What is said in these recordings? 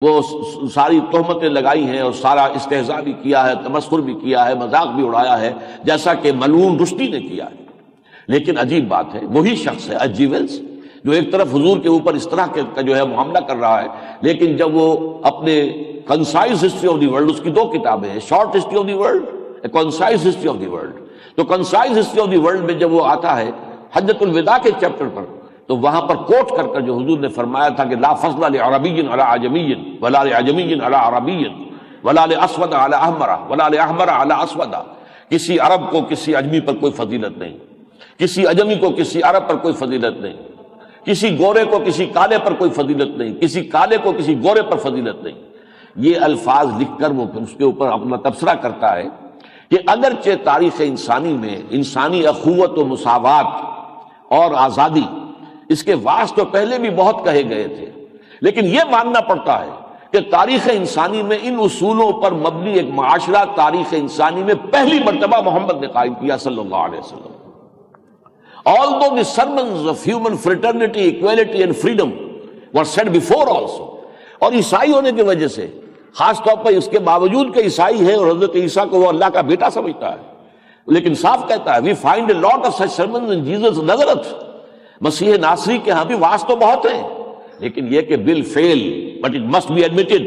وہ ساری تہمتیں لگائی ہیں اور سارا استہزاء بھی کیا ہے، تمسخر بھی کیا ہے، مذاق بھی اڑایا ہے، جیسا کہ ملعون رشدی نے کیا ہے۔ لیکن عجیب بات ہے، وہی شخص ہے ایچ جی ویلز جو ایک طرف حضور کے اوپر اس طرح کا جو ہے معاملہ کر رہا ہے، لیکن جب وہ اپنے concise history of the world, اس کی دو کتابیں ہیں، short history of the world, concise history of the world, تو concise history of the world میں جب وہ آتا ہے حجۃ الوداع کے چیپٹر پر، تو وہاں پر کوٹ کر کر جو حضور نے فرمایا تھا کہ لا فضل لعربی علی عجمی ولا لعجمی علی عربی ولا لاسود علی احمر ولا لاحمر علی اسود، کسی عرب کو کسی عجمی پر کوئی فضیلت نہیں، کسی عجمی کو کسی عرب پر کوئی فضیلت نہیں، کسی گورے کو کسی کالے پر کوئی فضیلت نہیں، کسی کالے کو کسی گورے پر فضیلت نہیں۔ یہ الفاظ لکھ کر وہ اس کے اوپر اپنا تبصرہ کرتا ہے کہ اگرچہ تاریخ انسانی میں انسانی اخوت و مساوات اور آزادی، اس کے واس تو پہلے بھی بہت کہے گئے تھے، لیکن یہ ماننا پڑتا ہے کہ تاریخ انسانی میں ان اصولوں پر مبنی ایک معاشرہ تاریخ انسانی میں پہلی مرتبہ محمد نے قائم کیا صلی اللہ علیہ وسلم۔ Although the sermons of human fraternity, equality and freedom were said before also، اور عیسائی ہونے کی وجہ سے خاص طور پر اس کے باوجود کہ عیسائی ہے اور حضرت عیسیٰ کو وہ اللہ کا بیٹا سمجھتا ہے، لیکن صاف کہتا ہے we find a lot of such sermons in Jesus Nazareth، مسیح ناصری کے ہاں بھی واس تو بہت ہیں، لیکن یہ کہ will fail but it must be admitted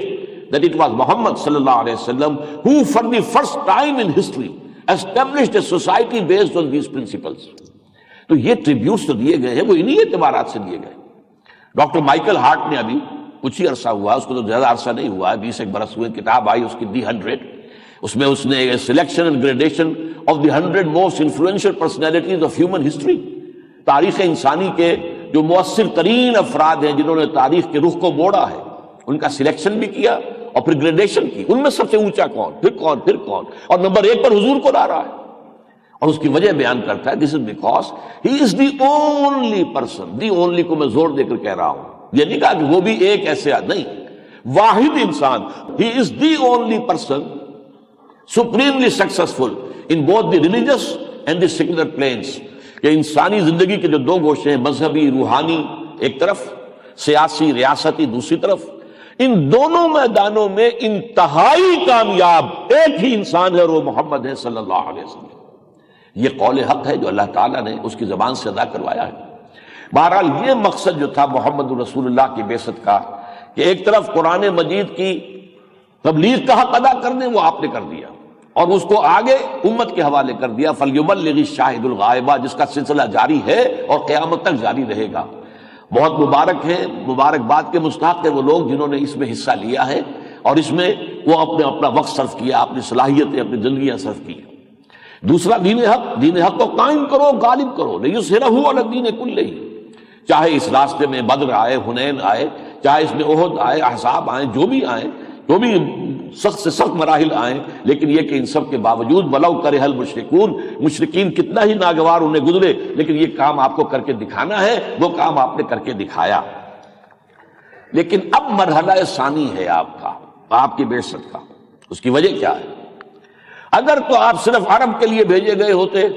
that it was Muhammad صلی اللہ علیہ وسلم who for the first time in history established a society based on these principles۔ تو یہ ٹریبیوٹس تو دیے گئے ہیں، وہ انہی اعتبارات سے دیے گئے۔ ڈاکٹر مائیکل ہارٹ نے ابھی کچھ ہی عرصہ ہوا، اس کو تو زیادہ عرصہ نہیں ہوا ہے، 20 برس ہوئے، کتاب آئی اس کی دی 100، اس میں اس نے selection and gradation of the 100 most influential personalities of human history, تاریخ انسانی کے جو مؤثر ترین افراد ہیں جنہوں نے تاریخ کے رخ کو موڑا ہے، ان کا سلیکشن بھی کیا اور پھر گریڈیشن کی، ان میں سب سے اونچا کون، پھر کون، پھر کون، اور نمبر 1 پر حضور کو لا رہا ہے، اور اس کی وجہ بیان کرتا ہے this is because he is the only person, the only کو میں زور دے کر کہہ رہا ہوں، یہ نہیں کہا کہ وہ بھی ایک ایسے نہیں، واحد انسان، he is the only person supremely successful in both the religious and the secular planes, کہ انسانی زندگی کے جو دو گوشے ہیں، مذہبی روحانی ایک طرف، سیاسی ریاستی دوسری طرف، ان دونوں میدانوں میں انتہائی کامیاب ایک ہی انسان ہے اور وہ محمد ہے صلی اللہ علیہ وسلم۔ یہ قول حق ہے جو اللہ تعالیٰ نے اس کی زبان سے ادا کروایا ہے۔ بہرحال یہ مقصد جو تھا محمد رسول اللہ کی بعثت کا، کہ ایک طرف قرآن مجید کی تبلیغ کا حق ادا کرنے، وہ آپ نے کر دیا، اور اس کو آگے امت کے حوالے کر دیا، فَلْيُبَلِّغِ الشَّاهِدُ الْغَائِبَ، جس کا سلسلہ جاری ہے اور قیامت تک جاری رہے گا۔ بہت مبارک ہے، مبارکباد کے مستحق ہیں وہ لوگ جنہوں نے اس میں حصہ لیا ہے اور اس میں وہ اپنا وقت صرف کیا، اپنی صلاحیتیں، اپنی زندگیاں صرف کی۔ دوسرا دین حق کو قائم کرو، غالب کرو، لِيُظْهِرَهُ عَلَى الدِّينِ كُلِّهِ، چاہے اس راستے میں بدر آئے، حنین آئے، چاہے اس میں احد آئے، احزاب آئیں، جو بھی آئیں، جو بھی سخت سے سخت مراحل آئیں، لیکن یہ کہ ان سب کے باوجود وَلَوْ كَرِهَ الْمُشْرِكُونَ، مشرکین کتنا ہی ناگوار انہیں گزرے، لیکن یہ کام آپ کو کر کے دکھانا ہے، وہ کام آپ نے کر کے دکھایا۔ لیکن اب مرحلہ ثانی ہے آپ کا، آپ کی بعثت کا۔ اس کی وجہ کیا ہے؟ اگر تو آپ صرف عرب کے لیے بھیجے گئے ہوتے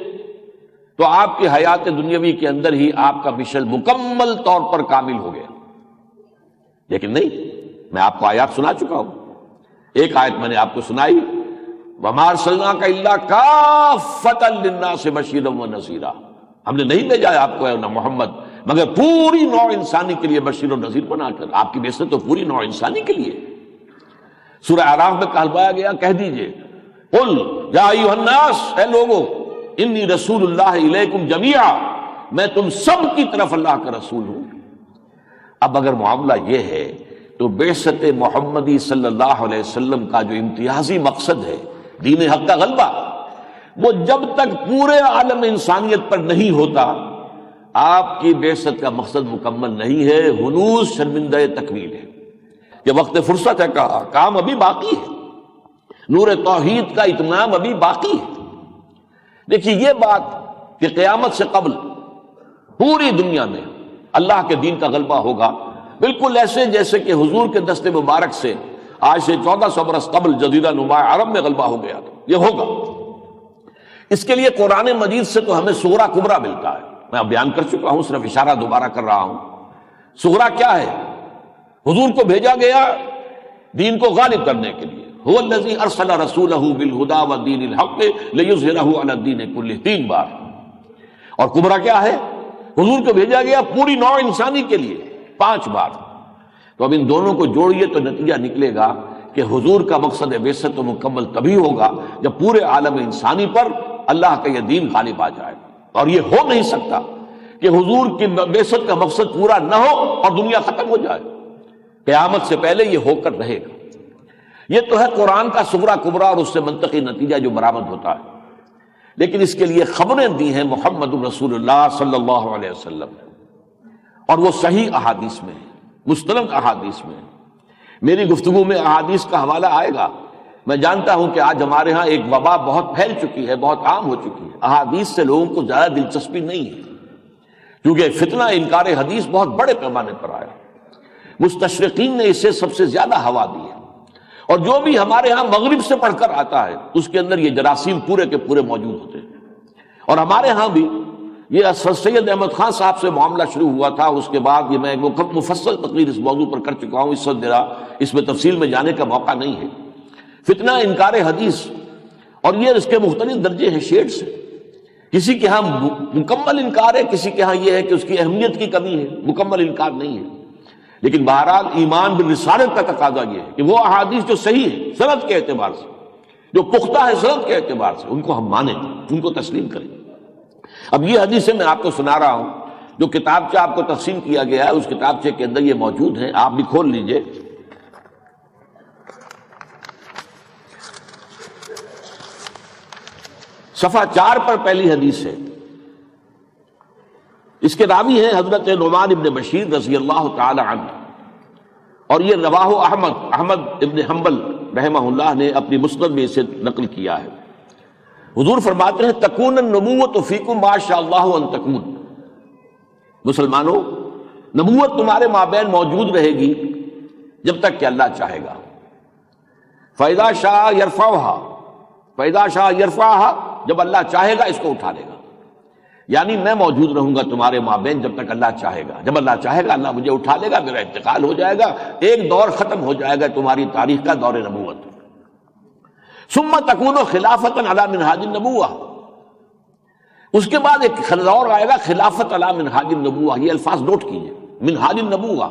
تو آپ کی حیات دنیاوی کے اندر ہی آپ کا مشن مکمل طور پر کامل ہو گیا، لیکن نہیں، میں آپ کو آیات سنا چکا ہوں۔ ایک آیت میں نے آپ کو سنائی، وَمَا أَرْسَلْنَاكَ إِلَّا كَافَّةً لِلنَّاسِ بَشِيرًا وَنَذِيرًا، ہم نے نہیں بھیجا ہے آپ کو نہ محمد مگر پوری نوع انسانی کے لیے بشیر و نذیر بنا کر۔ آپ کی بعثت تو پوری نوع انسانی کے لیے۔ سورہ اعراف میں کہلوایا گیا، کہہ دیجئے قل یا ایھا الناس، اے لوگو، انی رسول اللہ الیکم جمیعا، میں تم سب کی طرف اللہ کا رسول ہوں۔ اب اگر معاملہ یہ ہے تو بعثت محمدی صلی اللہ علیہ وسلم کا جو امتیازی مقصد ہے دین حق کا غلبہ، وہ جب تک پورے عالم انسانیت پر نہیں ہوتا آپ کی بعثت کا مقصد مکمل نہیں ہے، ہنوز شرمندہ تکمیل ہے، یہ وقت فرصت ہے، کہا کام ابھی باقی ہے، نور توحید کا اتمام ابھی باقی ہے۔ دیکھیے یہ بات کہ قیامت سے قبل پوری دنیا میں اللہ کے دین کا غلبہ ہوگا، بالکل ایسے جیسے کہ حضور کے دست مبارک سے آج سے 1400 برس قبل جزیرہ نما عرب میں غلبہ ہو گیا، یہ ہوگا۔ اس کے لیے قرآن مجید سے تو ہمیں صغرا کبرا ملتا ہے، میں اب بیان کر چکا ہوں، صرف اشارہ دوبارہ کر رہا ہوں۔ صغرا کیا ہے؟ حضور کو بھیجا گیا دین کو غالب کرنے کے لیے. هو الذی ارسل رسولہ بالہدی ودین الحق لیظہرہ علی الدین کلہ، 3 بار. اور کبریٰ کیا ہے؟ حضور کو بھیجا گیا پوری نوع انسانی کے لیے 5 بار. تو اب ان دونوں کو جوڑیے تو نتیجہ نکلے گا کہ حضور کا مقصد بعثت مکمل تبھی ہوگا جب پورے عالم انسانی پر اللہ کا یہ دین غالب آ جائے. اور یہ ہو نہیں سکتا کہ حضور کی بعثت کا مقصد پورا نہ ہو اور دنیا ختم ہو جائے. قیامت سے پہلے یہ ہو کر رہے گا. یہ تو ہے قرآن کا صغریٰ کبریٰ اور اس سے منطقی نتیجہ جو برآمد ہوتا ہے. لیکن اس کے لیے خبریں دی ہیں محمد رسول اللہ صلی اللہ علیہ وسلم، اور وہ صحیح احادیث میں ہیں، مستند احادیث میں ہیں. میری گفتگو میں احادیث کا حوالہ آئے گا. میں جانتا ہوں کہ آج ہمارے ہاں ایک وبا بہت پھیل چکی ہے، بہت عام ہو چکی ہے. احادیث سے لوگوں کو زیادہ دلچسپی نہیں ہے، کیونکہ فتنہ انکار حدیث بہت بڑے پیمانے پر آیا. مستشرقین نے اسے سب سے زیادہ ہوا دی ہے، اور جو بھی ہمارے ہاں مغرب سے پڑھ کر آتا ہے اس کے اندر یہ جراثیم پورے کے پورے موجود ہوتے ہیں. اور ہمارے ہاں بھی یہ سر سید احمد خان صاحب سے معاملہ شروع ہوا تھا. اس کے بعد یہ میں مفصل تقریر اس موضوع پر کر چکا ہوں، اس وقت میرا اس میں تفصیل میں جانے کا موقع نہیں ہے. فتنہ انکار حدیث، اور یہ اس کے مختلف درجے ہیں، شیڈز ہیں. کسی کے ہاں مکمل انکار ہے، کسی کے ہاں یہ ہے کہ اس کی اہمیت کی کمی ہے، مکمل انکار نہیں ہے. لیکن بہرحال ایمان بالرسالت کا تقاضا یہ ہے کہ وہ احادیث جو صحیح ہے سند کے اعتبار سے، جو پختہ ہے سند کے اعتبار سے، ان کو ہم مانیں، ان کو تسلیم کریں. اب یہ حدیثیں میں آپ کو سنا رہا ہوں، جو کتابچہ آپ کو تقسیم کیا گیا ہے اس کتابچے کے اندر یہ موجود ہیں، آپ بھی کھول لیجئے. صفحہ 4 پر پہلی حدیث ہے. اس کے راوی ہیں حضرت نعمان ابن بشیر رضی اللہ تعالی عنہ، اور یہ رواہ احمد ابن حنبل رحمہ اللہ نے اپنی مسند میں اسے نقل کیا ہے. حضور فرماتے ہیں تکون النبوۃ فیکم ما شاء اللہ ان تکون. مسلمانوں، نبوت تمہارے مابین موجود رہے گی جب تک کہ اللہ چاہے گا. فاذا شاء يرفعها، فاذا شاء يرفعها، جب اللہ چاہے گا اس کو اٹھا لے گا. یعنی میں موجود رہوں گا تمہارے مابین جب تک اللہ چاہے گا. جب اللہ چاہے گا اللہ مجھے اٹھا لے گا، میرا انتقال ہو جائے گا، ایک دور ختم ہو جائے گا تمہاری تاریخ کا، دور نبوت. ثم تکون خلافۃ علی منہاج النبوہ، اس کے بعد ایک دور آئے گا خلافت علی منہاج النبوہ. یہ الفاظ نوٹ کیجئے، منہاج النبوہ،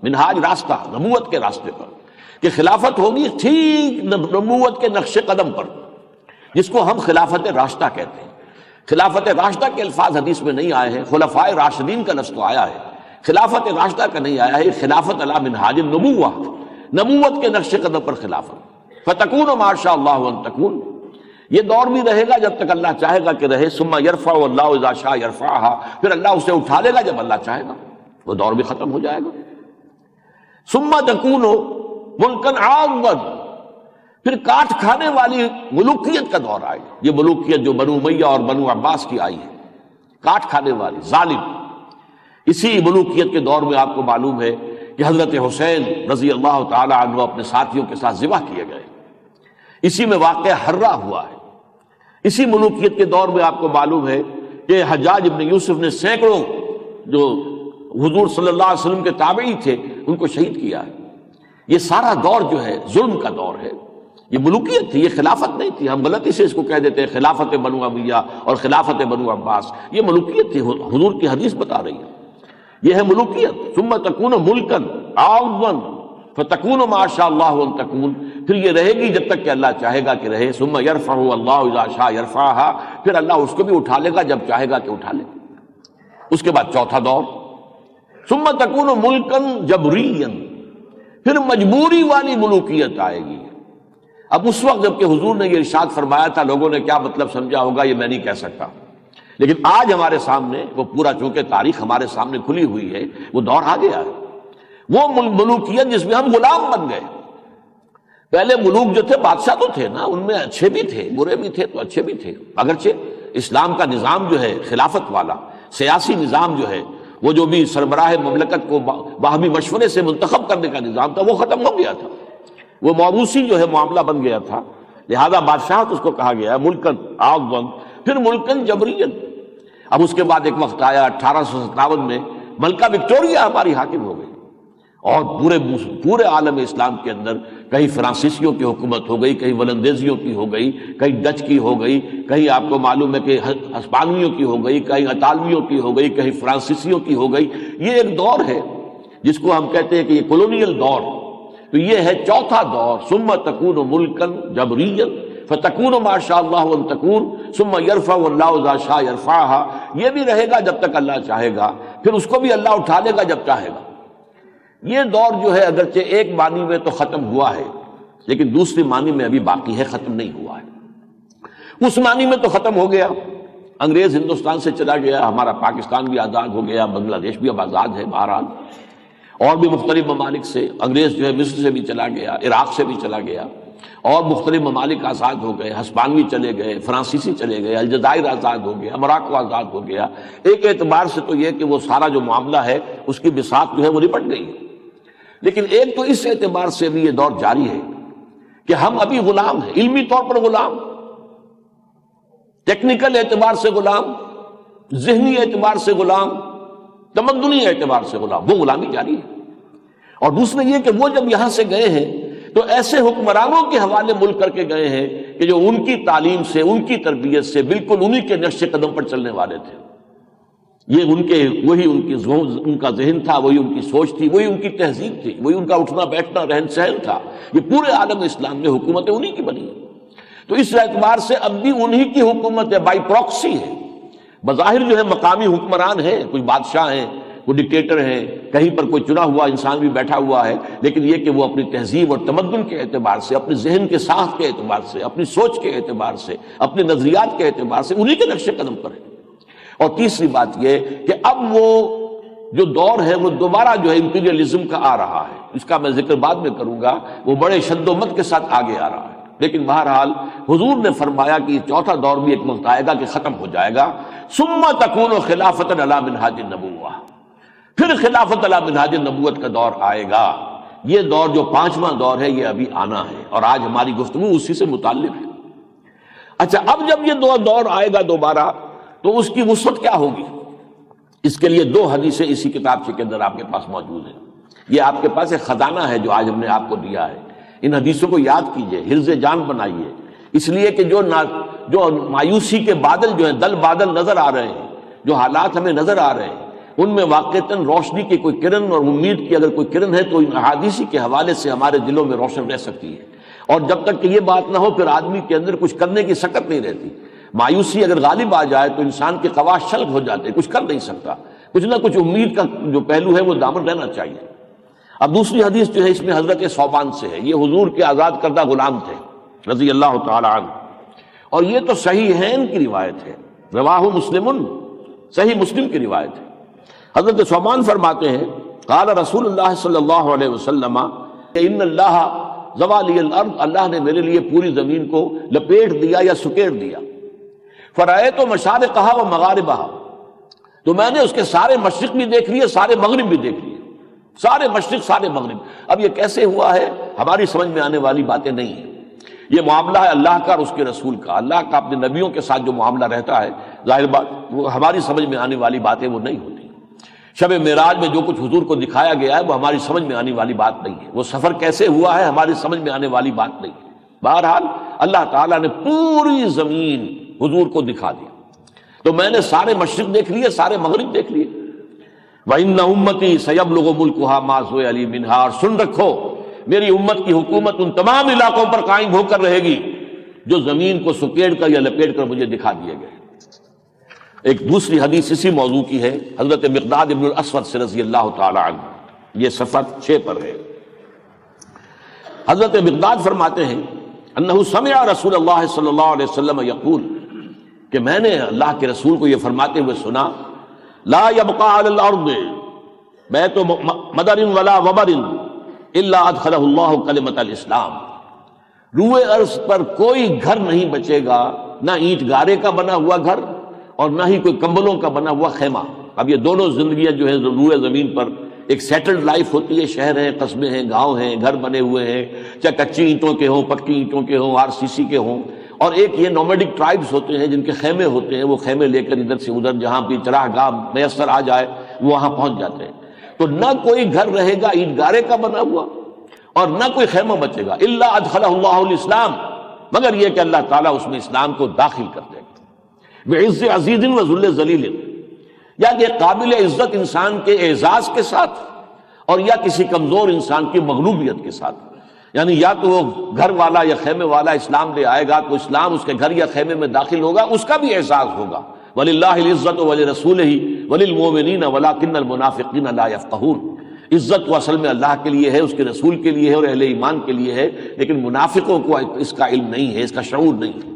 منہاج راستہ، نبوت کے راستے پر، کہ خلافت ہوگی ٹھیک نبوت کے نقش قدم پر، جس کو ہم خلافت راشدہ کہتے ہیں. خلافت راشدہ کے الفاظ حدیث میں نہیں آئے ہیں، خلفائے راشدین کا لفظ تو آیا ہے، خلافت راشدہ کا نہیں آیا ہے. خلافت علی منہاج النبوہ، نبوت کے نقش قدم پر خلافت. فتکون ما شاء اللہ ان تکون، یہ دور بھی رہے گا جب تک اللہ چاہے گا کہ رہے. ثم یرفع اللہ اذا شاء یرفعها، پھر اللہ اسے اٹھا لے گا جب اللہ چاہے گا، وہ دور بھی ختم ہو جائے گا. ثم تکون ملکا عاضا، پھر کاٹ کھانے والی ملوکیت کا دور آئے. یہ ملوکیت جو بنو امیہ اور بنو عباس کی آئی ہے، کاٹ کھانے والی، ظالم. اسی ملوکیت کے دور میں آپ کو معلوم ہے کہ حضرت حسین رضی اللہ تعالی عنہ اپنے ساتھیوں کے ساتھ ذبح کیے گئے. اسی میں واقعہ حرہ ہوا ہے. اسی ملوکیت کے دور میں آپ کو معلوم ہے کہ حجاج ابن یوسف نے سینکڑوں جو حضور صلی اللہ علیہ وسلم کے تابعی تھے ان کو شہید کیا ہے. یہ سارا دور جو ہے ظلم کا دور ہے. یہ ملوکیت تھی، یہ خلافت نہیں تھی. ہم غلطی سے اس کو کہہ دیتے ہیں خلافت بنو امیہ اور خلافت بنو عباس. یہ ملوکیت تھی، حضور کی حدیث بتا رہی ہے. یہ ہے ملوکیت. ثم تکون ملکا عاضا فتکون ما شاء اللہ ان تکون، پھر یہ رہے گی جب تک کہ اللہ چاہے گا کہ رہے. ثم یرفع اللہ اذا شاء یرفعها، پھر اللہ اس کو بھی اٹھا لے گا جب چاہے گا کہ اٹھا لے. اس کے بعد چوتھا دور ثم تکون ملکا جبریا، پھر مجبوری والی ملوکیت آئے گی. اب اس وقت جب کہ حضور نے یہ ارشاد فرمایا تھا لوگوں نے کیا مطلب سمجھا ہوگا یہ میں نہیں کہہ سکتا، لیکن آج ہمارے سامنے وہ پورا، چونکہ تاریخ ہمارے سامنے کھلی ہوئی ہے، وہ دور آ گیا ہے. وہ ملوکیت جس میں ہم غلام بن گئے. پہلے ملوک جو تھے بادشاہ تو تھے نا، ان میں اچھے بھی تھے برے بھی تھے، تو اچھے بھی تھے. اگرچہ اسلام کا نظام جو ہے خلافت والا سیاسی نظام جو ہے، وہ جو بھی سربراہ مملکت کو باہمی مشورے سے منتخب کرنے کا نظام تھا وہ ختم ہو گیا تھا. وہ موروثی جو ہے معاملہ بن گیا تھا، لہذا بادشاہت اس کو کہا گیا ملکن عاضا، پھر ملکن جبرین. اب اس کے بعد ایک وقت آیا 1857 میں ملکہ وکٹوریہ ہماری حاکم ہو گئی، اور پورے عالم اسلام کے اندر کہیں فرانسیسیوں کی حکومت ہو گئی، کہیں ولندیزیوں کی ہو گئی، کہیں ڈچ کی ہو گئی، کہیں آپ کو معلوم ہے کہ ہسپانویوں کی ہو گئی، کہیں اطالویوں کی ہو گئی، کہیں فرانسیسیوں کی ہو گئی۔ یہ ایک دور ہے جس کو ہم کہتے ہیں کہ یہ کولونیل دور، تو یہ ہے چوتھا دور۔ ثم تکون ملکا جبریا فتکون ما شاء اللہ ان تکون ثم یرفع اللہ اذا شاء یرفعها، یہ بھی رہے گا جب تک اللہ چاہے گا، پھر اس کو بھی اللہ اٹھا لے گا جب چاہے گا۔ یہ دور جو ہے اگرچہ ایک معنی میں تو ختم ہوا ہے، لیکن دوسری معنی میں ابھی باقی ہے، ختم نہیں ہوا ہے۔ اس معنی میں تو ختم ہو گیا، انگریز ہندوستان سے چلا گیا، ہمارا پاکستان بھی آزاد ہو گیا، بنگلہ دیش بھی اب آزاد ہے، بہرحال اور بھی مختلف ممالک سے، انگریز جو ہے مصر سے بھی چلا گیا، عراق سے بھی چلا گیا، اور مختلف ممالک آزاد ہو گئے، ہسپانوی چلے گئے، فرانسیسی چلے گئے، الجزائر آزاد ہو گیا، موراکو آزاد ہو گیا۔ ایک اعتبار سے تو یہ کہ وہ سارا جو معاملہ ہے اس کی بساط جو ہے وہ نپٹ گئی ہے، لیکن ایک تو اس اعتبار سے بھی یہ دور جاری ہے کہ ہم ابھی غلام ہیں، علمی طور پر غلام، ٹیکنیکل اعتبار سے غلام، ذہنی اعتبار سے غلام، تمدنی اعتبار سے غلام، وہ غلامی جاری ہے۔ اور دوسرا یہ کہ وہ جب یہاں سے گئے ہیں تو ایسے حکمرانوں کے حوالے ملک کر کے گئے ہیں کہ جو ان کی تعلیم سے، ان کی تربیت سے بالکل انہی کے نقش قدم پر چلنے والے تھے۔ یہ وہی ان کا ذہن تھا، وہی ان کی سوچ تھی، وہی ان کی تہذیب تھی، وہی ان کا اٹھنا بیٹھنا رہن سہن تھا۔ یہ پورے عالم اسلام میں حکومتیں انہی کی بنی ہیں، تو اس اعتبار سے اب بھی انہی کی حکومت ہے، بائی پراکسی ہے۔ بظاہر جو ہے مقامی حکمران ہیں، کچھ بادشاہ ہیں، کوئی ڈکٹیٹر ہیں، کہیں پر کوئی چنا ہوا انسان بھی بیٹھا ہوا ہے، لیکن یہ کہ وہ اپنی تہذیب اور تمدن کے اعتبار سے، اپنے ذہن کے ساخت کے اعتبار سے، اپنی سوچ کے اعتبار سے، اپنے نظریات کے اعتبار سے انہی کے نقش قدم پر ہے۔ اور تیسری بات یہ کہ اب وہ جو دور ہے وہ دوبارہ جو ہے امپیریلزم کا آ رہا ہے، اس کا میں ذکر بعد میں کروں گا، وہ بڑے شد و مت کے ساتھ آگے آ رہا ہے۔ لیکن بہرحال حضور نے فرمایا کہ یہ چوتھا دور بھی ایک وقت آئے گا کہ ختم ہو جائے گا۔ ثم تکون خلافۃ علی منہاج النبوہ، پھر خلافت علی منہاج النبوت کا دور آئے گا۔ یہ دور جو پانچواں دور ہے یہ ابھی آنا ہے، اور آج ہماری گفتگو اسی سے متعلق ہے۔ اچھا، اب جب یہ دور آئے گا دوبارہ تو اس کی وسعت کیا ہوگی؟ اس کے لیے دو حدیثیں اسی کتاب کے اندر آپ کے پاس موجود ہیں۔ یہ آپ کے پاس ایک خزانہ ہے جو آج ہم نے آپ کو دیا ہے، ان حدیثوں کو یاد کیجئے، حرز جان بنائیے، اس لیے کہ جو مایوسی کے بادل جو ہیں، دل بادل نظر آ رہے ہیں، جو حالات ہمیں نظر آ رہے ہیں، ان میں واقعتاً روشنی کی کوئی کرن اور امید کی اگر کوئی کرن ہے تو ان احادیث کے حوالے سے ہمارے دلوں میں روشن رہ سکتی ہے۔ اور جب تک کہ یہ بات نہ ہو پھر آدمی کے اندر کچھ کرنے کی سکت نہیں رہتی۔ مایوسی اگر غالب آ جائے تو انسان کے خواص شلک ہو جاتے، کچھ کر نہیں سکتا، کچھ نہ کچھ امید کا جو پہلو ہے وہ دامن رہنا چاہیے۔ اب دوسری حدیث جو ہے اس میں حضرت ثوبان سے ہے، یہ حضور کے آزاد کردہ غلام تھے رضی اللہ تعالی عنہ، اور یہ تو صحیحین کی روایت ہے، رواہ مسلم، صحیح مسلم کی روایت ہے۔ حضرت ثوبان فرماتے ہیں قال رسول اللہ صلی اللہ علیہ وسلم ان اللہ زوالی الارض، اللہ نے میرے لیے پوری زمین کو لپیٹ دیا یا سکیڑ دیا، فرأیت مشارقہا و مغاربہا، تو میں نے اس کے سارے مشرق بھی دیکھ لیے، سارے مغرب بھی دیکھ لیے، سارے مشرق سارے مغرب۔ اب یہ کیسے ہوا ہے ہماری سمجھ میں آنے والی باتیں نہیں ہیں، یہ معاملہ ہے اللہ کا اور اس کے رسول کا، اللہ کا اپنے نبیوں کے ساتھ جو معاملہ رہتا ہے، ظاہر بات وہ ہماری سمجھ میں آنے والی باتیں وہ نہیں ہوتی۔ شب معراج میں جو کچھ حضور کو دکھایا گیا ہے وہ ہماری سمجھ میں آنے والی بات نہیں ہے، وہ سفر کیسے ہوا ہے ہماری سمجھ میں آنے والی بات نہیں ہے۔ بہرحال اللہ تعالیٰ نے پوری زمین حضور کو دکھا دیا، تو میں نے سارے مشرق دیکھ لیے، سارے مغرب دیکھ لیے۔ وَإِنَّ أُمَّتِي سَيَبْلُغُ مُلْكُهَا مَا زُوِّيَ مِنْهَا، اور سن رکھو میری امت کی حکومت ان تمام علاقوں پر قائم ہو کر رہے گی جو زمین کو سکیڑ کر یا لپیٹ کر مجھے دکھا دیے گئے۔ ایک دوسری حدیث اسی موضوع کی ہے، حضرت مقداد ابن الاسود سے رضی اللہ تعالی عنہ، یہ صفحہ 6 پر ہے۔ حضرت مقداد فرماتے ہیں انہ سمع رسول اللہ صلی اللہ علیہ وسلم یقول، کہ میں نے اللہ کے رسول کو یہ فرماتے ہوئے سنا، لا یبقى علی الارض بیت مدر ولا وبر الا ادخلہ اللہ کلمۃ الاسلام، روئے ارض پر کوئی گھر نہیں بچے گا، نہ اینٹ گارے کا بنا ہوا گھر اور نہ ہی کوئی کمبلوں کا بنا ہوا خیمہ۔ اب یہ دونوں زندگیاں جو ہیں روئے زمین پر، ایک سیٹلڈ لائف ہوتی ہے، شہر ہیں، قصبے ہیں، گاؤں ہیں، گھر بنے ہوئے ہیں، چاہے کچی اینٹوں کے ہوں، پکی اینٹوں کے ہوں، RCC کے ہوں، اور ایک یہ نومیڈک ٹرائبز ہوتے ہیں جن کے خیمے ہوتے ہیں، وہ خیمے لے کر ادھر سے ادھر جہاں بھی چراہ گاہ میسر آ جائے وہ وہاں پہنچ جاتے ہیں۔ تو نہ کوئی گھر رہے گا اینٹ گارے کا بنا ہوا اور نہ کوئی خیمہ بچے گا، الا ادخلہ اللہ الاسلام، مگر یہ کہ اللہ تعالیٰ اس میں اسلام کو داخل کر دے گا، بعز عزیز و ذل ذلیل، یا کہ قابل عزت انسان کے اعزاز کے ساتھ اور یا کسی کمزور انسان کی مغلوبیت کے ساتھ، یعنی یا تو وہ گھر والا یا خیمے والا اسلام لے آئے گا تو اسلام اس کے گھر یا خیمے میں داخل ہوگا، اس کا بھی اعزاز ہوگا، وَلِلَّهِ الْعِزَّةُ وَلِرَسُولِهِ وَلِلْمُؤْمِنِينَ وَلَكِنَّ الْمُنَافِقِينَ لَا يَفْقَهُونَ، عزت تو اصل میں اللہ کے لیے ہے، اس کے رسول کے لیے ہے اور اہل ایمان کے لیے ہے، لیکن منافقوں کو اس کا علم نہیں ہے، اس کا شعور نہیں ہے۔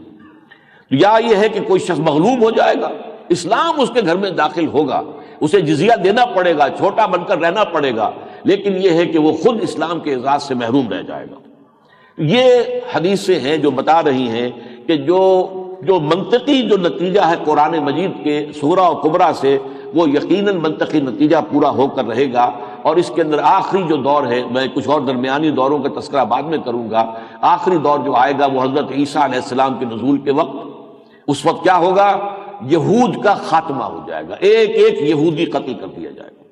یا یہ ہے کہ کوئی شخص مغلوب ہو جائے گا، اسلام اس کے گھر میں داخل ہوگا، اسے جزیہ دینا پڑے گا، چھوٹا بن کر رہنا پڑے گا، لیکن یہ ہے کہ وہ خود اسلام کے اعزاز سے محروم رہ جائے گا۔ یہ حدیثیں ہیں جو بتا رہی ہیں کہ جو منطقی جو نتیجہ ہے قرآن مجید کے سورہ و کبریٰ سے، وہ یقیناً منطقی نتیجہ پورا ہو کر رہے گا، اور اس کے اندر آخری جو دور ہے، میں کچھ اور درمیانی دوروں کا تذکرہ بعد میں کروں گا، آخری دور جو آئے گا وہ حضرت عیسیٰ علیہ السلام کے نزول کے وقت، اس وقت کیا ہوگا؟ یہود کا خاتمہ ہو جائے گا، ایک ایک یہودی قتل کر دیا جائے گا۔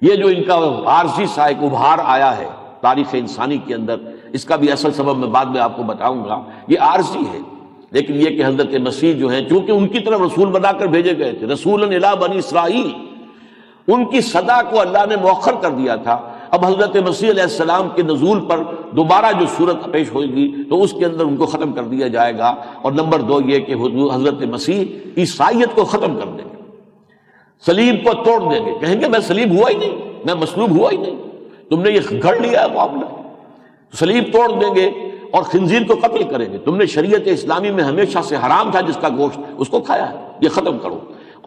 یہ جو ان کا عارضی سا ایک ابھار آیا ہے تاریخ انسانی کے اندر، اس کا بھی اصل سبب میں بعد میں آپ کو بتاؤں گا، یہ عارضی ہے، لیکن یہ کہ حضرت مسیح جو ہیں چونکہ ان کی طرف رسول بنا کر بھیجے گئے تھے، رسولا الی بنی اسرائیل، ان کی صدا کو اللہ نے مؤخر کر دیا تھا۔ اب حضرت مسیح علیہ السلام کے نزول پر دوبارہ جو صورت پیش ہوئے گی تو اس کے اندر ان کو ختم کر دیا جائے گا، اور نمبر دو یہ کہ حضرت مسیح عیسائیت کو ختم کر دیں گے، صلیب کو توڑ دیں گے، کہیں گے میں صلیب ہوا ہی نہیں، میں مصلوب ہوا ہی نہیں، تم نے یہ گھڑ لیا ہے معاملہ، صلیب توڑ دیں گے اور خنزیر کو قتل کریں گے، تم نے شریعت اسلامی میں ہمیشہ سے حرام تھا جس کا گوشت اس کو کھایا ہے، یہ ختم کرو،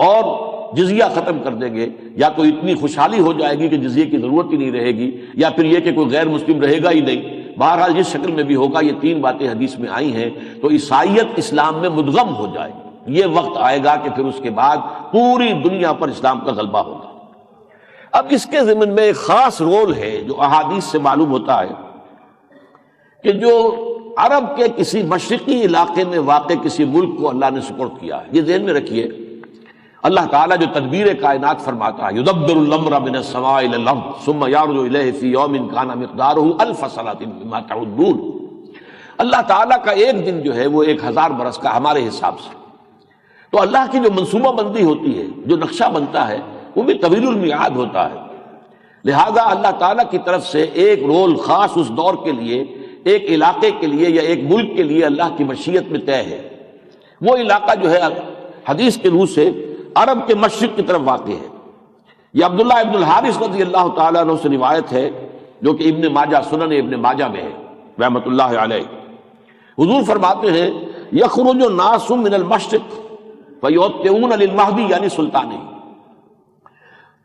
اور جزیہ ختم کر دیں گے، یا تو اتنی خوشحالی ہو جائے گی کہ جزیے کی ضرورت ہی نہیں رہے گی، یا پھر یہ کہ کوئی غیر مسلم رہے گا ہی نہیں، بہرحال جس شکل میں بھی ہوگا یہ تین باتیں حدیث میں آئی ہیں، تو عیسائیت اسلام میں مدغم ہو جائے گی، یہ وقت آئے گا کہ پھر اس کے بعد پوری دنیا پر اسلام کا غلبہ ہوگا۔ اب اس کے ضمن میں ایک خاص رول ہے جو احادیث سے معلوم ہوتا ہے کہ جو عرب کے کسی مشرقی علاقے میں واقع کسی ملک کو اللہ نے سپرد کیا ہے، یہ ذہن میں رکھیے، اللہ تعالیٰ جو تدبیر کائنات فرماتا ہے، یدبر الامر من السماء الى الارض ثم يعرج الیہ فی یوم کان مقدارہ الف سنۃ مما تعدون، اللہ تعالیٰ کا ایک دن جو ہے وہ 1000 برس کا ہمارے حساب سے، تو اللہ کی جو منصوبہ بندی ہوتی ہے، جو نقشہ بنتا ہے، وہ بھی طویل المیعاد ہوتا ہے، لہذا اللہ تعالیٰ کی طرف سے ایک رول خاص اس دور کے لیے، ایک علاقے کے لیے یا ایک ملک کے لیے اللہ کی مشیت میں طے ہے۔ وہ علاقہ جو ہے حدیث کے روح سے عرب کے مشرق کی طرف واقع ہے۔ یہ عبداللہ ابن الحارث رضی اللہ تعالیٰ عنہ سے روایت ہے جو کہ ابن ماجہ، سنن ابن ماجہ میں ہے رحمۃ اللہ علیہ۔ حضور فرماتے ہیں یخرج الناس من المشرق فیؤتون للمہدی، یعنی سلطانی،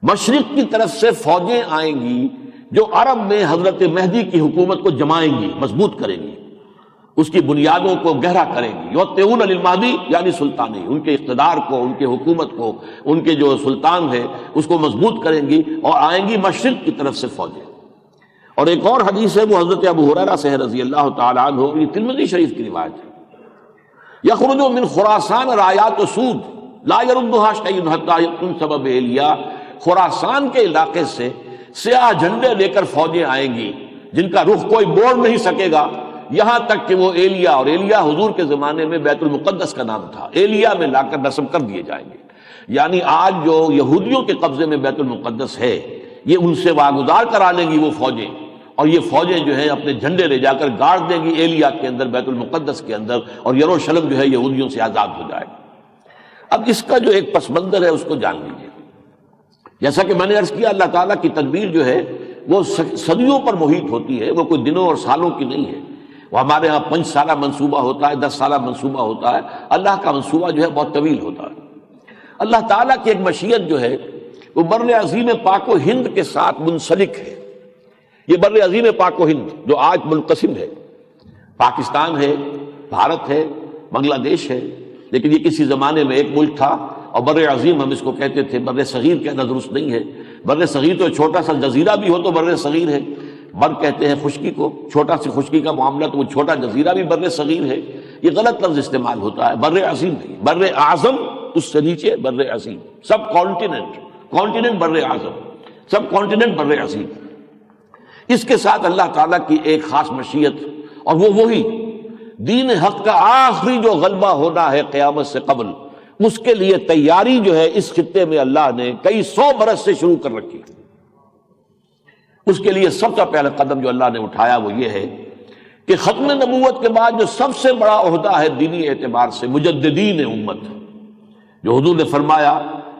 مشرق کی طرف سے فوجیں آئیں گی جو عرب میں حضرت مہدی کی حکومت کو جمائیں گی، مضبوط کریں گی، اس کی بنیادوں کو گہرا کریں گی، یؤتون للمہدی یعنی سلطانی، ان کے اقتدار کو، ان کے حکومت کو، ان کے جو سلطان ہے اس کو مضبوط کریں گی، اور آئیں گی مشرق کی طرف سے فوجیں۔ اور ایک اور حدیث ہے وہ حضرت ابو ہریرہ سے ہے رضی اللہ تعالی عنہ، یہ ترمذی شریف کی روایت ہے، یخرج من خراسان رایات سود لا يردها شیء حتی تنصب بإیلیا، خراسان کے علاقے سے سیاہ جھنڈے لے کر فوجیں آئیں گی جن کا رخ کوئی موڑ نہیں سکے گا، یہاں تک کہ وہ ایلیا، اور ایلیا حضور کے زمانے میں بیت المقدس کا نام تھا، ایلیا میں لا کر نصب کر دیے جائیں گے۔ یعنی آج جو یہودیوں کے قبضے میں بیت المقدس ہے، یہ ان سے واگزار کرا لیں گی وہ فوجیں، اور یہ فوجیں جو ہیں اپنے جھنڈے لے جا کر گاڑ دیں گی ایلیا کے اندر، بیت المقدس کے اندر، اور یروشلم جو ہے یہودیوں سے آزاد ہو جائے گا۔ اب اس کا جو ایک پس منظر ہے اس کو جان لیجیے۔ جیسا کہ میں نے عرض کیا، اللہ تعالیٰ کی تدبیر جو ہے وہ صدیوں پر محیط ہوتی ہے، وہ کوئی دنوں اور سالوں کی نہیں ہے۔ وہ ہمارے ہاں 5 سالہ منصوبہ ہوتا ہے، 10 سالہ منصوبہ ہوتا ہے، اللہ کا منصوبہ جو ہے بہت طویل ہوتا ہے۔ اللہ تعالیٰ کی ایک مشیت جو ہے وہ بر عظیم پاک و ہند کے ساتھ منسلک ہے۔ یہ بر عظیم پاک و ہند جو آج منقسم ہے، پاکستان ہے، بھارت ہے، بنگلہ دیش ہے، لیکن یہ کسی زمانے میں ایک ملک تھا، اور بر عظیم ہم اس کو کہتے تھے، بر صغیر کہنا درست نہیں ہے، بر صغیر تو چھوٹا سا جزیرہ بھی ہو تو بر صغیر ہے، بر کہتے ہیں خشکی کو، چھوٹا سی خشکی کا معاملہ تو وہ چھوٹا جزیرہ بھی بر صغیر ہے، یہ غلط لفظ استعمال ہوتا ہے، بر عظیم نہیں، بر اعظم اس سے نیچے بر عظیم، سب کانٹیننٹ، کانٹیننٹ بر اعظم، سب کانٹیننٹ بر عظیم۔ اس کے ساتھ اللہ تعالیٰ کی ایک خاص مشیت، اور وہ وہی دین حق کا آخری جو غلبہ ہونا ہے قیامت سے قبل، اس کے لیے تیاری جو ہے اس خطے میں اللہ نے کئی 100 برس سے شروع کر رکھی۔ اس کے لیے سب سے پہلا قدم جو اللہ نے اٹھایا وہ یہ ہے کہ ختم نبوت کے بعد جو سب سے بڑا عہدہ ہے دینی اعتبار سے، مجددین امت، جو حضور نے فرمایا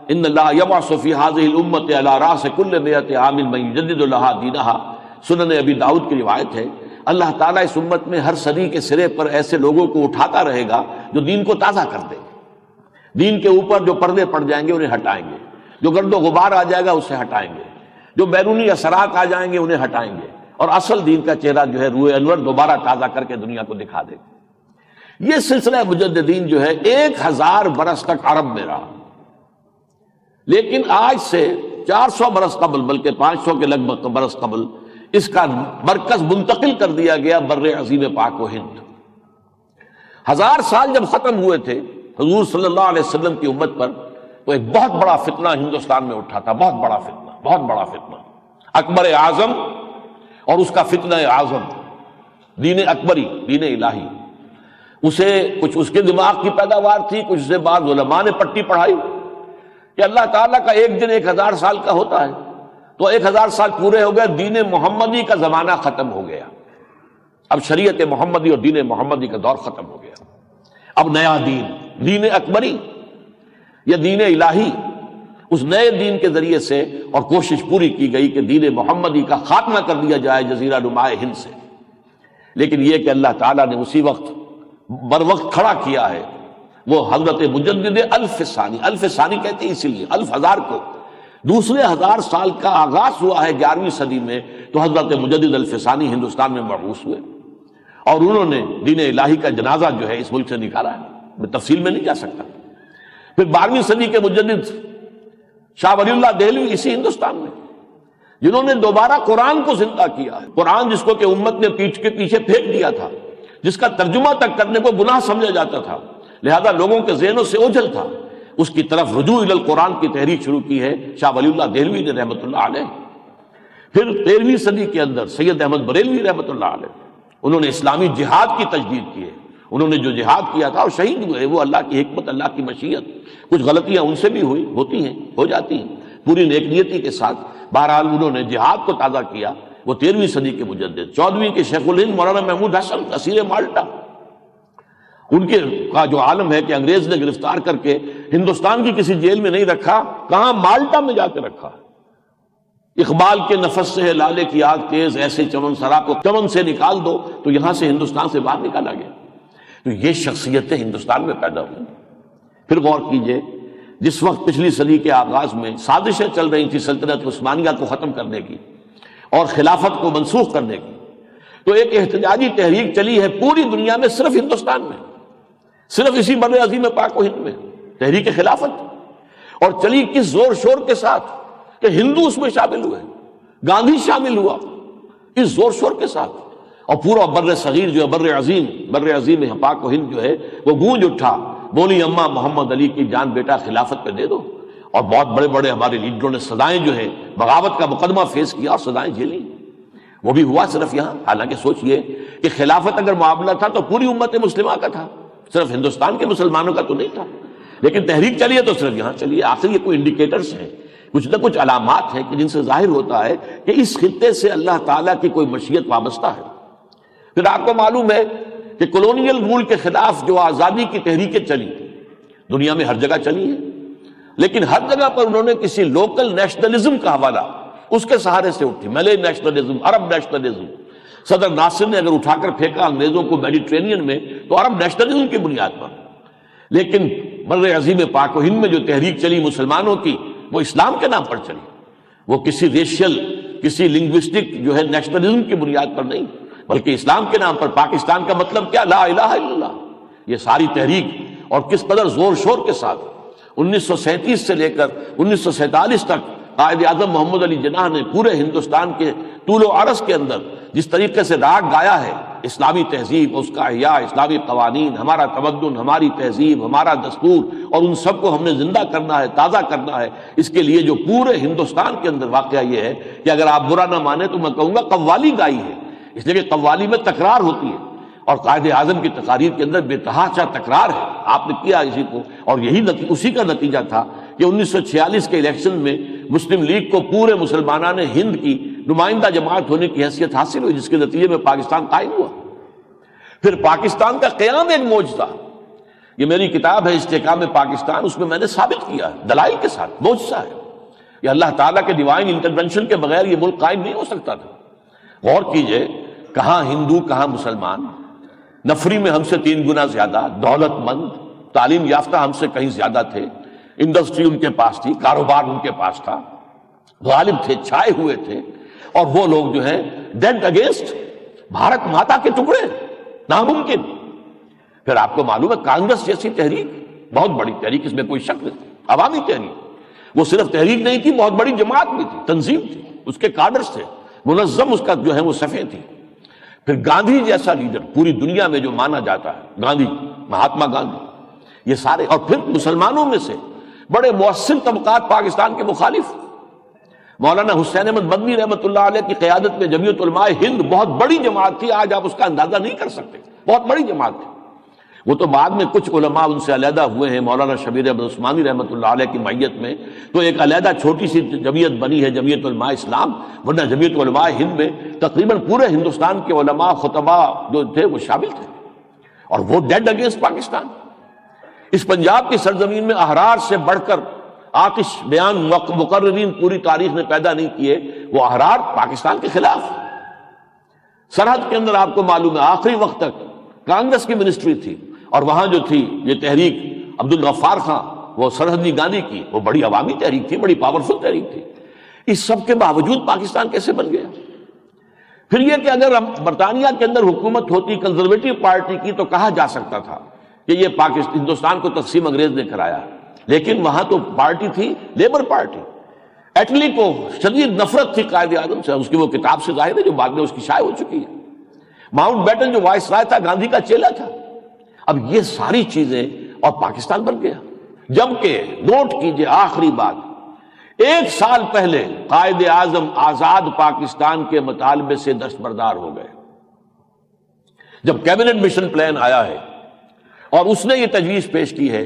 ان اللہ یبعث فی هذه الامة علی راس کل 100 عام من یجدد لها دینها، سنن ابی داؤد کی روایت ہے، اللہ تعالیٰ اس امت میں ہر صدی کے سرے پر ایسے لوگوں کو اٹھاتا رہے گا جو دین کو تازہ کر دیں گے، دین کے اوپر جو پردے پڑ جائیں گے انہیں ہٹائیں گے، جو گرد و غبار آ جائے گا اسے ہٹائیں گے، جو بیرونی اثرات آ جائیں گے انہیں ہٹائیں گے، اور اصل دین کا چہرہ جو ہے روح انور دوبارہ تازہ کر کے دنیا کو دکھا دے گا۔ یہ سلسلہ مجددین جو ہے 1000 برس تک عرب میں رہا، لیکن آج سے 400 برس قبل، بلکہ 500 کے لگ بھگ برس قبل، اس کا مرکز منتقل کر دیا گیا بر عظیم پاک و ہند۔ 1000 سال جب ختم ہوئے تھے حضور صلی اللہ علیہ وسلم کی امت پر، تو ایک بہت بڑا فتنہ ہندوستان میں اٹھا تھا، بہت بڑا فتنہ، اکبر اعظم اور اس کا فتنہ اعظم، دین اکبری، دین الہی۔ اسے کچھ اس کے دماغ کی پیداوار تھی، کچھ سے بعد علماء نے پٹی پڑھائی کہ اللہ تعالیٰ کا ایک دن 1000 سال کا ہوتا ہے، تو 1000 سال پورے ہو گئے، دین محمدی کا زمانہ ختم ہو گیا، اب شریعت محمدی اور دین محمدی کا دور ختم ہو گیا، اب نیا دین اکبری یا دین الہی، اس نئے دین کے ذریعے سے، اور کوشش پوری کی گئی کہ دین محمدی کا خاتمہ کر دیا جائے جزیرہ نما ہند سے۔ لیکن یہ کہ اللہ تعالیٰ نے اسی وقت بر وقت کھڑا کیا ہے وہ حضرت مجدد الف ثانی کہتے ہیں اسی لیے 1000 کو، دوسرے 1000 سال کا آغاز ہوا ہے 11ویں صدی میں، تو حضرت مجدد الف ثانی ہندوستان میں مبعوث ہوئے، اور انہوں نے دین الہی کا جنازہ جو ہے اس ملک سے نکالا ہے، میں تفصیل میں نہیں جا سکتا۔ پھر 12ویں صدی کے مجدد شاہ ولی اللہ دہلوی اسی ہندوستان میں، جنہوں نے دوبارہ قرآن کو زندہ کیا ہے، قرآن جس کو کہ امت نے پیٹھ کے پیچھے پھینک دیا تھا، جس کا ترجمہ تک کرنے کو گناہ سمجھا جاتا تھا، لہذا لوگوں کے ذہنوں سے اوجھل تھا، اس کی طرف رجوع الی القرآن کی تحریک شروع کی ہے شاہ ولی اللہ دہلوی نے رحمۃ اللہ علیہ۔ پھر 13ویں صدی کے اندر سید احمد بریلوی رحمۃ اللہ علیہ، انہوں نے اسلامی جہاد کی تجدید کی ہے، انہوں نے جو جہاد کیا تھا اور شہید ہوئے، وہ اللہ کی حکمت، اللہ کی مشیت، کچھ غلطیاں ان سے بھی ہوتی ہیں، ہو جاتی ہیں، پوری نیک نیتی کے ساتھ، بہرحال انہوں نے جہاد کو تازہ کیا، وہ 13ویں صدی کے مجدد۔ 14ویں کے شیخ الہند مولانا محمود حسن اسیر مالٹا، ان کے کا جو عالم ہے کہ انگریز نے گرفتار کر کے ہندوستان کی کسی جیل میں نہیں رکھا، کہاں مالٹا میں جا کے رکھا۔ اقبال کے نفس سے ہے لالے کی آگ تیز، ایسے چمن سرا کو چمن سے نکال دو، تو یہاں سے ہندوستان سے باہر نکالا گیا۔ تو یہ شخصیتیں ہندوستان میں پیدا ہوئی۔ پھر غور کیجئے، جس وقت پچھلی صدی کے آغاز میں سازشیں چل رہی تھی سلطنت عثمانیہ کو ختم کرنے کی اور خلافت کو منسوخ کرنے کی، تو ایک احتجاجی تحریک چلی ہے پوری دنیا میں، صرف ہندوستان میں، صرف اسی بر عظیم پاک و ہند میں، تحریک خلافت، اور چلی کس زور شور کے ساتھ کہ ہندو اس میں شامل ہوئے، گاندھی شامل ہوا اس زور شور کے ساتھ، اور پورا بر صغیر جو ہے بر عظیم پاک و ہند جو ہے وہ گونج اٹھا، بولی اماں محمد علی کی جان بیٹا خلافت پہ دے دو، اور بہت بڑے بڑے ہمارے لیڈروں نے سزائیں جو ہے بغاوت کا مقدمہ فیس کیا اور سزائیں جھیلی۔ وہ بھی ہوا صرف یہاں، حالانکہ سوچئے کہ خلافت اگر معاملہ تھا تو پوری امت مسلمہ کا تھا، صرف ہندوستان کے مسلمانوں کا تو نہیں تھا، لیکن تحریک چلی ہے تو صرف یہاں چلی ہے۔ آخر یہ کوئی انڈیکیٹرز ہیں، کچھ نہ کچھ علامات ہیں کہ جن سے ظاہر ہوتا ہے کہ اس خطے سے اللہ تعالیٰ کی کوئی مشیت وابستہ ہے۔ پھر آپ کو معلوم ہے کہ کولونیل رول کے خلاف جو آزادی کی تحریکیں چلی دنیا میں ہر جگہ چلی ہیں، لیکن ہر جگہ پر انہوں نے کسی لوکل نیشنلزم کا حوالہ اس کے سہارے سے اٹھی، ملے نیشنلزم، عرب نیشنلزم۔ صدر ناصر نے اگر اٹھا کر پھینکا انگریزوں کو میڈیٹرینین میں تو عرب نیشنلزم کی بنیاد پر، لیکن بر عظیم پاک و ہند میں جو تحریک چلی مسلمانوں کی، وہ اسلام کے نام پر چلی، وہ کسی ریشل، کسی لنگوسٹک جو ہے نیشنلزم کی بنیاد پر نہیں، بلکہ اسلام کے نام پر۔ پاکستان کا مطلب کیا؟ لا الہ الا اللہ۔ یہ ساری تحریک، اور کس قدر زور شور کے ساتھ 1937 سے لے کر 1947 تک قائد اعظم محمد علی جناح نے پورے ہندوستان کے طول و عرض کے اندر جس طریقے سے راگ گایا ہے، اسلامی تہذیب، اس کا احیاء، اسلامی قوانین، ہمارا تمدن، ہماری تہذیب، ہمارا دستور، اور ان سب کو ہم نے زندہ کرنا ہے، تازہ کرنا ہے، اس کے لیے جو پورے ہندوستان کے اندر واقعہ یہ ہے کہ اگر آپ برا نہ مانیں تو میں کہوں گا قوالی گائی ہے، اس لیے کہ قوالی میں تکرار ہوتی ہے، اور قائد اعظم کی تقاریر کے اندر بے تحاشا تکرار ہے، آپ نے کیا اسی کو، اور یہی اسی کا نتیجہ تھا کہ 1946 کے الیکشن میں مسلم لیگ کو پورے مسلمانان ہند کی نمائندہ جماعت ہونے کی حیثیت حاصل ہوئی، جس کے نتیجے میں پاکستان قائم ہوا۔ پھر پاکستان کا قیام ایک معجزہ، یہ میری کتاب ہے استحکام پاکستان، اس میں نے ثابت کیا ہے دلائل کے ساتھ، معجزہ ہے یہ، اللہ تعالیٰ کے ڈیوائن انٹرونشن کے بغیر یہ ملک قائم نہیں ہو سکتا تھا۔ غور کیجئے، کہاں ہندو کہاں مسلمان، نفری میں ہم سے 3 گنا زیادہ، دولت مند، تعلیم یافتہ ہم سے کہیں زیادہ تھے، انڈسٹری ان کے پاس تھی، کاروبار ان کے پاس تھا، غالب تھے، چھائے ہوئے تھے، اور وہ لوگ جو ہیں ڈیڈ اگینسٹ بھارت ماتا کے ٹکڑے، ناممکن۔ پھر آپ کو معلوم ہے کانگریس جیسی تحریک، بہت بڑی تحریک، اس میں کوئی شک نہیں، عوامی تحریک، وہ صرف تحریک نہیں تھی، بہت بڑی جماعت بھی تھی، تنظیم تھی، اس کے کارڈرز تھے، منظم اس کا جو ہے وہ صفیں تھی۔ پھر گاندھی جیسا لیڈر پوری دنیا میں جو مانا جاتا ہے، گاندھی، مہاتما گاندھی، یہ سارے، اور پھر مسلمانوں میں سے بڑے مؤثر طبقات پاکستان کے مخالف، مولانا حسین احمد مدنی رحمۃ اللہ علیہ کی قیادت میں جمعیت علماء ہند بہت بڑی جماعت تھی، آج آپ اس کا اندازہ نہیں کر سکتے، بہت بڑی جماعت تھی۔ وہ تو بعد میں کچھ علماء ان سے علیحدہ ہوئے ہیں، مولانا شبیر احمد عثمانی رحمۃ اللہ علیہ کی معیت میں تو ایک علیحدہ چھوٹی سی جمعیت بنی ہے جمعیت علماء اسلام، ورنہ جمعیت علماء ہند میں تقریباً پورے ہندوستان کے علماء خطباء جو تھے وہ شامل تھے، اور وہ ڈیڈ اگینسٹ پاکستان۔ اس پنجاب کی سرزمین میں احرار سے بڑھ کر آتش بیان مقررین پوری تاریخ نے پیدا نہیں کیے، وہ احرار پاکستان کے خلاف۔ سرحد کے اندر آپ کو معلوم ہے آخری وقت تک کانگریس کی منسٹری تھی، اور وہاں جو تھی یہ تحریک عبدالغفار خان، وہ سرحدی گاندھی کی، وہ بڑی عوامی تحریک تھی، بڑی پاورفل تحریک تھی۔ اس سب کے باوجود پاکستان کیسے بن گیا؟ پھر یہ کہ اگر برطانیہ کے اندر حکومت ہوتی کنزرویٹو پارٹی کی تو کہا جا سکتا تھا کہ یہ ہندوستان کو تقسیم انگریز نے کرایا، لیکن وہاں تو پارٹی تھی لیبر پارٹی۔ ایٹلی کو شدید نفرت تھی قائد اعظم سے، اس کی وہ کتاب سے ظاہر ہے جو بعد میں اس کی شائع ہو چکی ہے۔ ماؤنٹ بیٹن جو وائس رائے تھا گاندھی کا چیلا تھا۔ اب یہ ساری چیزیں اور پاکستان بن گیا، جبکہ نوٹ کیجئے آخری بات، 1 سال پہلے قائد اعظم آزاد پاکستان کے مطالبے سے دستبردار ہو گئے۔ جب کیبنٹ مشن پلان آیا ہے اور اس نے یہ تجویز پیش کی ہے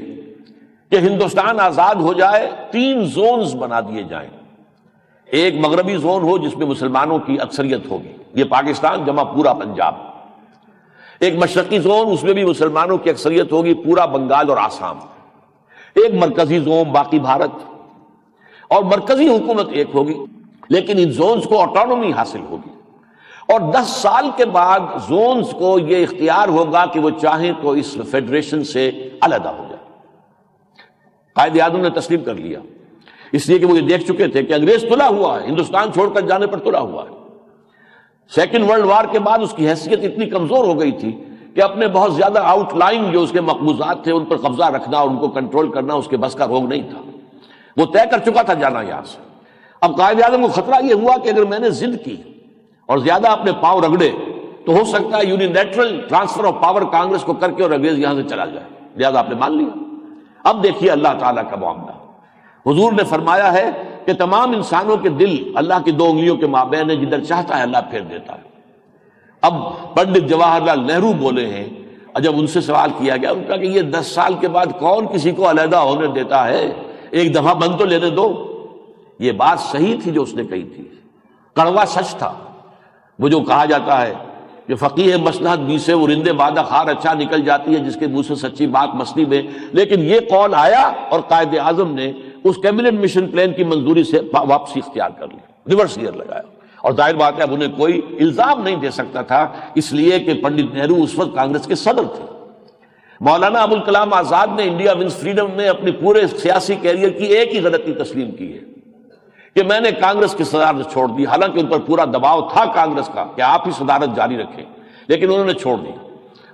کہ ہندوستان آزاد ہو جائے، 3 زونز بنا دیے جائیں، ایک مغربی زون ہو جس میں مسلمانوں کی اکثریت ہوگی، یہ پاکستان جمع پورا پنجاب، ایک مشرقی زون، اس میں بھی مسلمانوں کی اکثریت ہوگی، پورا بنگال اور آسام، ایک مرکزی زون باقی بھارت، اور مرکزی حکومت ایک ہوگی، لیکن ان زونز کو آٹونومی حاصل ہوگی، اور 10 سال کے بعد زونز کو یہ اختیار ہوگا کہ وہ چاہیں تو اس فیڈریشن سے علیحدہ ہو جائے۔ قائد اعظم نے تسلیم کر لیا، اس لیے کہ وہ یہ دیکھ چکے تھے کہ انگریز تلا ہوا ہے، ہندوستان چھوڑ کر جانے پر تلا ہوا ہے۔ سیکنڈ ورلڈ وار کے بعد اس کی حیثیت اتنی کمزور ہو گئی تھی کہ اپنے بہت زیادہ آؤٹ لائن جو اس کے مقبوضات تھے ان پر قبضہ رکھنا اور ان کو کنٹرول کرنا اس کے بس کا روگ نہیں تھا، وہ طے کر چکا تھا جانا یہاں سے۔ اب قائد اعظم کو خطرہ یہ ہوا کہ اگر میں نے ضد کی اور زیادہ اپنے پاؤں رگڑے تو ہو سکتا ہے unilateral transfer of power Congress کو کر کے اور انگریز یہاں سے چلا جائے، لہذا آپ نے مان لیا۔ اب دیکھیے اللہ تعالیٰ کا معاملہ، حضور نے فرمایا ہے کہ تمام انسانوں کے دل اللہ کی 2 انگلیوں کے مابین ہے، جدھر چاہتا ہے اللہ پھیر دیتا ہے۔ اب پنڈت جواہر لال نہرو بولے ہیں، اور جب ان سے سوال کیا گیا ان کا کہ یہ 10 سال کے بعد کون کسی کو علیحدہ ہونے دیتا ہے، ایک دفعہ بند تو لینے دو۔ یہ بات صحیح تھی جو اس نے کہی تھی، کڑوا سچ تھا، وہ جو کہا جاتا ہے کہ فقیہ مصلحت بھی سے وہ رندے بادہ خار اچھا نکل جاتی ہے جس کے منہ سے سچی بات مستی میں، لیکن یہ قول آیا اور قائد اعظم نے اس کیبنٹ مشن پلان کی منظوری سے واپسی اختیار کر لی، ریورس گیئر لگایا، اور ظاہر بات ہے اب انہیں کوئی الزام نہیں دے سکتا تھا، اس لیے کہ پنڈت نہرو اس وقت کانگریس کے صدر تھے۔ مولانا ابوالکلام آزاد نے انڈیا ونز فریڈم میں اپنی پورے سیاسی کیریئر کی ایک ہی غلطی تسلیم کی ہے کہ میں نے کانگریس کی صدارت چھوڑ دی، حالانکہ ان پر پورا دباؤ تھا کانگریس کا کہ آپ ہی صدارت جاری رکھیں، لیکن انہوں نے چھوڑ دی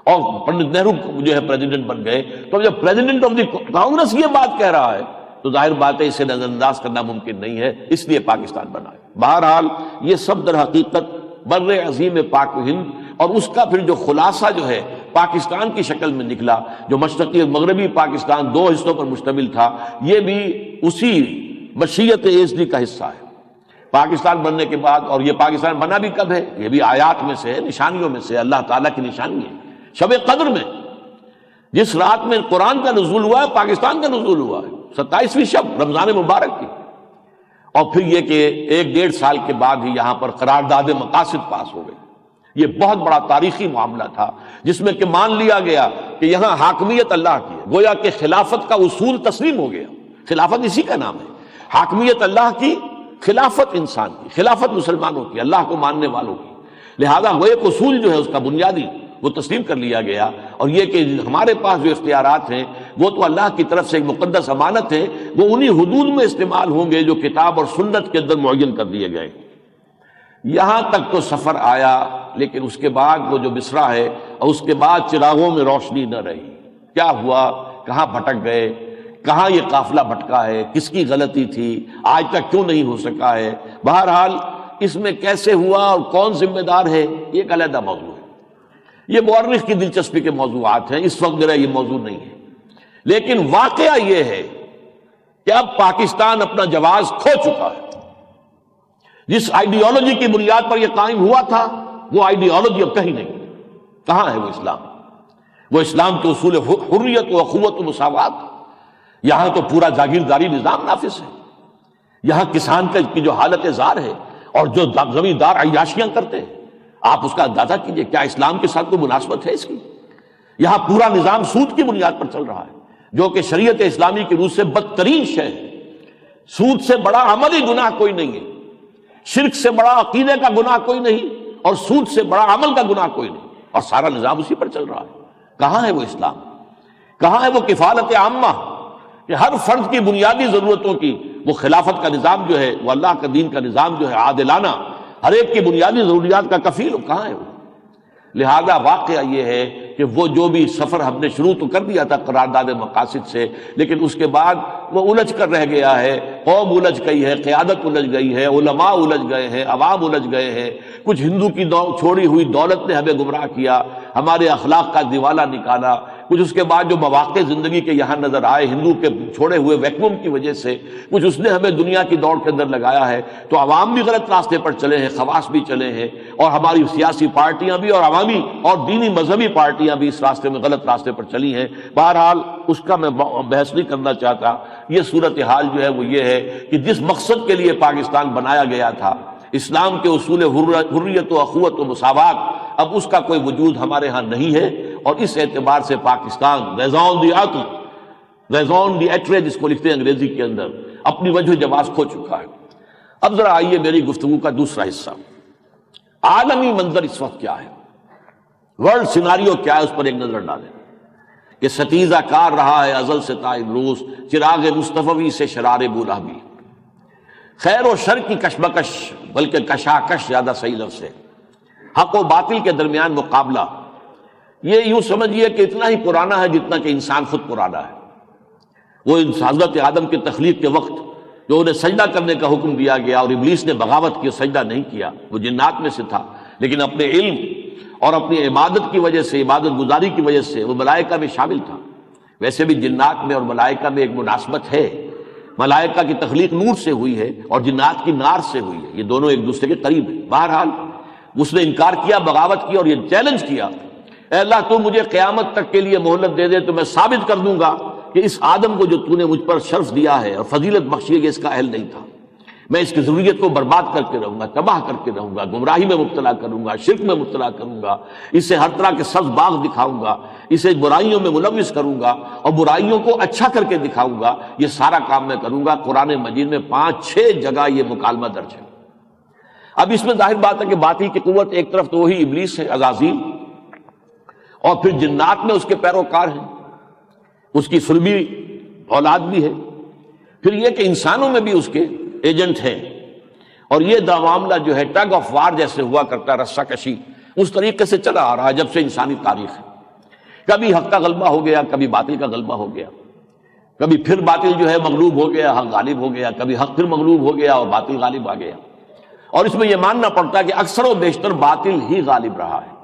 اور پنڈت نہرو جو ہے پریزیڈنٹ بن گئے۔ تو جب پریزیڈنٹ آف دی کانگریس یہ بات کہہ رہا ہے تو ظاہر بات ہے اسے نظر انداز کرنا ممکن نہیں ہے، اس لیے پاکستان بنا ہے۔ بہرحال یہ سب در حقیقت بر عظیم پاک و ہند اور اس کا پھر جو خلاصہ جو ہے پاکستان کی شکل میں نکلا، جو مشرقی اور مغربی پاکستان دو حصوں پر مشتمل تھا، یہ بھی اسی مشیت ایزدی کا حصہ ہے۔ پاکستان بننے کے بعد، اور یہ پاکستان بنا بھی کب ہے؟ یہ بھی آیات میں سے ہے، نشانیوں میں سے، اللہ تعالیٰ کی نشانی ہے۔ شب قدر میں جس رات میں قرآن کا نزول ہوا ہے، پاکستان کا نزول ہوا ہے، 27ویں شب رمضان مبارک کی۔ اور پھر یہ کہ 1-1.5 سال کے بعد ہی یہاں پر قرارداد مقاصد پاس ہو گئی۔ یہ بہت بڑا تاریخی معاملہ تھا جس میں کہ مان لیا گیا کہ یہاں حاکمیت اللہ کی ہے، گویا کہ خلافت کا اصول تسلیم ہو گیا۔ خلافت اسی کا نام ہے، حاکمیت اللہ کی، خلافت انسان کی، خلافت مسلمانوں کی، اللہ کو ماننے والوں کی۔ لہذا وہ ایک اصول جو ہے اس کا بنیادی وہ تسلیم کر لیا گیا، اور یہ کہ ہمارے پاس جو اختیارات ہیں وہ تو اللہ کی طرف سے ایک مقدس امانت ہے، وہ انہی حدود میں استعمال ہوں گے جو کتاب اور سنت کے اندر معین کر دیے گئے۔ یہاں تک تو سفر آیا، لیکن اس کے بعد وہ جو بسرا ہے، اور اس کے بعد چراغوں میں روشنی نہ رہی۔ کیا ہوا؟ کہاں بھٹک گئے؟ کہاں یہ قافلہ بھٹکا ہے؟ کس کی غلطی تھی؟ آج تک کیوں نہیں ہو سکا ہے؟ بہرحال اس میں کیسے ہوا اور کون ذمہ دار ہے، یہ ایک علیحدہ موضوع ہے۔ یہ مورخ کی دلچسپی کے موضوعات ہیں، اس وقت میرا یہ موضوع نہیں ہے۔ لیکن واقعہ یہ ہے کہ اب پاکستان اپنا جواز کھو چکا ہے۔ جس آئیڈیالوجی کی بنیاد پر یہ قائم ہوا تھا، وہ آئیڈیالوجی اب کہیں نہیں۔ کہاں ہے وہ اسلام؟ وہ اسلام کے اصول حریت و اخوت و مساوات۔ یہاں تو پورا جاگیرداری نظام نافذ ہے۔ یہاں کسان کی جو حالت زار ہے اور جو زمیندار عیاشیاں کرتے ہیں، آپ اس کا اندازہ کیجئے، کیا اسلام کے ساتھ کوئی مناسبت ہے اس کی؟ یہاں پورا نظام سود کی بنیاد پر چل رہا ہے، جو کہ شریعت اسلامی کی روح سے بدترین شے ہے۔ سود سے بڑا عملی گناہ کوئی نہیں ہے، شرک سے بڑا عقیدے کا گناہ کوئی نہیں، اور سود سے بڑا عمل کا گناہ کوئی نہیں، اور سارا نظام اسی پر چل رہا ہے۔ کہاں ہے وہ اسلام؟ کہاں ہے وہ کفالت عامہ کہ ہر فرد کی بنیادی ضرورتوں کی وہ خلافت کا نظام جو ہے، وہ اللہ کا دین کا نظام جو ہے عادلانہ، ہر ایک کی بنیادی ضروریات کا کفیل ہو؟ کہاں ہے وہ؟ لہذا واقعہ یہ ہے کہ وہ جو بھی سفر ہم نے شروع تو کر دیا تھا قرارداد مقاصد سے، لیکن اس کے بعد وہ الجھ کر رہ گیا ہے۔ قوم الجھ گئی ہے، قیادت الجھ گئی ہے، علماء الجھ گئے ہیں، عوام الجھ گئے ہیں۔ کچھ ہندو کی چھوڑی ہوئی دولت نے ہمیں گمراہ کیا، ہمارے اخلاق کا دیوالہ نکالا۔ کچھ اس کے بعد جو مواقع زندگی کے یہاں نظر آئے ہندو کے چھوڑے ہوئے ویکوم کی وجہ سے، کچھ اس نے ہمیں دنیا کی دوڑ کے اندر لگایا ہے۔ تو عوام بھی غلط راستے پر چلے ہیں، خواص بھی چلے ہیں، اور ہماری سیاسی پارٹیاں بھی اور عوامی اور دینی مذہبی پارٹیاں بھی اس راستے میں غلط راستے پر چلی ہیں۔ بہرحال اس کا میں بحث نہیں کرنا چاہتا۔ یہ صورتحال جو ہے وہ یہ ہے کہ جس مقصد کے لیے پاکستان بنایا گیا تھا، اسلام کے اصول حریت و اخوت و مساوات، اب اس کا کوئی وجود ہمارے ہاں نہیں ہے، اور اس اعتبار سے پاکستان ریزون دی عقل، ریزون دی ایٹرے جس کو لکھتے ہیں انگریزی کے اندر، اپنی وجہ جواز کھو چکا ہے۔ اب ذرا آئیے میری گفتگو کا دوسرا حصہ، عالمی منظر اس وقت کیا ہے، ورلڈ سیناریو کیا ہے، اس پر ایک نظر ڈالیں کہ ستیزہ کار رہا ہے ازل سے تا امروز، چراغ مصطفی سے شرار بولا بھی۔ خیر و شر کی کشمکش، بلکہ کشاکش زیادہ صحیح لفظ ہے، حق و باطل کے درمیان مقابلہ، یہ یوں سمجھیے کہ اتنا ہی پرانا ہے جتنا کہ انسان خود پرانا ہے۔ وہ حضرت آدم کی تخلیق کے وقت جو انہیں سجدہ کرنے کا حکم دیا گیا اور ابلیس نے بغاوت کی، سجدہ نہیں کیا، وہ جنات میں سے تھا، لیکن اپنے علم اور اپنی عبادت کی وجہ سے، عبادت گزاری کی وجہ سے وہ ملائکہ میں شامل تھا۔ ویسے بھی جنات میں اور ملائکہ میں ایک مناسبت ہے، ملائکہ کی تخلیق نور سے ہوئی ہے اور جنات کی نار سے ہوئی ہے، یہ دونوں ایک دوسرے کے قریب ہیں۔ بہرحال اس نے انکار کیا، بغاوت کی، اور یہ چیلنج کیا، اے اللہ تو مجھے قیامت تک کے لیے مہلت دے دے تو میں ثابت کر دوں گا کہ اس آدم کو جو تو نے مجھ پر شرف دیا ہے اور فضیلت بخشی ہے کہ اس کا اہل نہیں تھا۔ میں اس کی ضروریت کو برباد کر کے رہوں گا، تباہ کر کے رہوں گا، گمراہی میں مبتلا کروں گا، شرک میں مبتلا کروں گا، اسے ہر طرح کے سبز باغ دکھاؤں گا، اسے برائیوں میں ملوث کروں گا اور برائیوں کو اچھا کر کے دکھاؤں گا۔ یہ سارا کام میں کروں گا۔ قرآن مجید میں 5-6 جگہ یہ مکالمہ درج ہے۔ اب اس میں ظاہر بات ہے کہ باطل کی قوت ایک طرف تو وہی ابلیس ہے، عزازیل، اور پھر جنات میں اس کے پیروکار ہیں، اس کی سلبی اولاد بھی ہے، پھر یہ کہ انسانوں میں بھی اس کے ایجنٹ ہیں، اور یہ معاملہ جو ہے ٹگ آف وار جیسے ہوا کرتا ہے، رسہ کشی، اس طریقے سے چلا آ رہا ہے جب سے انسانی تاریخ ہے۔ کبھی حق کا غلبہ ہو گیا، کبھی باطل کا غلبہ ہو گیا۔ کبھی پھر باطل جو ہے مغلوب ہو گیا، حق غالب ہو گیا، کبھی حق پھر مغلوب ہو گیا اور باطل غالب آ گیا. اور اس میں یہ ماننا پڑتا ہے کہ اکثر و بیشتر باطل ہی غالب رہا ہے.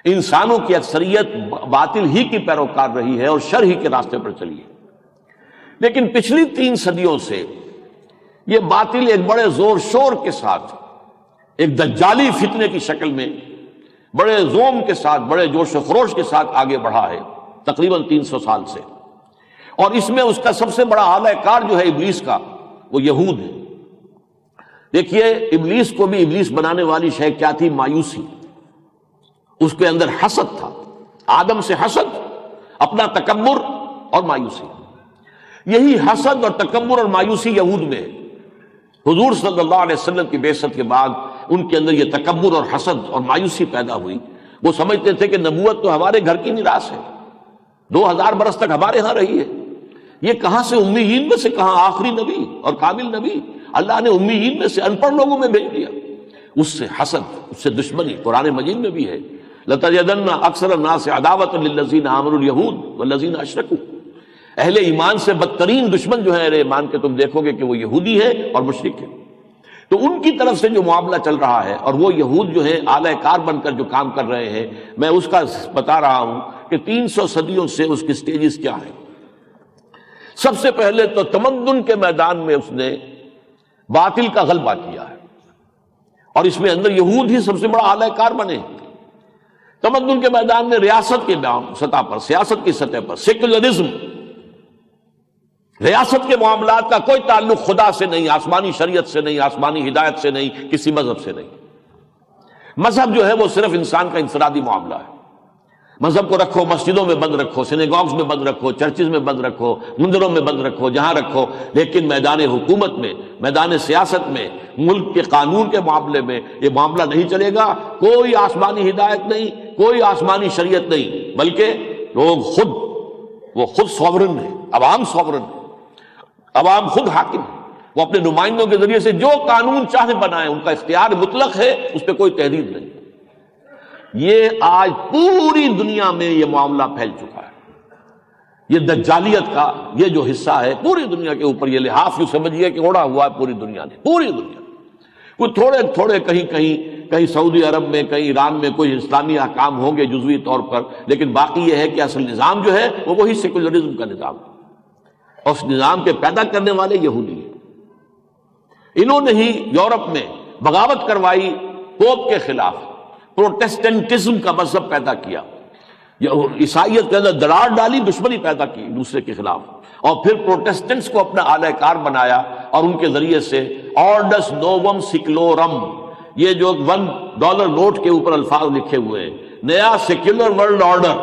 انسانوں کی اکثریت باطل ہی کی پیروکار رہی ہے اور شر ہی کے راستے پر چلی ہے. لیکن پچھلی 3 صدیوں سے یہ باطل ایک بڑے زور شور کے ساتھ ایک دجالی فتنے کی شکل میں بڑے زوم کے ساتھ، بڑے جوش و خروش کے ساتھ آگے بڑھا ہے تقریباً 300 سال سے. اور اس میں اس کا سب سے بڑا اعلی کار جو ہے ابلیس کا، وہ یہود ہے. دیکھیے ابلیس کو بھی ابلیس بنانے والی شے کیا تھی؟ مایوسی. اس کے اندر حسد تھا، آدم سے حسد، اپنا تکبر اور مایوسی. یہی حسد اور تکبر اور مایوسی یہود میں ہے. حضور صلی اللہ علیہ وسلم کی بعثت کے بعد ان کے اندر یہ تکبر اور حسد اور مایوسی پیدا ہوئی. وہ سمجھتے تھے کہ نبوت تو ہمارے گھر کی میراث ہے، 2000 برس تک ہمارے ہاں رہی ہے. یہ کہاں سے امیین میں سے کہاں آخری نبی اور کامل نبی، اللہ نے امیین میں سے ان پڑھ لوگوں میں بھیج دیا. اس سے حسد، اس سے دشمنی قرآن مجید میں بھی ہے. لَتَجِدَنَّ أَكْثَرَ النَّاسِ عَدَاوَةً لِلَّذِينَ آمَنُوا الْيَهُودُ وَالَّذِينَ أَشْرَكُوا. اہل ایمان سے بدترین دشمن جو ہے اہل ایمان کے، تم دیکھو گے کہ وہ یہودی ہے اور مشرک ہے. تو ان کی طرف سے جو معاملہ چل رہا ہے، اور وہ یہود جو ہے اعلی کار بن کر جو کام کر رہے ہیں، میں اس کا بتا رہا ہوں کہ 300 صدیوں سے اس کی سٹیجز کیا ہیں. سب سے پہلے تو تمدن کے میدان میں اس نے باطل کا غلبہ کیا ہے، اور اس میں اندر یہود ہی سب سے بڑا اعلی کار بنے. تمدن کے میدان میں ریاست کے سطح پر، سیاست کی سطح پر سیکولرزم، ریاست کے معاملات کا کوئی تعلق خدا سے نہیں، آسمانی شریعت سے نہیں، آسمانی ہدایت سے نہیں، کسی مذہب سے نہیں. مذہب جو ہے وہ صرف انسان کا انفرادی معاملہ ہے. مذہب کو رکھو، مسجدوں میں بند رکھو، سینیگاگز میں بند رکھو، چرچز میں بند رکھو، مندروں میں بند رکھو، جہاں رکھو، لیکن میدان حکومت میں، میدان سیاست میں، ملک کے قانون کے معاملے میں یہ معاملہ نہیں چلے گا. کوئی آسمانی ہدایت نہیں، کوئی آسمانی شریعت نہیں، بلکہ لوگ خود سوورن ہیں، عوام سوورن ہیں، عوام خود حاکم ہے. وہ اپنے نمائندوں کے ذریعے سے جو قانون چاہے بنائیں، ان کا اختیار مطلق ہے، اس پہ کوئی تحدید نہیں. یہ آج پوری دنیا میں یہ معاملہ پھیل چکا ہے. یہ دجالیت کا یہ جو حصہ ہے پوری دنیا کے اوپر، یہ لحاف یوں سمجھیے کہ اڑا ہوا ہے پوری دنیا نے، پوری دنیا. کوئی تھوڑے کہیں سعودی عرب میں، کہیں ایران میں کوئی اسلامی احکام ہوں گے جزوی طور پر، لیکن باقی یہ ہے کہ اصل نظام جو ہے وہ وہی سیکولرزم کا نظام ہے. اور اس نظام کے پیدا کرنے والے یہودی ہیں. انہوں نے ہی یورپ میں بغاوت کروائی پوپ کے خلاف، پروٹیسٹنٹزم کا مذہب پیدا کیا، عیسائیت کے اندر درار ڈالی، دشمنی پیدا کی دوسرے کے خلاف، اور پھر پروٹیسٹنٹس کو اپنا اعلی کار بنایا، اور ان کے ذریعے سے آرڈس نووم سیکولورم، یہ جو $1 نوٹ کے اوپر الفاظ لکھے ہوئے ہیں، نیا سیکولر ورلڈ آرڈر،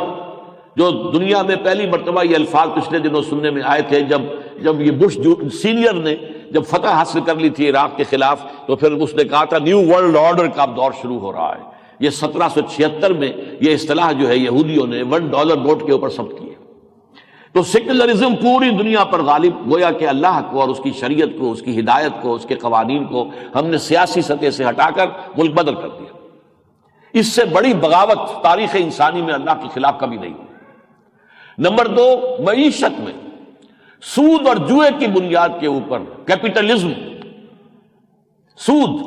جو دنیا میں پہلی مرتبہ یہ الفاظ پچھلے دنوں سننے میں آئے تھے جب یہ بش سینئر نے جب فتح حاصل کر لی تھی عراق کے خلاف، تو پھر اس نے کہا تھا نیو ورلڈ آرڈر کا اب دور شروع ہو رہا ہے. یہ 1776 میں یہ اصطلاح جو ہے یہودیوں نے $1 نوٹ کے اوپر ثبت کی ہے. تو سیکولرزم پوری دنیا پر غالب، گویا کہ اللہ کو اور اس کی شریعت کو، اس کی ہدایت کو، اس کے قوانین کو ہم نے سیاسی سطح سے ہٹا کر ملک بدل کر دیا. اس سے بڑی بغاوت تاریخ انسانی میں اللہ کے خلاف کبھی نہیں. نمبر 2، معیشت میں سود اور جوئے کی بنیاد کے اوپر کیپٹلزم، سود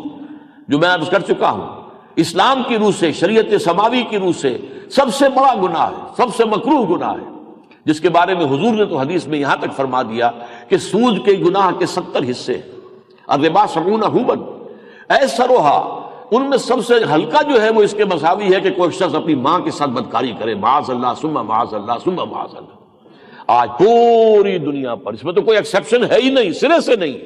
جو میں عرض کر چکا ہوں، اسلام کی روح سے، شریعت سماوی کی روح سے سب سے بڑا گناہ ہے، سب سے مکروہ گناہ ہے، جس کے بارے میں حضور نے تو حدیث میں یہاں تک فرما دیا کہ سود کے گناہ کے 70 حصے، الربا 70 حوبا ایسرھا، ان میں سب سے ہلکا جو ہے وہ اس کے مساوی ہے کہ کوئی شخص اپنی ماں کے ساتھ بدکاری کرے، معاذ اللہ ثم معاذ اللہ ثم معاذ اللہ. آج پوری دنیا پر اس میں تو کوئی ایکسیپشن ہے ہی نہیں، سرے سے نہیں،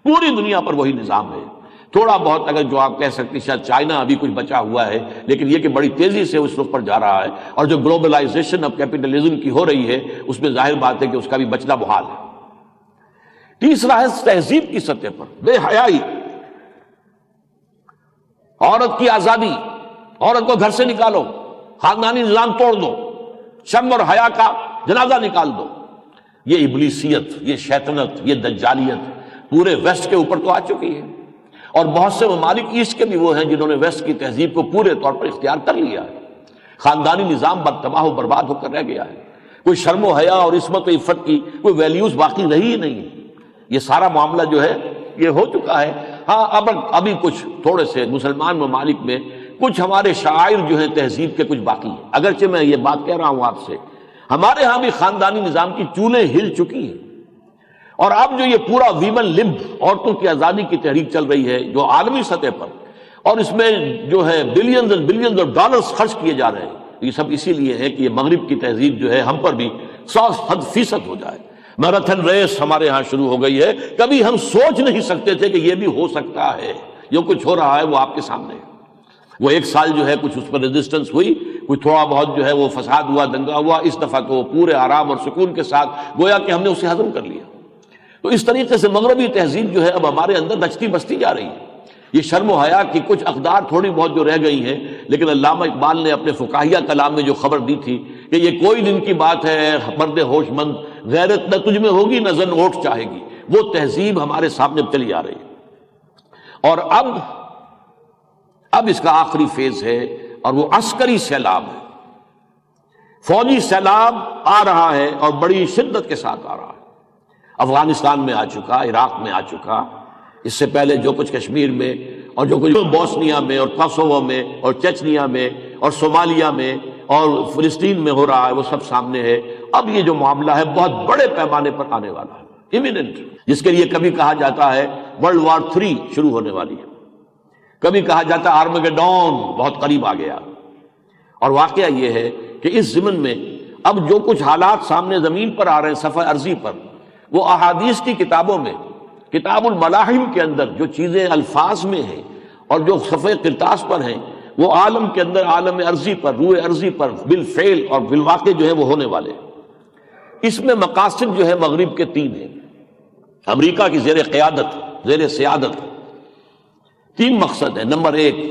پوری دنیا پر وہی نظام ہے. تھوڑا بہت اگر جو آپ کہہ سکتے شاید چائنا ابھی کچھ بچا ہوا ہے، لیکن یہ کہ بڑی تیزی سے اس رخ پر جا رہا ہے، اور جو گلوبلائزیشن اب کیپٹلزم کی ہو رہی ہے اس میں ظاہر بات ہے کہ اس کا بھی بچنا محال ہے. تیسرا ہے تہذیب کی سطح پر بے حیائی، عورت کی آزادی، عورت کو گھر سے نکالو، خاندانی نظام توڑ دو، شرم اور حیا کا جنازہ نکال دو. یہ ابلیسیت، یہ شیطنت، یہ دجالیت پورے ویسٹ کے اوپر تو آ چکی ہے، اور بہت سے ممالک ایسٹ کے بھی وہ ہیں جنہوں نے ویسٹ کی تہذیب کو پورے طور پر اختیار کر لیا ہے. خاندانی نظام تباہ و برباد ہو کر رہ گیا ہے. کوئی شرم و حیا اور عصمت و عفت کی کوئی ویلیوز باقی رہی ہی نہیں ہے۔ یہ سارا معاملہ جو ہے یہ ہو چکا ہے۔ ہاں ابھی کچھ تھوڑے سے مسلمان ممالک میں کچھ ہمارے شاعر جو ہیں تہذیب کے کچھ باقی ہیں، اگرچہ میں یہ بات کہہ رہا ہوں آپ سے، ہمارے ہاں بھی خاندانی نظام کی چولیں ہل چکی ہیں، اور اب جو یہ پورا ویمن لب عورتوں کی آزادی کی تحریک چل رہی ہے جو عالمی سطح پر، اور اس میں جو ہے billions and billions of dollars خرچ کیے جا رہے ہیں، یہ سب اسی لیے ہے کہ یہ مغرب کی تہذیب جو ہے ہم پر بھی 100% ہو جائے۔ میراتھن ریس ہمارے ہاں شروع ہو گئی ہے، کبھی ہم سوچ نہیں سکتے تھے کہ یہ بھی ہو سکتا ہے۔ جو کچھ ہو رہا ہے وہ آپ کے سامنے ہے۔ وہ ایک سال جو ہے کچھ اس پر ریزسٹنس ہوئی، کوئی تھوڑا بہت جو ہے وہ فساد ہوا، دنگا ہوا، اس دفعہ تو پورے آرام اور سکون کے ساتھ گویا کہ ہم نے اسے ہضم کر لیا۔ تو اس طریقے سے مغربی تہذیب جو ہے اب ہمارے اندر نچتی بستی جا رہی ہے۔ یہ شرم و حیا کی کچھ اقدار تھوڑی بہت جو رہ گئی ہیں، لیکن علامہ اقبال نے اپنے فقاہیہ کلام میں جو خبر دی تھی کہ یہ کوئی دن کی بات ہے، مرد ہوش مند، غیرت نہ تجھ میں ہوگی نہ زن اوٹ چاہے گی، وہ تہذیب ہمارے سامنے چلی آ رہی ہے۔ اور اب اس کا آخری فیز ہے، اور وہ عسکری سیلاب ہے، فوجی سیلاب آ رہا ہے، اور بڑی شدت کے ساتھ آ رہا ہے۔ افغانستان میں آ چکا، عراق میں آ چکا، اس سے پہلے جو کچھ کشمیر میں اور جو کچھ بوسنیا میں اور کوسوو میں اور چچنیا میں اور صومالیہ میں اور فلسطین میں ہو رہا ہے وہ سب سامنے ہے۔ اب یہ جو معاملہ ہے بہت بڑے پیمانے پر آنے والا ہے، امییننٹ، جس کے لیے کبھی کہا جاتا ہے ورلڈ وار 3 شروع ہونے والی ہے، کبھی کہا جاتا ہے آرمگیڈون بہت قریب آ گیا۔ اور واقعہ یہ ہے کہ اس ضمن میں اب جو کچھ حالات سامنے زمین پر آ رہے ہیں صفحہ ارضی پر، وہ احادیث کی کتابوں میں، کتاب الملاحم کے اندر جو چیزیں الفاظ میں ہیں اور جو صفحہ کرتاس پر ہیں، وہ عالم کے اندر، عالم ارضی پر، روح ارضی پر بالفعل اور بالواقع جو ہے وہ ہونے والے ہیں۔ اس میں مقاصد جو ہے مغرب کے 3 ہیں، امریکہ کی زیر قیادت، زیر سیادت 3 مقصد ہیں۔ نمبر 1،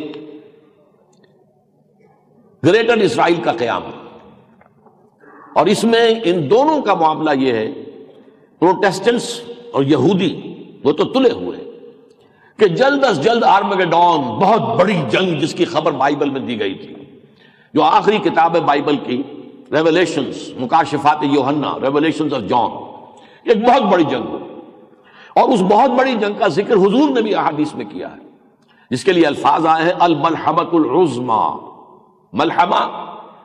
گریٹر اسرائیل کا قیام، اور اس میں ان دونوں کا معاملہ یہ ہے، پروٹیسٹنٹس اور یہودی وہ تو تلے ہوئے کہ جلد از جلد آرمگیڈون، بہت بڑی جنگ جس کی خبر بائبل میں دی گئی تھی، جو آخری کتاب ہے بائبل کی، revelations, مکاشفات Yuhanna, revelations of John, ایک بہت بڑی جنگ ہو، اور اس بہت بڑی جنگ کا ذکر حضور نے بھی احادیث میں کیا ہے، جس کے لیے الفاظ آئے ہیں الملحمۃ العظمی، ملحمہ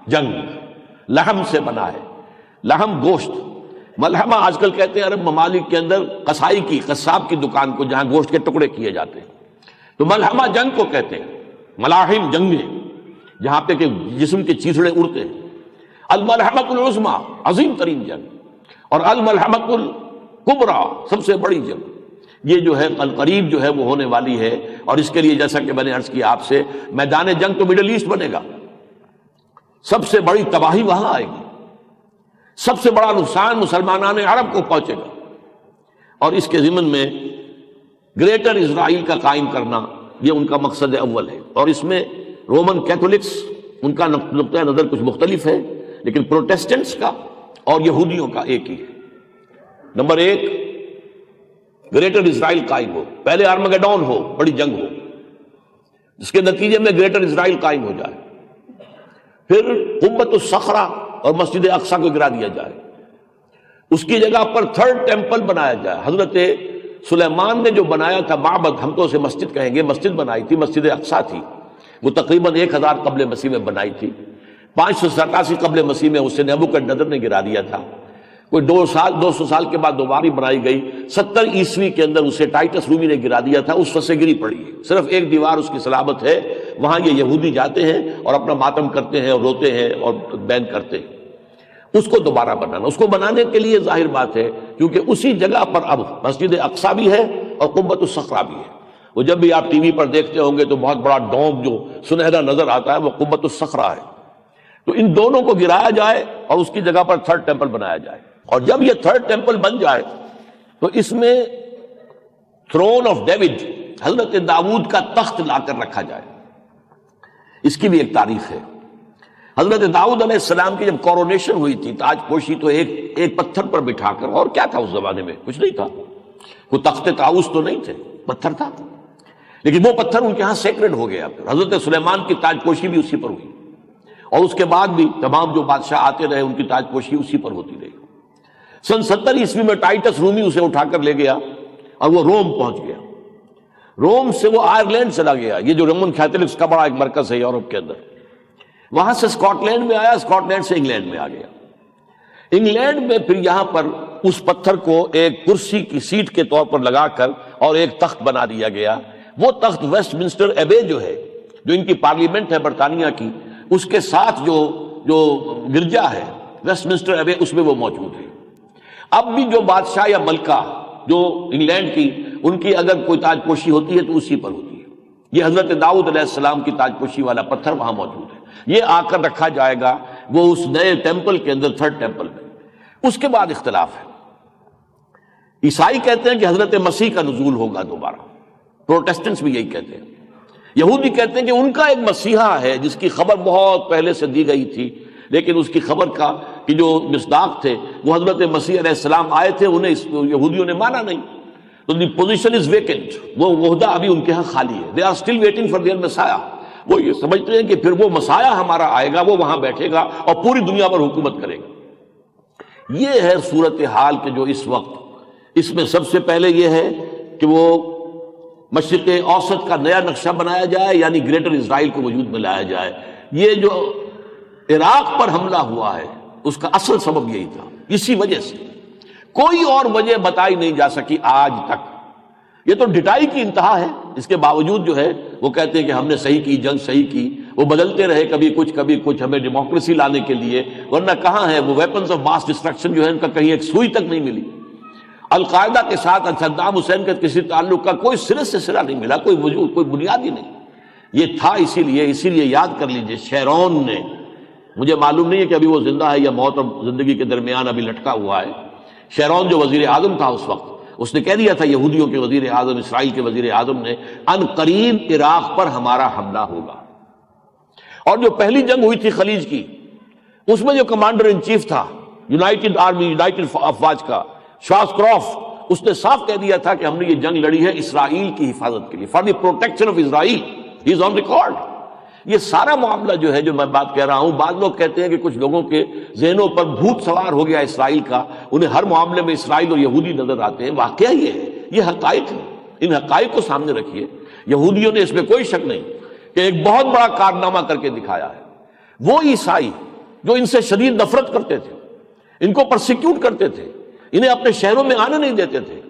جنگ، لحم سے بنا ہے، لحم گوشت، ملحمہ آج کل کہتے ہیں عرب ممالک کے اندر قصائی کی، قصاب کی دکان کو جہاں گوشت کے ٹکڑے کیے جاتے ہیں، تو ملحمہ جنگ کو کہتے ہیں، ملاحم جنگیں جہاں پہ کہ جسم کے چیسڑے اڑتے ہیں، الملحمۃ العظمی عظیم ترین جنگ، اور الملحمۃ الکبریٰ سب سے بڑی جنگ، یہ جو ہے قریب جو ہے وہ ہونے والی ہے۔ اور اس کے لیے جیسا کہ میں نے عرض کیا آپ سے، میدان جنگ تو مڈل ایسٹ بنے گا، سب سے بڑی تباہی وہاں آئے گی، سب سے بڑا نقصان مسلمانان عرب کو پہنچے گا، اور اس کے ضمن میں گریٹر اسرائیل کا قائم کرنا یہ ان کا مقصد اول ہے۔ اور اس میں رومن کیتھولکس ان کا نقطہ نظر کچھ مختلف ہے، لیکن پروٹیسٹنٹس کا اور یہودیوں کا ایک ہی ہے۔ نمبر 1، گریٹر اسرائیل قائم ہو، پہلے آرمگیڈون ہو، بڑی جنگ ہو، جس کے نتیجے میں گریٹر اسرائیل قائم ہو جائے، پھر قبۃ الصخرہ اور مسجد اقصیٰ کو گرا دیا جائے، اس کی جگہ پر 3rd ٹیمپل بنایا جائے۔ حضرت سلیمان نے جو بنایا تھا معبد، ہم تو اسے مسجد کہیں گے، مسجد بنائی تھی، مسجد اقصیٰ تھی، وہ تقریباً 1000 قبل مسیح میں بنائی تھی، 587 قبل مسیح میں اسے نیبوکڈنیزر نے گرا دیا تھا، کوئی 200 سال کے بعد دوبارہ بنائی گئی، 70 عیسوی کے اندر اسے ٹائٹس رومی نے گرا دیا تھا، اس وقت سے گری پڑی ہے، صرف ایک دیوار اس کی سلامت ہے، وہاں یہ یہودی جاتے ہیں اور اپنا ماتم کرتے ہیں اور روتے ہیں اور بین کرتے ہیں۔ اس کو دوبارہ بنانا، اس کو بنانے کے لیے ظاہر بات ہے کیونکہ اسی جگہ پر اب مسجد اقصیٰ بھی ہے اور قبۃ الصخرہ بھی ہے، وہ جب بھی آپ ٹی وی پر دیکھتے ہوں گے تو بہت بڑا ڈوم جو سنہرا نظر آتا ہے وہ قبۃ الصخرہ ہے۔ تو ان دونوں کو گرایا جائے اور اس کی جگہ پر 3rd ٹیمپل بنایا جائے، اور جب یہ 3rd ٹیمپل بن جائے تو اس میں تھرون آف ڈیوڈ، حضرت داؤد کا تخت لا کر رکھا جائے۔ اس کی بھی ایک تاریخ ہے۔ حضرت داؤد علیہ السلام کی جب کورونیشن ہوئی تھی، تاج پوشی، تو ایک پتھر پر بٹھا کر، اور کیا تھا اس زمانے میں؟ کچھ نہیں تھا، کوئی تخت طاؤس تو نہیں تھے، پتھر تھا، لیکن وہ پتھر ان کے ہاں سیکرڈ ہو گیا۔ حضرت سلیمان کی تاج پوشی بھی اسی پر ہوئی، اور اس کے بعد بھی تمام جو بادشاہ آتے رہے ان کی تاج پوشی اسی پر ہوتی رہی۔ سن 70 عیسوی میں ٹائٹس رومی اسے اٹھا کر لے گیا اور وہ روم پہنچ گیا۔ روم سے وہ آئرلینڈ چلا گیا، یہ جو رومن کیتھولکس کا بڑا ایک مرکز ہے یورپ کے اندر، وہاں سے اسکاٹ لینڈ میں آیا، اسکاٹ لینڈ سے انگلینڈ میں آ گیا۔ انگلینڈ میں پھر یہاں پر اس پتھر کو ایک کرسی کی سیٹ کے طور پر لگا کر اور ایک تخت بنا دیا گیا۔ وہ تخت ویسٹ منسٹر ایبے جو ہے، جو ان کی پارلیمنٹ ہے برطانیہ کی، اس کے ساتھ جو گرجا ہے ویسٹ منسٹر ایبے، اس میں وہ موجود ہے۔ اب بھی جو بادشاہ یا ملکہ جو انگلینڈ کی، ان کی اگر کوئی تاج پوشی ہوتی ہے تو اسی پر ہوتی ہے۔ یہ حضرت داؤد علیہ السلام کی تاج پوشی والا پتھر وہاں موجود ہے، یہ آ کر رکھا جائے گا وہ اس نئے ٹیمپل کے اندر، تھرڈ ٹیمپل میں۔ اس کے بعد اختلاف ہے۔ عیسائی کہتے ہیں کہ حضرت مسیح کا نزول ہوگا دوبارہ، پروٹیسٹنٹس بھی یہی کہتے ہیں۔ یہودی کہتے ہیں کہ ان کا ایک مسیحا ہے جس کی خبر بہت پہلے سے دی گئی تھی، لیکن اس کی خبر کا کہ جو مصداق تھے وہ حضرت مسیح علیہ السلام آئے تھے، انہیں یہودیوں نے مانا نہیں، تو دی پوزیشن از ویکنٹ، وہ عہدہ ابھی ان کے ہاں خالی ہے۔ They are still waiting for their messiah, وہ یہ سمجھتے ہیں کہ پھر وہ مسایا ہمارا آئے گا، وہ وہاں بیٹھے گا اور پوری دنیا پر حکومت کرے گا۔ یہ ہے صورتحال کہ جو اس وقت، اس میں سب سے پہلے یہ ہے کہ وہ مشرق اوسط کا نیا نقشہ بنایا جائے، یعنی گریٹر اسرائیل کو وجود میں لایا جائے۔ یہ جو عراق پر حملہ ہوا ہے اس کا اصل سبب یہی تھا، اسی وجہ سے کوئی اور وجہ بتائی نہیں جا سکی آج تک۔ یہ تو ڈٹائی کی انتہا ہے، اس کے باوجود جو ہے وہ کہتے ہیں کہ ہم نے صحیح کی، جنگ صحیح کی، وہ بدلتے رہے کبھی کچھ ہمیں ڈیموکریسی لانے کے لیے، ورنہ کہاں ہے وہ ویپنز آف ماس ڈسٹرکشن جو ہے ان کا کہیں ایک سوئی تک نہیں ملی۔ القاعدہ کے ساتھ صدام حسین کا کسی تعلق کا کوئی سرے سے سرا نہیں ملا، کوئی وجود، کوئی بنیاد ہی نہیں۔ یہ تھا اسی لیے یاد کر لیجئے، شیرون نے، مجھے معلوم نہیں ہے کہ ابھی وہ زندہ ہے یا موت اور زندگی کے درمیان ابھی لٹکا ہوا ہے، شیرون جو وزیر اعظم تھا اس وقت، اس نے کہہ دیا تھا یہودیوں کے وزیر اعظم، اسرائیل کے وزیر اعظم نے، ان قریب عراق پر ہمارا حملہ ہوگا۔ اور جو پہلی جنگ ہوئی تھی خلیج کی، اس میں جو کمانڈر ان چیف تھا یونائٹڈ آرمی، یونائٹڈ افواج کا، شارلس کرافٹ، اس نے صاف کہہ دیا تھا کہ ہم نے یہ جنگ لڑی ہے اسرائیل کی حفاظت کے لیے، for the protection of Israel, he is on record. یہ سارا معاملہ جو ہے جو میں بات کہہ رہا ہوں، بعض لوگ کہتے ہیں کہ کچھ لوگوں کے ذہنوں پر بھوت سوار ہو گیا اسرائیل کا، انہیں ہر معاملے میں اسرائیل اور یہودی نظر آتے ہیں۔ واقعہ یہ ہے، یہ حقائق ہیں، ان حقائق کو سامنے رکھیے۔ یہودیوں نے، اس میں کوئی شک نہیں کہ ایک بہت بڑا کارنامہ کر کے دکھایا ہے۔ وہ عیسائی جو ان سے شدید نفرت کرتے تھے، ان کو پرسیکیوٹ کرتے تھے، انہیں اپنے شہروں میں آنے نہیں دیتے تھے،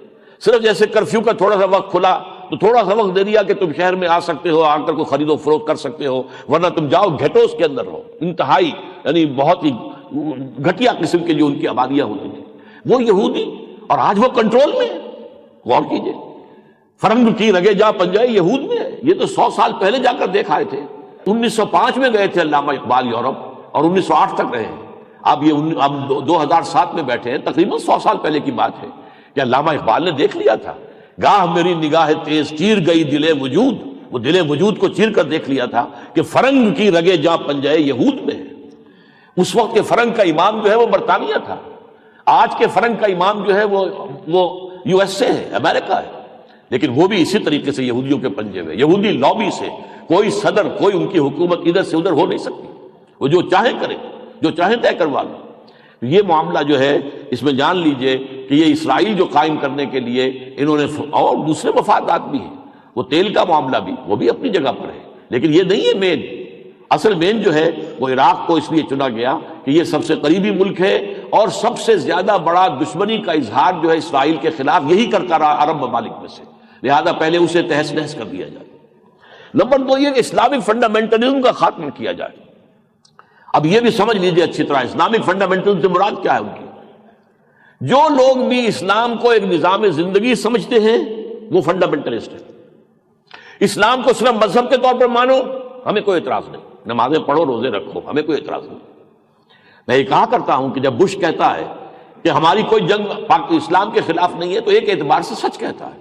صرف جیسے کرفیو کا تھوڑا سا وقت کھلا تو تھوڑا سا وقت دے دیا کہ تم شہر میں آ سکتے ہو، آ کر کوئی خرید و فروخت کر سکتے ہو، ورنہ تم جاؤ گھیٹوز کے اندر رہو۔ انتہائی یعنی بہت ہی گھٹیا قسم کی جو ان کی آبادیاں ہوتی تھیں، وہ یہودی، اور آج وہ کنٹرول میں ہے۔ غور کیجئے، فرنگ کی رگے جا پنجائے یہود میں ہے۔ یہ تو 100 سال پہلے جا کر دیکھ آئے تھے۔ 1905 میں گئے تھے علامہ اقبال یورپ، اور 1908 تک رہے ہیں۔ اب 2007 میں بیٹھے ہیں، تقریباً 100 سال پہلے کی بات ہے کہ علامہ اقبال نے دیکھ لیا تھا۔ گاہ میری نگاہ تیز چیر گئی دل وجود، وہ دل وجود کو چیر کر دیکھ لیا تھا کہ فرنگ کی رگے جا پنجائے یہود میں ہے۔ اس وقت کے فرنگ کا امام جو ہے وہ برطانیہ تھا، آج کے فرنگ کا امام جو ہے وہ USA ہے، امریکہ ہے، لیکن وہ بھی اسی طریقے سے یہودیوں کے پنجے میں، یہودی لابی سے کوئی صدر، کوئی ان کی حکومت ادھر سے ادھر ہو نہیں سکتی، وہ جو چاہیں کرے، جو چاہیں طے کروا لیں۔ یہ معاملہ جو ہے اس میں جان لیجئے کہ یہ اسرائیل جو قائم کرنے کے لیے انہوں نے، اور دوسرے مفادات بھی ہیں، وہ تیل کا معاملہ بھی، وہ بھی اپنی جگہ پر ہے، لیکن یہ نہیں ہے مین۔ اصل مین جو ہے وہ عراق کو اس لیے چنا گیا کہ یہ سب سے قریبی ملک ہے، اور سب سے زیادہ بڑا دشمنی کا اظہار جو ہے اسرائیل کے خلاف یہی کرتا رہا عرب ممالک میں سے، لہذا پہلے اسے تہس نہس کر دیا جائے۔ نمبر 2 یہ کہ اسلامک فنڈامنٹلزم کا خاتمہ کیا جائے۔ اب یہ بھی سمجھ لیجئے اچھی طرح، اسلامک فنڈامنٹلزم سے مراد کیا ہے ان کی۔ جو لوگ بھی اسلام کو ایک نظام زندگی سمجھتے ہیں وہ فنڈامنٹلسٹ ہیں۔ اسلام کو صرف مذہب کے طور پر مانو، ہمیں کوئی اعتراض نہیں، نمازیں پڑھو، روزے رکھو، ہمیں کوئی اعتراض نہیں۔ میں یہ کہا کرتا ہوں کہ جب بش کہتا ہے کہ ہماری کوئی جنگ اسلام کے خلاف نہیں ہے، تو ایک اعتبار سے سچ کہتا ہے۔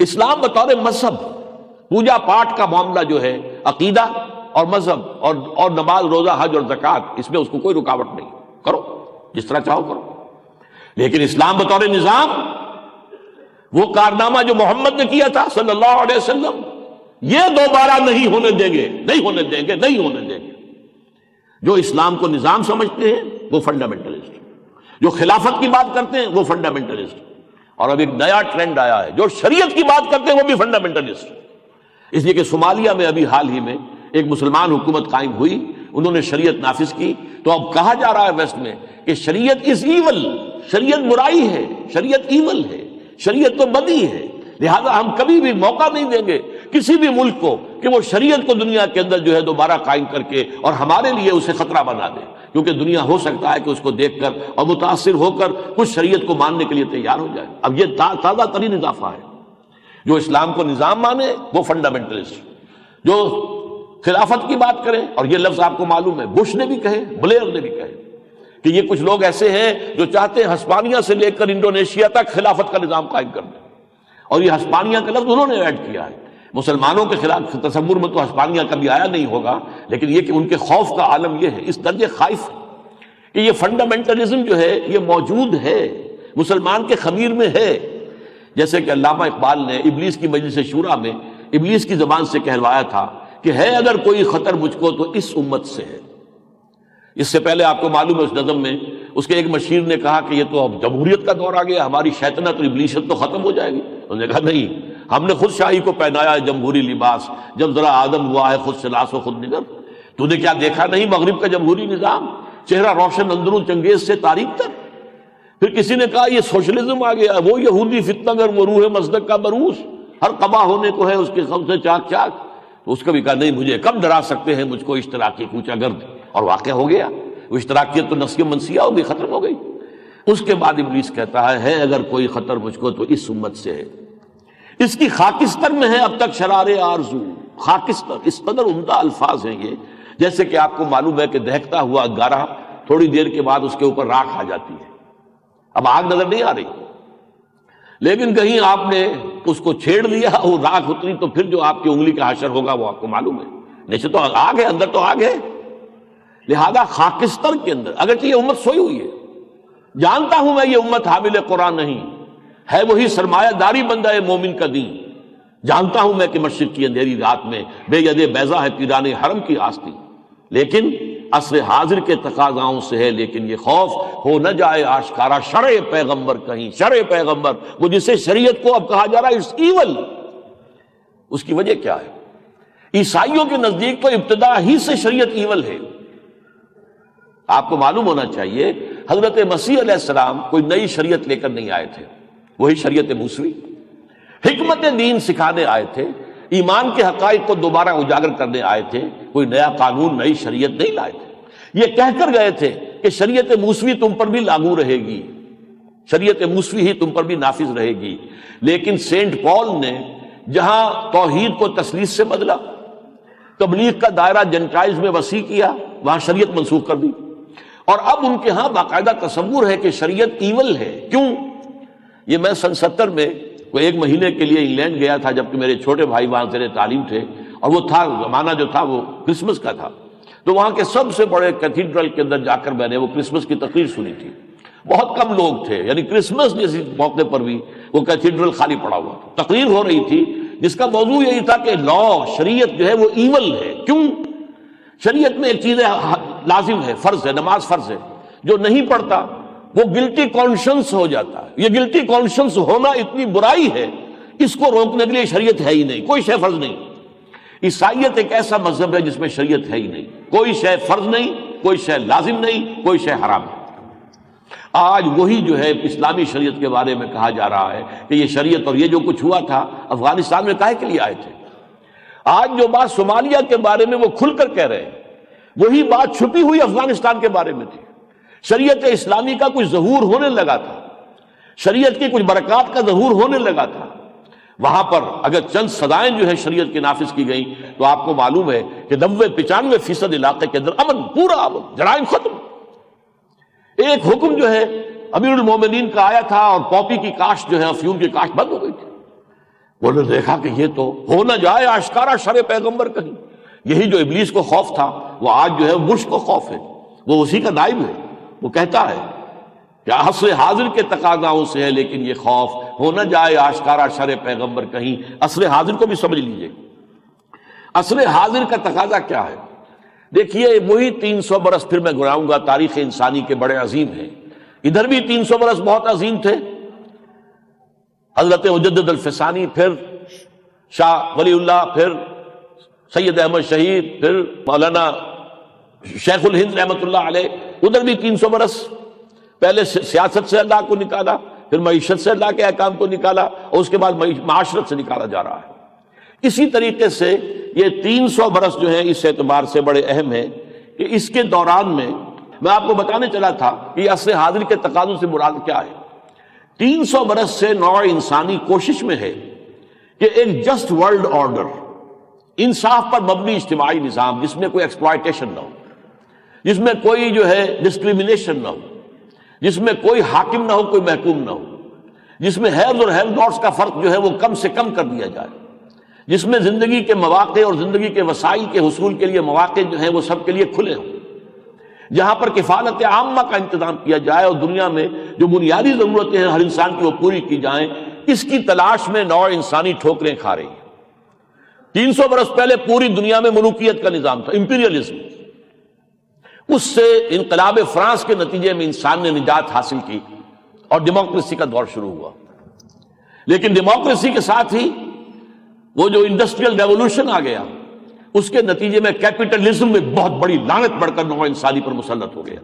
اسلام بطور مذہب، پوجا پاٹ کا معاملہ جو ہے، عقیدہ اور مذہب اور نماز، روزہ، حج اور زکوٰۃ، اس میں اس کو کوئی رکاوٹ نہیں، کرو جس طرح چاہو کرو۔ لیکن اسلام بطور نظام، وہ کارنامہ جو محمد نے کیا تھا صلی اللہ علیہ وسلم، یہ دوبارہ نہیں ہونے دیں گے، نہیں ہونے دیں گے، نہیں ہونے دیں گے۔ جو اسلام کو نظام سمجھتے ہیں وہ فنڈامنٹلسٹ، جو خلافت کی بات کرتے ہیں وہ فنڈامنٹلسٹ، اور اب ایک نیا ٹرینڈ آیا ہے جو شریعت کی بات کرتے ہیں وہ بھی فنڈامنٹلسٹ۔ اس لیے کہ صومالیہ میں ابھی حال ہی میں ایک مسلمان حکومت قائم ہوئی، انہوں نے شریعت نافذ کی، تو اب کہا جا رہا ہے ویسٹ میں کہ شریعت از ایول، شریعت برائی ہے، شریعت ایول ہے، شریعت تو بدی ہے، لہذا ہم کبھی بھی موقع نہیں دیں گے کسی بھی ملک کو کہ وہ شریعت کو دنیا کے اندر جو ہے دوبارہ قائم کر کے اور ہمارے لیے اسے خطرہ بنا دے، کیونکہ دنیا ہو سکتا ہے کہ اس کو دیکھ کر اور متاثر ہو کر کچھ شریعت کو ماننے کے لیے تیار ہو جائے۔ اب یہ تازہ ترین اضافہ ہے، جو اسلام کو نظام مانے وہ فنڈامنٹلسٹ، جو خلافت کی بات کریں، اور یہ لفظ آپ کو معلوم ہے بش نے بھی کہے، بلیئر نے بھی کہے کہ یہ کچھ لوگ ایسے ہیں جو چاہتے ہیں ہسپانیہ سے لے کر انڈونیشیا تک خلافت کا نظام قائم کر دیں، اور یہ ہسپانیہ کا لفظ انہوں نے ایڈ کیا ہے۔ مسلمانوں کے خلاف تصور میں تو ہسپانیہ کبھی آیا نہیں ہوگا، لیکن یہ کہ ان کے خوف کا عالم یہ ہے، اس درجے خائف ہے کہ یہ فنڈامنٹلزم جو ہے یہ موجود ہے، مسلمان کے خمیر میں ہے۔ جیسے کہ علامہ اقبال نے ابلیس کی مجلس شورا میں ابلیس کی زبان سے کہلوایا تھا کہ ہے اگر کوئی خطر مجھ کو تو اس امت سے ہے۔ اس سے پہلے آپ کو معلوم ہے اس نظم میں اس کے ایک مشیر نے کہا کہ یہ تو اب جمہوریت کا دور آ گیا، ہماری شیطنت اور ابلیشت تو ختم ہو جائے گی۔ انہوں نے کہا نہیں، ہم نے خود شاہی کو پہنایا ہے جمہوری لباس، جب ذرا آدم ہوا ہے خود سے لاس و خود نگر۔ تو نے کیا دیکھا نہیں مغرب کا جمہوری نظام، چہرہ روشن اندرون چنگیز سے تاریخ تک۔ پھر کسی نے کہا یہ سوشلزم آ گیا، وہ یہودی فتنہ گر وہ روح مصدق کا بروس، ہر قبا ہونے کو ہے اس کے غم سے چاک چاک۔ تو اس کا بھی کہا نہیں، مجھے کب ڈرا سکتے ہیں مجھ کو اشتراکی کوچہ گرد، اور واقع ہو گیا وہ اشتراکیت تو نسیہ منسیہ ہوگی، ختم ہو گئی۔ اس کے بعد ابلیس کہتا ہے اگر کوئی خطر مجھ کو تو اس امت سے ہے، اس کی خاکستر میں ہے اب تک شرار آرزو۔ خاکستر اس قدر عمدہ الفاظ ہیں یہ، جیسے کہ آپ کو معلوم ہے کہ دہکتا ہوا انگارہ تھوڑی دیر کے بعد اس کے اوپر راکھ آ جاتی ہے، اب آگ نظر نہیں آ رہی، لیکن کہیں آپ نے اس کو چھیڑ لیا اور راکھ اتری تو پھر جو آپ کی انگلی کا حشر ہوگا وہ آپ کو معلوم ہے۔ نیچے تو آگ ہے، اندر تو آگ ہے، لہذا خاکستر کے اندر اگرچہ یہ امت سوئی ہوئی ہے، جانتا ہوں میں یہ امت حامل قرآن نہیں ہے، وہی سرمایہ داری بندہ ہے مومن کا دین، جانتا ہوں میں کہ مشرق کی اندھیری رات میں بے ید بیضا ہے پیران حرم کی آستی، لیکن عصر حاضر کے تقاضاؤں سے ہے، لیکن یہ خوف ہو نہ جائے آشکارا شرع پیغمبر کہیں، شرع پیغمبر وہ جسے شریعت کو اب کہا جا رہا ہے اٹس ایول۔ اس کی وجہ کیا ہے؟ عیسائیوں کے نزدیک تو ابتدا ہی سے شریعت ایول ہے۔ آپ کو معلوم ہونا چاہیے حضرت مسیح علیہ السلام کوئی نئی شریعت لے کر نہیں آئے تھے، وہی شریعت موسوی، حکمت دین سکھانے آئے تھے، ایمان کے حقائق کو دوبارہ اجاگر کرنے آئے تھے، کوئی نیا قانون نئی شریعت نہیں لائے تھے۔ یہ کہہ کر گئے تھے کہ شریعت موسوی تم پر بھی لاگو رہے گی، شریعت موسوی ہی تم پر بھی نافذ رہے گی، لیکن سینٹ پال نے جہاں توحید کو تثلیث سے بدلا، تبلیغ کا دائرہ جنٹائلز میں وسیع کیا، وہاں شریعت منسوخ کر دی، اور اب ان کے ہاں باقاعدہ تصور ہے کہ شریعت ایول ہے۔ کیوں؟ یہ میں سن 70 میں کوئی ایک مہینے کے لیے انگلینڈ گیا تھا، جبکہ میرے چھوٹے بھائی وہاں زیر تعلیم تھے، اور وہ تھا زمانہ جو تھا وہ کرسمس کا تھا، تو وہاں کے سب سے بڑے کیتھیڈرل کے اندر جا کر میں نے وہ کرسمس کی تقریر سنی تھی۔ بہت کم لوگ تھے، یعنی کرسمس جیسی موقع پر بھی وہ کیتھیڈرل خالی پڑا ہوا تھا، تقریر ہو رہی تھی جس کا موضوع یہی تھا کہ لا شریعت جو ہے وہ ایول ہے۔ کیوں؟ شریعت میں ایک چیز لازم ہے، فرض ہے، نماز فرض ہے، جو نہیں پڑھتا وہ گلٹی کانشنس ہو جاتا ہے۔ یہ گلٹی کانشنس ہونا اتنی برائی ہے، اس کو روکنے کے لیے شریعت ہے ہی نہیں، کوئی شے فرض نہیں۔ عیسائیت ایک ایسا مذہب ہے جس میں شریعت ہے ہی نہیں، کوئی شے فرض نہیں، کوئی شے لازم نہیں، کوئی شے حرام ہے۔ آج وہی جو ہے اسلامی شریعت کے بارے میں کہا جا رہا ہے کہ یہ شریعت اور یہ جو کچھ ہوا تھا افغانستان میں کاہے کے لیے آئے تھے؟ آج جو بات صومالیہ کے بارے میں وہ کھل کر کہہ رہے ہیں، وہی بات چھپی ہوئی افغانستان کے بارے میں تھی۔ شریعت اسلامی کا کچھ ظہور ہونے لگا تھا، شریعت کی کچھ برکات کا ظہور ہونے لگا تھا، وہاں پر اگر چند صدائیں جو ہے شریعت کی نافذ کی گئیں تو آپ کو معلوم ہے کہ 90-95% علاقے کے اندر امن، پورا امن، جرائم ختم۔ ایک حکم جو ہے امیر المومنین کا آیا تھا اور پاپی کی کاشت جو ہے افیون کی کاشت بند ہو گئی تھی۔ وہ نے دیکھا کہ یہ تو ہو نہ جائے آشکارا شرع پیغمبر کہیں۔ یہی جو ابلیس کو خوف تھا وہ آج جو ہے بش کو خوف ہے، وہ اسی کا نائب ہے۔ وہ کہتا ہے کہ عصر حاضر کے تقاضاؤں سے ہے، لیکن یہ خوف ہو نہ جائے آشکارا شرع پیغمبر کہیں۔ عصر حاضر کو بھی سمجھ لیجئے، عصر حاضر کا تقاضا کیا ہے؟ دیکھیے وہی 300 برس پھر میں گراؤں گا تاریخ انسانی کے بڑے عظیم ہیں. ادھر بھی 300 برس بہت عظیم تھے. حضرت مجدد الفسانی، پھر شاہ ولی اللہ، پھر سید احمد شہید، پھر مولانا شیخ الہند رحمۃ اللہ علیہ. ادھر بھی 300 برس پہلے سیاست سے اللہ کو نکالا، پھر معیشت سے اللہ کے احکام کو نکالا، اور اس کے بعد معاشرت سے نکالا جا رہا ہے. اسی طریقے سے یہ 300 برس جو ہیں اس اعتبار سے بڑے اہم ہیں کہ اس کے دوران میں آپ کو بتانے چلا تھا کہ عصر حاضر کے تقاضوں سے مراد کیا ہے. 300 برس سے نوع انسانی کوشش میں ہے کہ ایک جسٹ ورلڈ آرڈر، انصاف پر مبنی اجتماعی نظام جس میں کوئی ایکسپلائٹیشن نہ ہو، جس میں کوئی جو ہے ڈسکریمنیشن نہ ہو، جس میں کوئی حاکم نہ ہو، کوئی محکوم نہ ہو، جس میں ہیرز اور ہیو ناٹس کا فرق جو ہے وہ کم سے کم کر دیا جائے، جس میں زندگی کے مواقع اور زندگی کے وسائل کے حصول کے لیے مواقع جو ہیں وہ سب کے لیے کھلے ہوں، جہاں پر کفالت عامہ کا انتظام کیا جائے اور دنیا میں جو بنیادی ضرورتیں ہیں ہر انسان کی وہ پوری کی جائیں. اس کی تلاش میں نوع انسانی ٹھوکریں کھا رہی ہے. 300 برس پہلے پوری دنیا میں ملوکیت کا نظام تھا، امپیریلزم. اس سے انقلاب فرانس کے نتیجے میں انسان نے نجات حاصل کی اور ڈیموکریسی کا دور شروع ہوا. لیکن ڈیموکریسی کے ساتھ ہی وہ جو انڈسٹریل ریولوشن آ گیا، اس کے نتیجے میں کیپٹلزم میں بہت بڑی لعنت بڑھ کر نوع انسانی پر مسلط ہو گیا.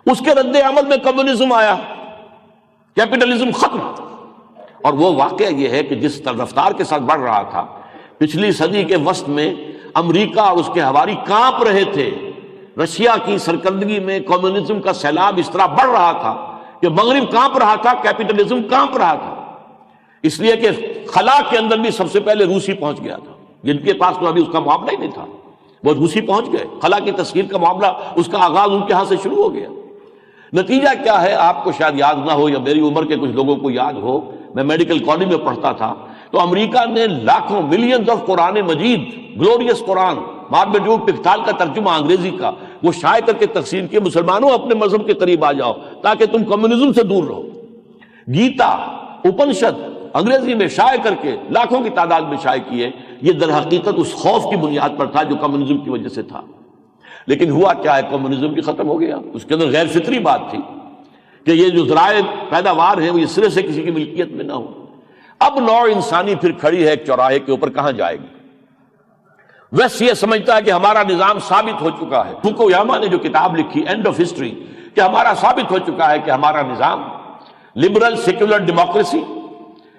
اس کے رد عمل میں کمیونزم آیا، کیپٹلزم ختم. اور وہ واقعہ یہ ہے کہ جس رفتار کے ساتھ بڑھ رہا تھا، پچھلی صدی کے وسط میں امریکہ اور اس کے حوالی کانپ رہے تھے. رشیا کی سرکردگی میں کمیونزم کا سیلاب اس طرح بڑھ رہا تھا کہ مغرب کانپ رہا تھا، کیپٹلزم کانپ رہا تھا. اس لیے کہ خلا کے اندر بھی سب سے پہلے روسی پہنچ گیا تھا، جن کے پاس تو ابھی اس کا معاملہ ہی نہیں تھا، وہ روسی پہنچ گئے. خلا کی تسخیر کا معاملہ، اس کا آغاز ان کے ہاں سے شروع ہو گیا. نتیجہ کیا ہے آپ کو شاید یاد نہ ہو، یا میری عمر کے کچھ لوگوں کو یاد ہو. میں میڈیکل کالج میں پڑھتا تھا تو امریکہ نے لاکھوں ملینز آف قرآن مجید، گلوریس قرآن، ماربیڈیو پکتال کا ترجمہ انگریزی کا، وہ شائع کر کے تقسیم کیے. مسلمانوں اپنے مذہب کے قریب آ جاؤ تاکہ تم کمیونزم سے دور رہو. گیتا، اپنشد انگریزی میں شائع کر کے لاکھوں کی تعداد میں شائع کیے. یہ در حقیقت اس خوف کی بنیاد پر تھا جو کمیونزم کی وجہ سے تھا. لیکن ہوا کیا ہے، کمیونزم بھی ختم ہو گیا. اس کے اندر غیر فطری بات تھی کہ یہ جو ذرائع پیداوار ہیں وہ اس سرے سے کسی کی ملکیت میں نہ ہو. اب نوع انسانی پھر کھڑی ہے ایک چوراہے کے اوپر، کہاں جائے گی؟ ویسٹ یہ سمجھتا ہے کہ ہمارا نظام ثابت ہو چکا ہے. فوکویاما نے جو کتاب لکھی اینڈ آف ہسٹری، کہ ہمارا ثابت ہو چکا ہے کہ ہمارا نظام لبرل سیکولر ڈیموکریسی،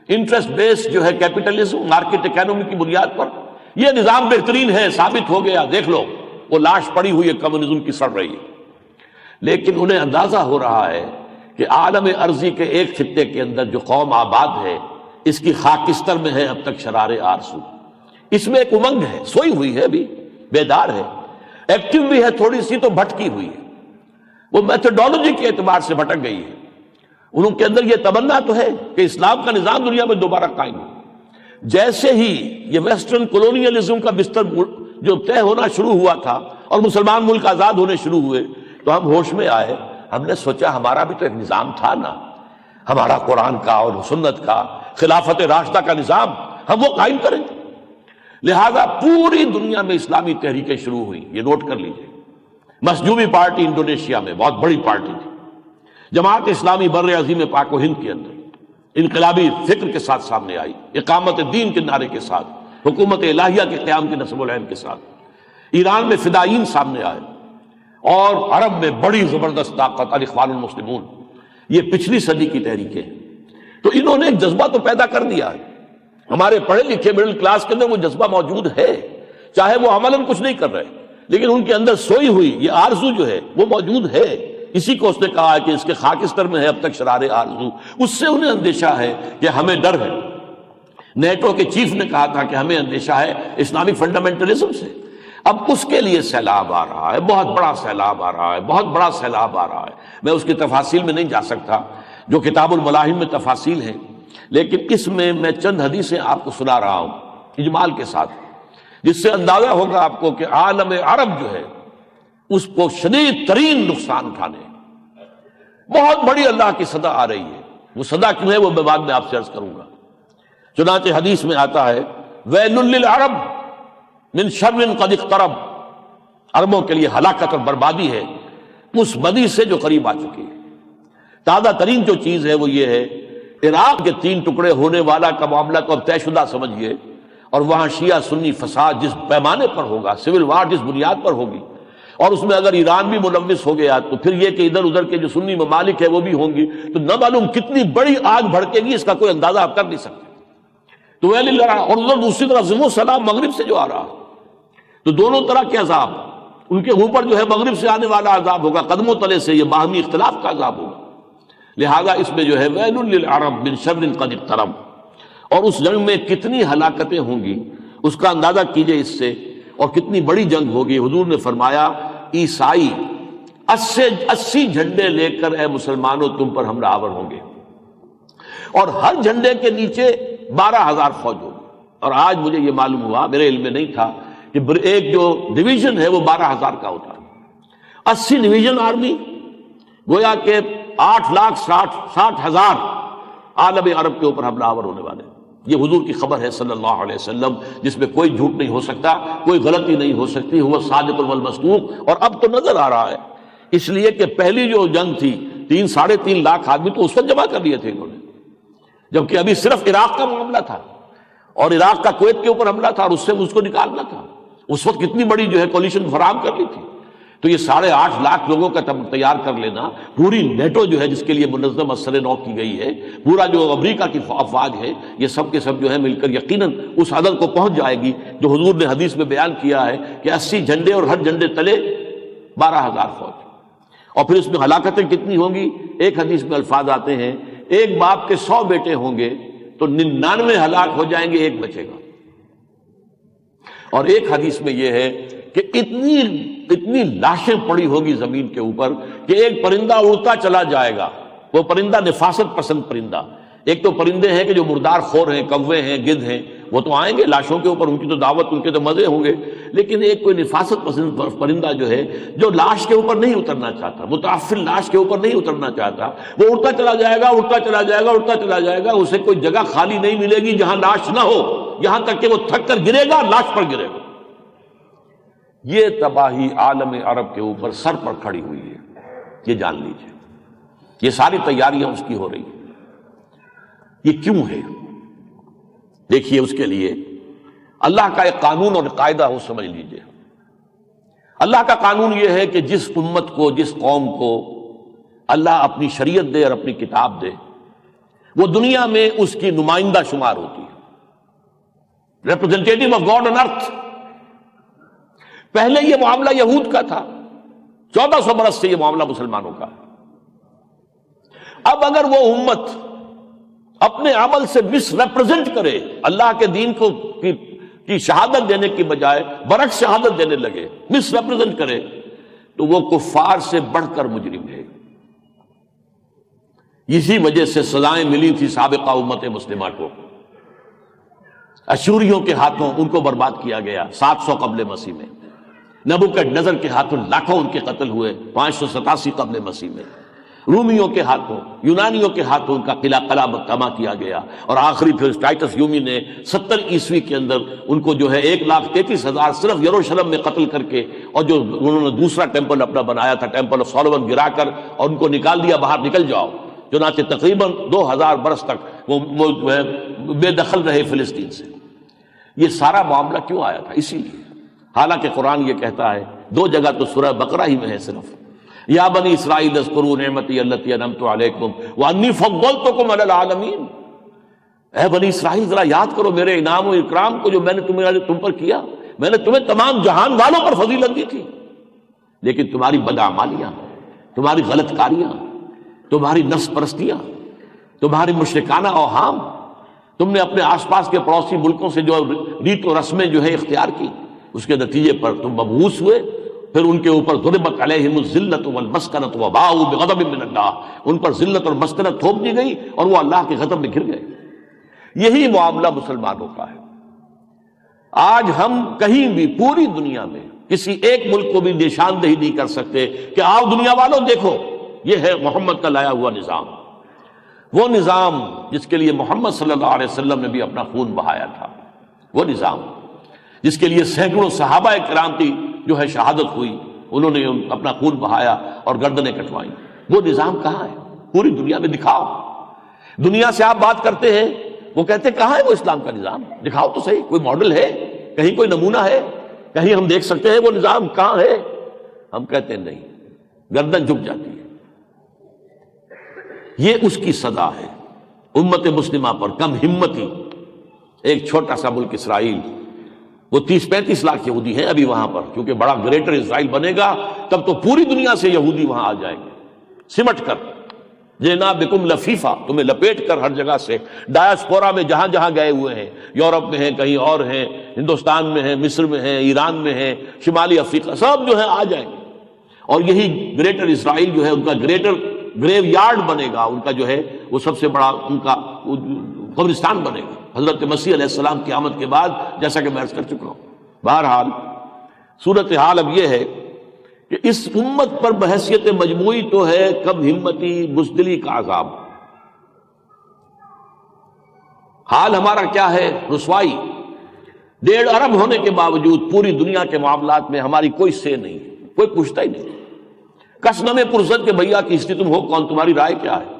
انٹرسٹ بیس جو ہے کیپٹلزم، مارکیٹ اکانومی کی بنیاد پر، یہ نظام بہترین ہے، ثابت ہو گیا. دیکھ لو وہ لاش پڑی ہوئی ہے کمیونزم کی، سڑ رہی ہے. لیکن انہیں اندازہ ہو رہا ہے کہ عالم ارضی کے ایک خطے کے اندر جو قوم آباد ہے، اس کی خاکستر میں ہے اب تک شرار آرزو. اس میں ایک امنگ ہے، سوئی ہوئی ہے، ابھی بیدار ہے، ایکٹیو بھی ہے، تھوڑی سی تو بھٹکی ہوئی ہے. وہ میتھڈالوجی کے اعتبار سے بھٹک گئی ہے. ان کے اندر یہ تمنا تو ہے کہ اسلام کا نظام دنیا میں دوبارہ قائم ہو. جیسے ہی یہ ویسٹرن کولونیلزم کا بستر جو طے ہونا شروع ہوا تھا اور مسلمان ملک آزاد ہونے شروع ہوئے، تو ہم ہوش میں آئے. ہم نے سوچا ہمارا بھی تو ایک نظام تھا نا، ہمارا قرآن کا اور سنت کا خلافت راشدہ کا نظام، ہم وہ قائم کریں. لہذا پوری دنیا میں اسلامی تحریکیں شروع ہوئی. یہ نوٹ کر لیجیے. مسجوبی پارٹی انڈونیشیا میں بہت بڑی پارٹی تھی. جماعت اسلامی بر عظیم پاک و ہند کے اندر انقلابی فکر کے ساتھ سامنے آئی، اقامت دین کے نعرے کے ساتھ، حکومت الہیہ کے قیام کے نصب العین کے ساتھ. ایران میں فدائین سامنے آئے، اور عرب میں بڑی زبردست طاقت الاخوان المسلمون. یہ پچھلی صدی کی تحریکیں ہیں. تو انہوں نے ایک جذبہ تو پیدا کر دیا ہے. ہمارے پڑھے لکھے مڈل کلاس کے اندر وہ جذبہ موجود ہے، چاہے وہ عملاً کچھ نہیں کر رہے، لیکن ان کے اندر سوئی ہوئی یہ آرزو جو ہے وہ موجود ہے. اسی کو اس نے کہا کہ اس کے خاکستر میں ہے اب تک شرار آرزو. اس سے انہیں اندیشہ ہے کہ ہمیں ڈر ہے. نیٹو کے چیف نے کہا تھا کہ ہمیں اندیشہ ہے اسلامک فنڈامنٹلزم سے. اب اس کے لیے سیلاب آ رہا ہے، بہت بڑا سیلاب آ رہا ہے، بہت بڑا سیلاب آ رہا ہے. میں اس کی تفاصیل میں نہیں جا سکتا، جو کتاب الملاحم میں تفاصیل ہیں، لیکن اس میں چند حدیثیں آپ کو سنا رہا ہوں اجمال کے ساتھ، جس سے اندازہ ہوگا آپ کو کہ عالم عرب جو ہے اس کو شدید ترین نقصان اٹھانے بہت بڑی اللہ کی صدا آ رہی ہے. وہ صدا کیوں ہے وہ میں بعد میں آپ سے عرض کروں گا. چنانچہ حدیث میں آتا ہے ویل للعرب من شر قد اقترب. عربوں کے لیے ہلاکت اور بربادی ہے اس بدی سے جو قریب آ چکی ہے۔ تازہ ترین جو چیز ہے وہ یہ ہے، عراق کے 3 ٹکڑے ہونے والا کا معاملہ تو اب طے شدہ سمجھیے، اور وہاں شیعہ سنی فساد جس پیمانے پر ہوگا، سول وار جس بنیاد پر ہوگی، اور اس میں اگر ایران بھی ملوث ہو گیا تو پھر یہ کہ ادھر ادھر کے جو سنی ممالک ہیں وہ بھی ہوں گی، تو نہ معلوم کتنی بڑی آگ بھڑکے گی، اس کا کوئی اندازہ آپ کر نہیں سکتے۔ تو ویلی لڑا، اور ادھر دوسری طرح زم و سلام مغرب سے جو آ رہا، تو دونوں طرح کے عذاب ان کے اوپر جو ہے مغرب سے آنے والا عذاب ہوگا، قدم و تلے سے یہ باہمی اختلاف کا عذاب ہوگا۔ لہذا اس میں جو ہے ویل للعرب من شر قد اقترب، اور اس جنگ میں کتنی ہلاکتیں ہوں گی اس کا اندازہ کیجئے اس سے، اور کتنی بڑی جنگ ہوگی۔ حضور نے فرمایا عیسائی 80 جھنڈے لے کر اے مسلمانوں تم پر حملہ آور ہوں گے، اور ہر جھنڈے کے نیچے 12,000 فوج ہوگی۔ اور آج مجھے یہ معلوم ہوا، میرے علم میں نہیں تھا، کہ ایک جو ڈویژن ہے وہ 12,000 کا ہوتا ہے۔ 80 ڈویژن آرمی، گویا کہ 8,60,000 عالم عرب کے اوپر حملہ آور ہونے والے۔ یہ حضور کی خبر ہے صلی اللہ علیہ وسلم، جس میں کوئی جھوٹ نہیں ہو سکتا، کوئی غلطی نہیں ہو سکتی، وہ صادق والمصدوق۔ اور اب تو نظر آ رہا ہے، اس لیے کہ پہلی جو جنگ تھی 3-3.5 لاکھ آدمی تو اس وقت جمع کر لیے تھے انہوں نے، جبکہ ابھی صرف عراق کا معاملہ تھا، اور عراق کا کویت کے اوپر حملہ تھا، اور اس سے اس کو نکالنا تھا۔ اس وقت کتنی بڑی جو ہے کولیشن فراہم کر لی تھی۔ تو یہ 8.5 لاکھ لوگوں کا تیار کر لینا، پوری نیٹو جو ہے جس کے لیے منظم اثر نو کی گئی ہے، پورا جو امریکہ کی افواج ہے، یہ سب کے سب جو ہے مل کر یقیناً اس عدد کو پہنچ جائے گی جو حضور نے حدیث میں بیان کیا ہے کہ 80 جھنڈے اور ہر جھنڈے تلے 12,000 فوج۔ اور پھر اس میں ہلاکتیں کتنی ہوں گی؟ ایک حدیث میں الفاظ آتے ہیں ایک باپ کے 100 بیٹے ہوں گے تو 99 ہلاک ہو جائیں گے، ایک بچے گا۔ اور ایک حدیث میں یہ ہے کہ اتنی لاشیں پڑی ہوگی زمین کے اوپر کہ ایک پرندہ اڑتا چلا جائے گا، وہ پرندہ نفاست پسند پرندہ۔ ایک تو پرندے ہیں کہ جو مردار خور ہیں، کوے ہیں، گدھ ہیں، وہ تو آئیں گے لاشوں کے اوپر، ان کی تو دعوت، ان کے تو مزے ہوں گے، لیکن ایک کوئی نفاست پسند پرندہ جو ہے، جو لاش کے اوپر نہیں اترنا چاہتا، متعفن لاش کے اوپر نہیں اترنا چاہتا، وہ اڑتا چلا جائے گا، اڑتا چلا جائے گا، اڑتا چلا جائے گا، اسے کوئی جگہ خالی نہیں ملے گی جہاں لاش نہ ہو، یہاں تک کہ وہ تھک کر گرے گا، لاش پر گرے گا۔ یہ تباہی عالم عرب کے اوپر سر پر کھڑی ہوئی ہے، یہ جان لیجیے۔ یہ ساری تیاریاں اس کی ہو رہی ہیں۔ یہ کیوں ہے؟ دیکھیے، اس کے لیے اللہ کا ایک قانون اور قاعدہ ہو، سمجھ لیجیے۔ اللہ کا قانون یہ ہے کہ جس امت کو، جس قوم کو اللہ اپنی شریعت دے اور اپنی کتاب دے، وہ دنیا میں اس کی نمائندہ شمار ہوتی ہے، ریپرزینٹیٹو آف گاڈ آن ارتھ۔ پہلے یہ معاملہ یہود کا تھا، 1400 برس سے یہ معاملہ مسلمانوں کا ہے۔ اب اگر وہ امت اپنے عمل سے مس ریپرزینٹ کرے، اللہ کے دین کو کی شہادت دینے کی بجائے برعکس شہادت دینے لگے، مس ریپرزینٹ کرے، تو وہ کفار سے بڑھ کر مجرم ہے۔ اسی وجہ سے سزائیں ملی تھی سابقہ امت مسلمہ کو۔ اشوریوں کے ہاتھوں ان کو برباد کیا گیا 700 قبل مسیح میں، نبوکدنضر کے ہاتھوں لاکھوں ان کے قتل ہوئے 587 قبل مسیح میں، رومیوں کے ہاتھوں، یونانیوں کے ہاتھوں ان کا قلعہ تباہ کیا گیا، اور آخری پھر ٹائٹس یومی نے 70 عیسوی کے اندر ان کو جو ہے 1,33,000 صرف یروشلم میں قتل کر کے، اور جو انہوں نے دوسرا ٹیمپل اپنا بنایا تھا، ٹیمپل آف سولومن، گرا کر اور ان کو نکال دیا باہر، نکل جاؤ۔ چنانچہ تقریباً 2000 برس تک وہ بے دخل رہے فلسطین سے۔ یہ سارا معاملہ کیوں آیا تھا؟ اسی لیے، حالانکہ قرآن یہ کہتا ہے، 2 جگہ تو سورہ بقرہ ہی میں ہے صرف، یا بنی اسرائیل اذکروا نعمتی التی انعمت علیکم وانی فضلتکم علی العالمین۔ اے بنی اسرائیل، ذرا یاد کرو میرے انعام و اکرام کو جو میں نے تم پر کیا، میں نے تمہیں تمام جہان والوں پر فضیلت دی تھی، لیکن تمہاری بدعمالیاں، تمہاری غلط کاریاں، تمہاری نفس پرستیاں، تمہاری مشرکانہ اوہام، تم نے اپنے آس پاس کے پڑوسی ملکوں سے جو ریت و رسمیں جو ہے اختیار کی، اس کے نتیجے پر تم مبعوث ہوئے۔ پھر ان کے اوپر ضربت علیہم الذلۃ والمسکنۃ وباؤوا بغضب من اللہ، ان پر ذلت اور مسکنت تھوپ دی گئی اور وہ اللہ کے غضب میں گر گئے۔ یہی معاملہ مسلمانوں کا ہے۔ آج ہم کہیں بھی پوری دنیا میں کسی ایک ملک کو بھی نشاندہی نہیں کر سکتے کہ آؤ دنیا والوں دیکھو، یہ ہے محمد کا لایا ہوا نظام، وہ نظام جس کے لیے محمد صلی اللہ علیہ وسلم نے بھی اپنا خون بہایا تھا، وہ نظام جس کے لیے سینکڑوں صحابہ کرام کی جو ہے شہادت ہوئی، انہوں نے اپنا خون بہایا اور گردنیں کٹوائیں۔ وہ نظام کہاں ہے؟ پوری دنیا میں دکھاؤ۔ دنیا سے آپ بات کرتے ہیں، وہ کہتے ہیں کہاں ہے وہ اسلام کا نظام؟ دکھاؤ تو صحیح، کوئی ماڈل ہے؟ کہیں کوئی نمونہ ہے؟ کہیں ہم دیکھ سکتے ہیں وہ نظام کہاں ہے؟ ہم کہتے ہیں نہیں، گردن جھک جاتی ہے۔ یہ اس کی صدا ہے امت مسلمہ پر کم ہمتی۔ ایک چھوٹا سا ملک اسرائیل، وہ 30-35 لاکھ یہودی ہیں ابھی وہاں پر، کیونکہ بڑا گریٹر اسرائیل بنے گا تب تو پوری دنیا سے یہودی وہاں آ جائیں گے سمٹ کر۔ جینا بکم لفیفہ، تمہیں لپیٹ کر ہر جگہ سے، ڈایاسپورا میں جہاں جہاں گئے ہوئے ہیں، یورپ میں ہیں، کہیں اور ہیں، ہندوستان میں ہیں، مصر میں ہیں، ایران میں ہیں، شمالی افریقہ، سب جو ہے آ جائیں گے، اور یہی گریٹر اسرائیل جو ہے ان کا گریٹر گریو یارڈ بنے گا، ان کا جو ہے وہ سب سے بڑا ان کا قبرستان بنے گا حضرت مسیح علیہ السلام کی آمد کے بعد، جیسا کہ میں عرض کر چکا ہوں۔ بہرحال صورتحال اب یہ ہے کہ اس امت پر بحیثیت مجموعی تو ہے کم ہمتی، بزدلی کا عذاب۔ حال ہمارا کیا ہے؟ رسوائی۔ 1.5 ارب ہونے کے باوجود پوری دنیا کے معاملات میں ہماری کوئی سے نہیں ہے، کوئی پوچھتا ہی نہیں۔ کسنم پرزد کے بھیا کی استری تم ہو کون، تمہاری رائے کیا ہے؟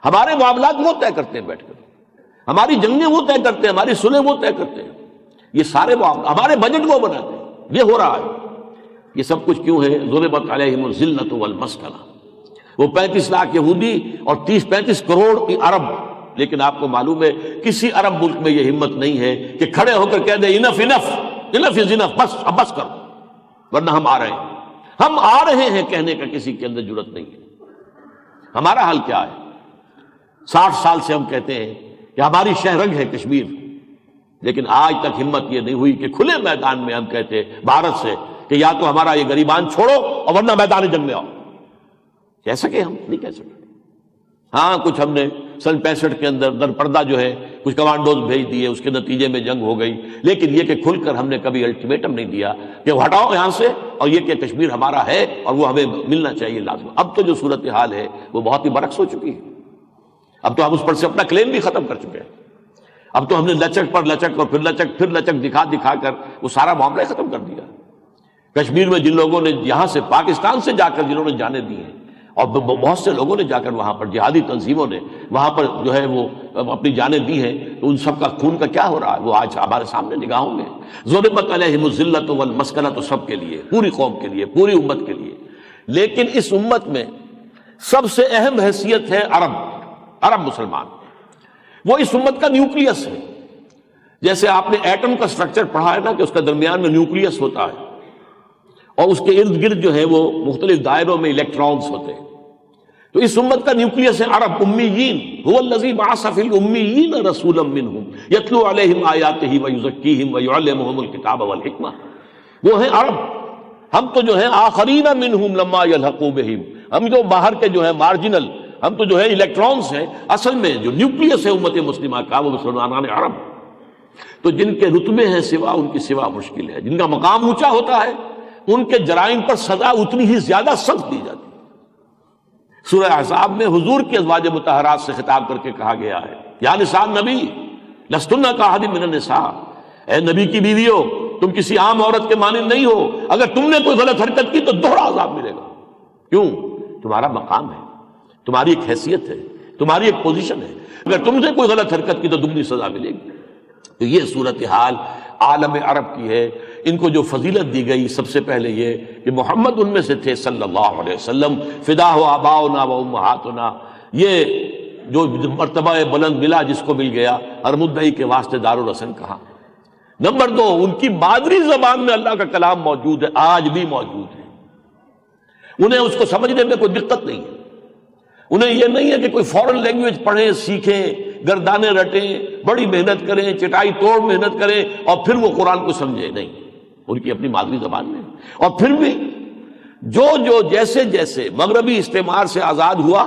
ہمارے معاملات وہ طے کرتے ہیں بیٹھ کر، ہماری جنگیں وہ طے کرتے ہیں، ہماری سلح وہ طے کرتے ہیں، یہ سارے معاملات، ہمارے بجٹ وہ بناتے ہیں۔ یہ ہو رہا ہے، یہ سب کچھ کیوں ہے؟ ضربت علیہم الذلۃ والمسکنہ۔ وہ 35 لاکھ یہودی اور 30-35 کروڑ کی عرب، لیکن آپ کو معلوم ہے کسی عرب ملک میں یہ ہمت نہیں ہے کہ کھڑے ہو کر کہہ دے انف انف انف از انف، بس اب بس کرو، ورنہ ہم آ رہے ہیں، ہم آ رہے ہیں کہنے کا کسی کے اندر جرأت نہیں ہے۔ ہمارا حال کیا ہے؟ 60 سال سے ہم کہتے ہیں کہ ہماری شہرنگ ہے کشمیر، لیکن آج تک ہمت یہ نہیں ہوئی کہ کھلے میدان میں ہم کہتے بھارت سے کہ یا تو ہمارا یہ گریبان چھوڑو اور ورنہ میدان جنگ میں آؤ۔ کہہ سکے؟ ہم نہیں کہہ سکے۔ ہاں کچھ ہم نے سن 65 کے اندر در پردہ جو ہے کچھ کمانڈوز بھیج دیے، اس کے نتیجے میں جنگ ہو گئی، لیکن یہ کہ کھل کر ہم نے کبھی الٹیمیٹم نہیں دیا کہ ہٹاؤ یہاں سے، اور یہ کہ کشمیر ہمارا ہے اور وہ ہمیں ملنا چاہیے لازم۔ اب تو جو صورتحال ہے وہ بہت ہی برعکس ہو چکی ہے، اب تو ہم اس پر سے اپنا کلیم بھی ختم کر چکے ہیں۔ اب تو ہم نے لچک پر لچک اور پھر لچک دکھا دکھا کر وہ سارا معاملہ ختم کر دیا۔ کشمیر میں جن لوگوں نے یہاں سے پاکستان سے جا کر جنہوں نے جانے دی ہیں، اور بہت سے لوگوں نے جا کر وہاں پر جہادی تنظیموں نے وہاں پر جو ہے وہ اپنی جانیں دی ہیں، تو ان سب کا خون کا کیا ہو رہا ہے وہ آج ہمارے سامنے نگاہوں میں۔ ضربت علیہم الذلۃ والمسکنہ تو سب کے لیے، پوری قوم کے لیے، پوری امت کے لیے، لیکن اس امت میں سب سے اہم حیثیت ہے عرب مسلمان۔ وہ اس امت کا نیوکلیس ہے۔ جیسے آپ نے ایٹم کا سٹرکچر پڑھا ہے نا کہ اس کا درمیان میں نیوکلیس ہوتا ہے اور اس کے ارد گرد جو ہے وہ مختلف دائروں میں الیکٹرانز ہوتے ہیں، تو اس امت کا نیوکلیس ہے عرب، امیین۔ هو الذی بعث فی الامیین رسولا منہم یتلو علیہم آیاتہ ویزکیہم ویعلمہم الکتاب والحکمہ۔ وہ ہیں عرب۔ ہم تو جو ہے آخرین منہم لما یلحقوا بہم، ہم جو باہر کے جو ہے مارجنل، ہم تو جو ہے الیکٹرانز ہیں، اصل میں جو نیوکلیس ہے امت مسلمہ کا وہ مسلمانان عرب۔ تو جن کے رتبے ہیں سوا، ان کی سوا مشکل ہے، جن کا مقام اونچا ہوتا ہے ان کے جرائم پر سزا اتنی ہی زیادہ سخت دی جاتی ہے۔ سورہ احزاب میں حضور کی ازواج مطہرات سے خطاب کر کے کہا گیا ہے یا نساء النبی لستن کاحد من النساء، اے نبی کی بیویوں تم کسی عام عورت کے مانند نہیں ہو، اگر تم نے کوئی غلط حرکت کی تو دوہرا عذاب ملے گا۔ کیوں؟ تمہارا مقام ہے، تمہاری ایک حیثیت ہے، تمہاری ایک پوزیشن ہے، اگر تم سے کوئی غلط حرکت کی تو دگنی سزا ملے گی۔ تو یہ صورتحال عالم عرب کی ہے۔ ان کو جو فضیلت دی گئی سب سے پہلے یہ کہ محمد ان میں سے تھے صلی اللہ علیہ وسلم، فداہ آباؤنا و امہاتنا، یہ جو مرتبہ بلند ملا جس کو مل گیا، ہر مدعی کے واسطے دار الحسن کہا۔ نمبر 2، ان کی مادری زبان میں اللہ کا کلام موجود ہے، آج بھی موجود ہے، انہیں اس کو سمجھنے میں کوئی دقت نہیں ہے۔ انہیں یہ نہیں ہے کہ کوئی فورن لینگویج پڑھیں، سیکھیں، گردانے رٹیں، بڑی محنت کریں، چٹائی توڑ محنت کریں اور پھر وہ قرآن کو سمجھیں، نہیں، ان کی اپنی مادری زبان میں۔ اور پھر بھی جو جیسے جیسے مغربی استعمار سے آزاد ہوا،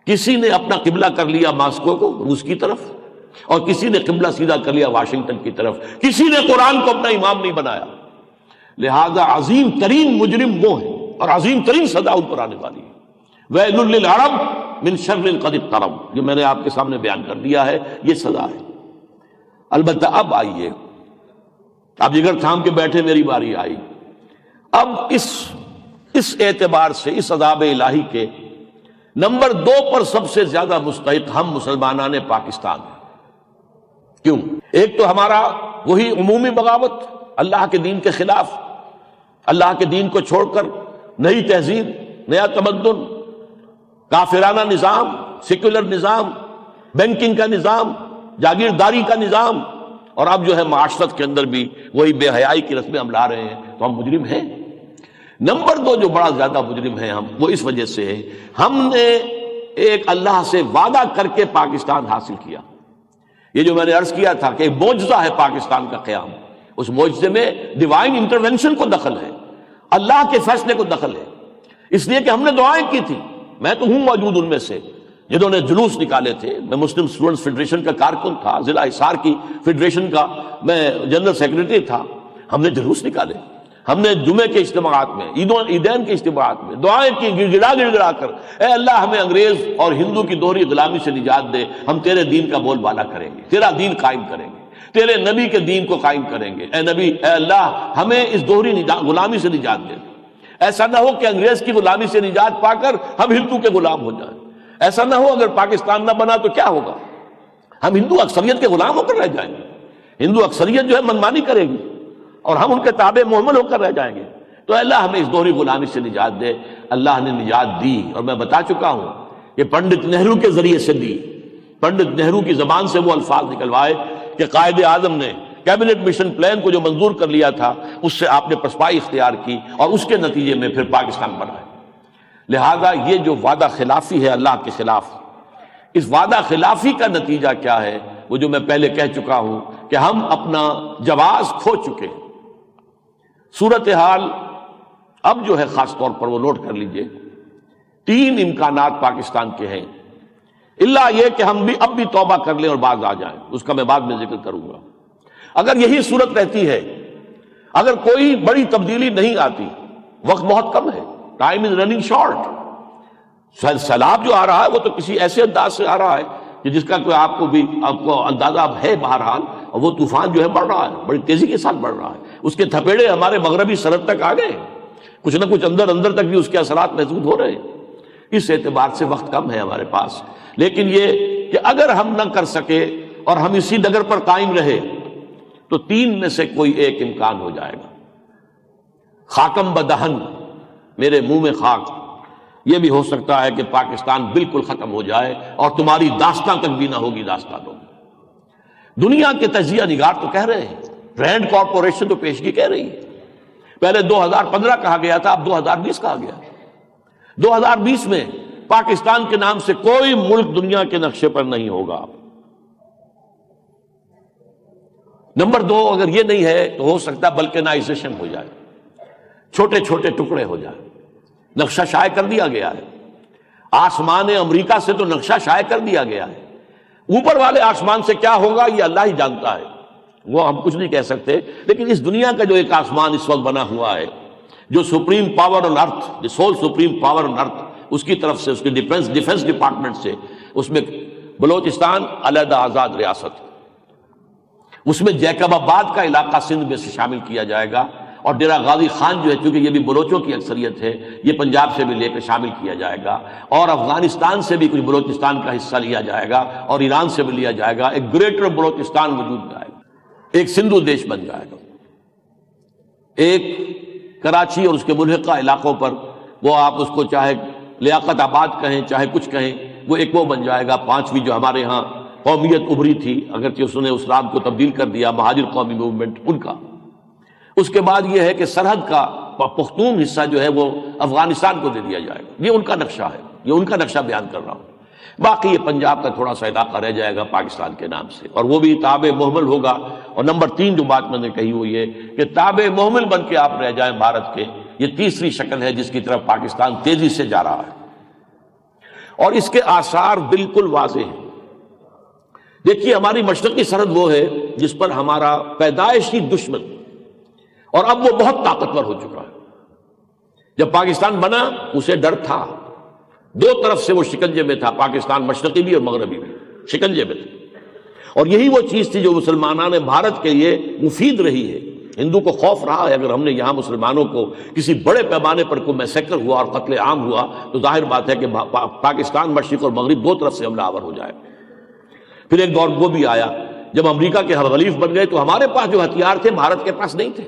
کسی نے اپنا قبلہ کر لیا ماسکو کو، روس کی طرف، اور کسی نے قبلہ سیدھا کر لیا واشنگٹن کی طرف، کسی نے قرآن کو اپنا امام نہیں بنایا۔ لہذا عظیم ترین مجرم وہ ہیں اور عظیم ترین سزا ان پر آنے والی ہے۔ ویل للعرب من شر قد اقترب، جو میں نے آپ کے سامنے بیان کر دیا ہے، یہ سزا ہے۔ البتہ اب آئیے، اب جگر تھام کے بیٹھے، میری باری آئی، اب اس اعتبار سے اس عذاب الہی کے نمبر 2 پر سب سے زیادہ مستحق ہم مسلمانان پاکستان ہیں۔ کیوں؟ ایک تو ہمارا وہی عمومی بغاوت اللہ کے دین کے خلاف، اللہ کے دین کو چھوڑ کر نئی تہذیب، نیا تمدن، کافرانہ نظام، سیکولر نظام، بینکنگ کا نظام، جاگیرداری کا نظام، اور اب جو ہے معاشرت کے اندر بھی وہی بے حیائی کی رسمیں ہم لا رہے ہیں، تو ہم مجرم ہیں۔ نمبر 2 جو بڑا زیادہ مجرم ہے ہم، وہ اس وجہ سے ہے ہم نے ایک اللہ سے وعدہ کر کے پاکستان حاصل کیا۔ یہ جو میں نے عرض کیا تھا کہ ایک معجزہ ہے پاکستان کا قیام، اس معجزے میں ڈیوائن انٹرونشن کو دخل ہے، اللہ کے فیصلے کو دخل ہے، اس لیے کہ ہم نے دعائیں کی تھی۔ میں تو ہوں موجود ان میں سے جنہوں نے جلوس نکالے تھے۔ میں مسلم اسٹوڈنٹس فیڈریشن کا کارکن تھا، ضلع حصار کی فیڈریشن کا میں جنرل سیکرٹری تھا۔ ہم نے جلوس نکالے، ہم نے جمعے کے اجتماعات میں، عیدین کے اجتماعات میں دعائیں کی، گڑ گڑا کر، اے اللہ ہمیں انگریز اور ہندو کی دوہری غلامی سے نجات دے، ہم تیرے دین کا بول بالا کریں گے، تیرا دین قائم کریں گے، تیرے نبی کے دین کو قائم کریں گے۔ اے نبی، اے اللہ ہمیں اس دوہری غلامی سے نجات دے۔ ایسا نہ ہو کہ انگریز کی غلامی سے نجات پا کر ہم ہندو کے غلام ہو جائیں۔ ایسا نہ ہو اگر پاکستان نہ بنا تو کیا ہوگا، ہم ہندو اکثریت کے غلام ہو کر رہ جائیں گے، ہندو اکثریت جو ہے منمانی کرے گی اور ہم ان کے تابع محمل ہو کر رہ جائیں گے۔ تو اللہ ہمیں اس دوہری غلامی سے نجات دے۔ اللہ نے نجات دی، اور میں بتا چکا ہوں کہ پنڈت نہرو کے ذریعے سے دی۔ پنڈت نہرو کی زبان سے وہ الفاظ نکلوائے کہ قائد اعظم نے کیبنٹ مشن پلان کو جو منظور کر لیا تھا، اس سے آپ نے پسپائی اختیار کی، اور اس کے نتیجے میں پھر پاکستان بنا ہے۔ لہذا یہ جو وعدہ خلافی ہے اللہ کے خلاف، اس وعدہ خلافی کا نتیجہ کیا ہے؟ وہ جو میں پہلے کہہ چکا ہوں کہ ہم اپنا جواز کھو چکے۔ صورتحال اب جو ہے خاص طور پر وہ نوٹ کر لیجئے، 3 امکانات پاکستان کے ہیں، الا یہ کہ ہم بھی اب بھی توبہ کر لیں اور باز آ جائیں، اس کا میں بعد میں ذکر کروں گا۔ اگر یہی صورت رہتی ہے، اگر کوئی بڑی تبدیلی نہیں آتی، وقت بہت کم ہے، ٹائم از رننگ شارٹ، سیلاب جو آ رہا ہے وہ تو کسی ایسے انداز سے آ رہا ہے کہ جس کا کوئی آپ کو اندازہ اب ہے بہرحال، اور وہ طوفان جو ہے بڑھ رہا ہے، بڑی تیزی کے ساتھ بڑھ رہا ہے، اس کے تھپیڑے ہمارے مغربی سرحد تک آ گئے، کچھ نہ کچھ اندر تک بھی اس کے اثرات محسوس ہو رہے ہیں۔ اس اعتبار سے وقت کم ہے ہمارے پاس، لیکن یہ کہ اگر ہم نہ کر سکے اور ہم اسی ڈگر پر قائم رہے تو 3 میں سے کوئی ایک امکان ہو جائے گا۔ خاکم بدہن، میرے منہ میں خاک، یہ بھی ہو سکتا ہے کہ پاکستان بالکل ختم ہو جائے اور تمہاری داستان تک بھی نہ ہوگی داستانوں میں۔ دنیا کے تجزیہ نگار تو کہہ رہے ہیں، رینڈ کارپوریشن تو پیشگی کہہ رہی ہے، پہلے 2015 کہا گیا تھا، اب 2020 کہا گیا۔ 2020 میں پاکستان کے نام سے کوئی ملک دنیا کے نقشے پر نہیں ہوگا۔ نمبر 2، اگر یہ نہیں ہے تو ہو سکتا ہے بلکنائزیشن ہو جائے، چھوٹے چھوٹے ٹکڑے ہو جائے۔ نقشہ شائع کر دیا گیا ہے، آسمان امریکہ سے تو نقشہ شائع کر دیا گیا ہے، اوپر والے آسمان سے کیا ہوگا یہ اللہ ہی جانتا ہے، وہ ہم کچھ نہیں کہہ سکتے۔ لیکن اس دنیا کا جو ایک آسمان اس وقت بنا ہوا ہے، جو supreme power on earth, the sole supreme power on earth, اس کی طرف سے، اس کی ڈیفنس ڈپارٹمنٹ سے، اس میں بلوچستان علیحدہ آزاد ریاست، اس میں جیکب آباد کا علاقہ سندھ میں سے شامل کیا جائے گا، اور ڈیرہ غازی خان جو ہے، چونکہ یہ بھی بلوچوں کی اکثریت ہے، یہ پنجاب سے بھی لے کر شامل کیا جائے گا، اور افغانستان سے بھی کچھ بلوچستان کا حصہ لیا جائے گا، اور ایران سے بھی لیا جائے گا۔ ایک گریٹر بلوچستان وجود میں آئے گا، ایک سندھو دیش بن جائے گا، ایک کراچی اور اس کے ملحقہ علاقوں پر، وہ آپ اس کو چاہے لیاقت آباد کہیں چاہے کچھ کہیں، وہ ایک وہ بن جائے گا، 5ویں جو ہمارے ہاں قومیت ابھری تھی، اگرچہ اس نے اسلام کو تبدیل کر دیا، مہاجر قومی موومنٹ ان کا۔ اس کے بعد یہ ہے کہ سرحد کا پختون حصہ جو ہے وہ افغانستان کو دے دیا جائے گا، یہ ان کا نقشہ ہے، یہ ان کا نقشہ بیان کر رہا ہوں۔ باقی یہ پنجاب کا تھوڑا سا علاقہ رہ جائے گا پاکستان کے نام سے، اور وہ بھی تابع محمل ہوگا۔ اور نمبر 3 جو بات میں نے کہی وہ یہ کہ تابع محمل بن کے آپ رہ جائیں بھارت کے، یہ تیسری شکل ہے جس کی طرف پاکستان تیزی سے جا رہا ہے، اور اس کے آثار بالکل واضح ہیں۔ دیکھیے ہماری مشرقی سرحد وہ ہے جس پر ہمارا پیدائشی دشمن، اور اب وہ بہت طاقتور ہو چکا ہے۔ جب پاکستان بنا اسے ڈر تھا، 2 طرف سے وہ شکنجے میں تھا، پاکستان مشرقی بھی اور مغربی بھی شکنجے میں تھا، اور یہی وہ چیز تھی جو مسلمانان بھارت کے لیے مفید رہی ہے ہندو کو خوف رہا ہے اگر ہم نے یہاں مسلمانوں کو کسی بڑے پیمانے پر کوئی میسیکر ہوا اور قتل عام ہوا تو ظاہر بات ہے کہ پاکستان مشرق اور مغرب دو طرف سے حملہ آور ہو جائے. پھر ایک دور وہ بھی آیا جب امریکہ کے حریف بن گئے تو ہمارے پاس جو ہتھیار تھے بھارت کے پاس نہیں تھے.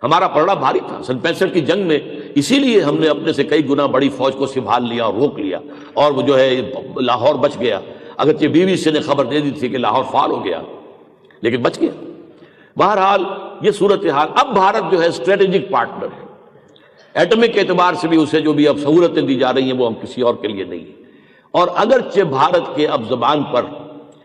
ہمارا پلڑا بھاری تھا. سن 65 کی جنگ میں اسی لیے ہم نے اپنے سے کئی گنا بڑی فوج کو سنبھال لیا اور روک لیا اور وہ جو ہے لاہور بچ گیا. اگرچہ BBC نے خبر دے دی تھی کہ لاہور فال ہو گیا لیکن بچ گیا. بہرحال یہ صورتحال. اب بھارت جو ہے اسٹریٹجک پارٹنر ہے. ایٹمک اعتبار سے بھی اسے جو بھی اب سہولتیں دی جا رہی ہیں وہ ہم کسی اور کے لیے نہیں ہیں. اور اگرچہ بھارت کے اب زبان پر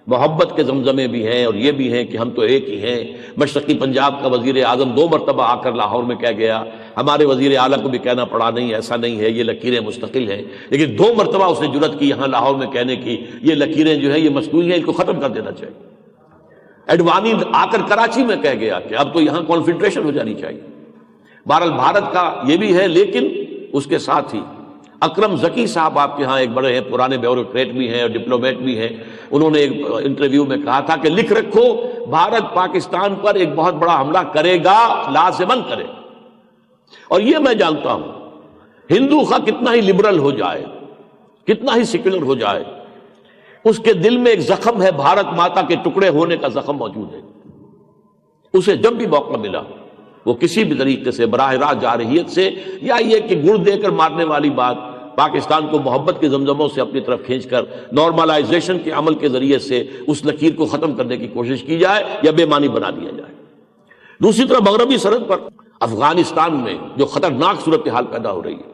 محبت کے زمزمے بھی ہیں اور یہ بھی ہیں کہ ہم تو ایک ہی ہیں. مشرقی پنجاب کا وزیر اعظم 2 مرتبہ آ کر لاہور میں کہہ گیا. ہمارے وزیر اعلیٰ کو بھی کہنا پڑا نہیں ایسا نہیں ہے, یہ لکیریں مستقل ہیں. لیکن 2 مرتبہ اس نے جرأت کی یہاں لاہور میں کہنے کی یہ لکیریں جو ہیں یہ مصنوعی ہیں, ان کو ختم کر دینا چاہیے. ایڈوانی آ کر کراچی میں کہہ گیا کہ اب تو یہاں کانفیڈریشن ہو جانی چاہیے. بہرحال بھارت کا یہ بھی ہے. لیکن اس کے ساتھ ہی اکرم ذکی صاحب آپ کے ہاں ایک بڑے ہیں, پرانے بیوروکریٹ بھی ہیں اور ڈپلومیٹ بھی ہیں. انہوں نے ایک انٹرویو میں کہا تھا کہ لکھ رکھو بھارت پاکستان پر ایک بہت بڑا حملہ کرے گا, لازماً کرے. اور یہ میں جانتا ہوں ہندو خواہ کتنا ہی لبرل ہو جائے, کتنا ہی سیکولر ہو جائے, اس کے دل میں ایک زخم ہے, بھارت ماتا کے ٹکڑے ہونے کا زخم موجود ہے. اسے جب بھی موقع ملا وہ کسی بھی طریقے سے براہ راست جارحیت سے یا یہ کہ گڑ دے کر مارنے والی بات, پاکستان کو محبت کے زمزموں سے اپنی طرف کھینچ کر نارملائزیشن کے عمل کے ذریعے سے اس لکیر کو ختم کرنے کی کوشش کی جائے یا بے معنی بنا دیا جائے. دوسری طرف مغربی سرحد پر افغانستان میں جو خطرناک صورتحال پیدا ہو رہی ہے,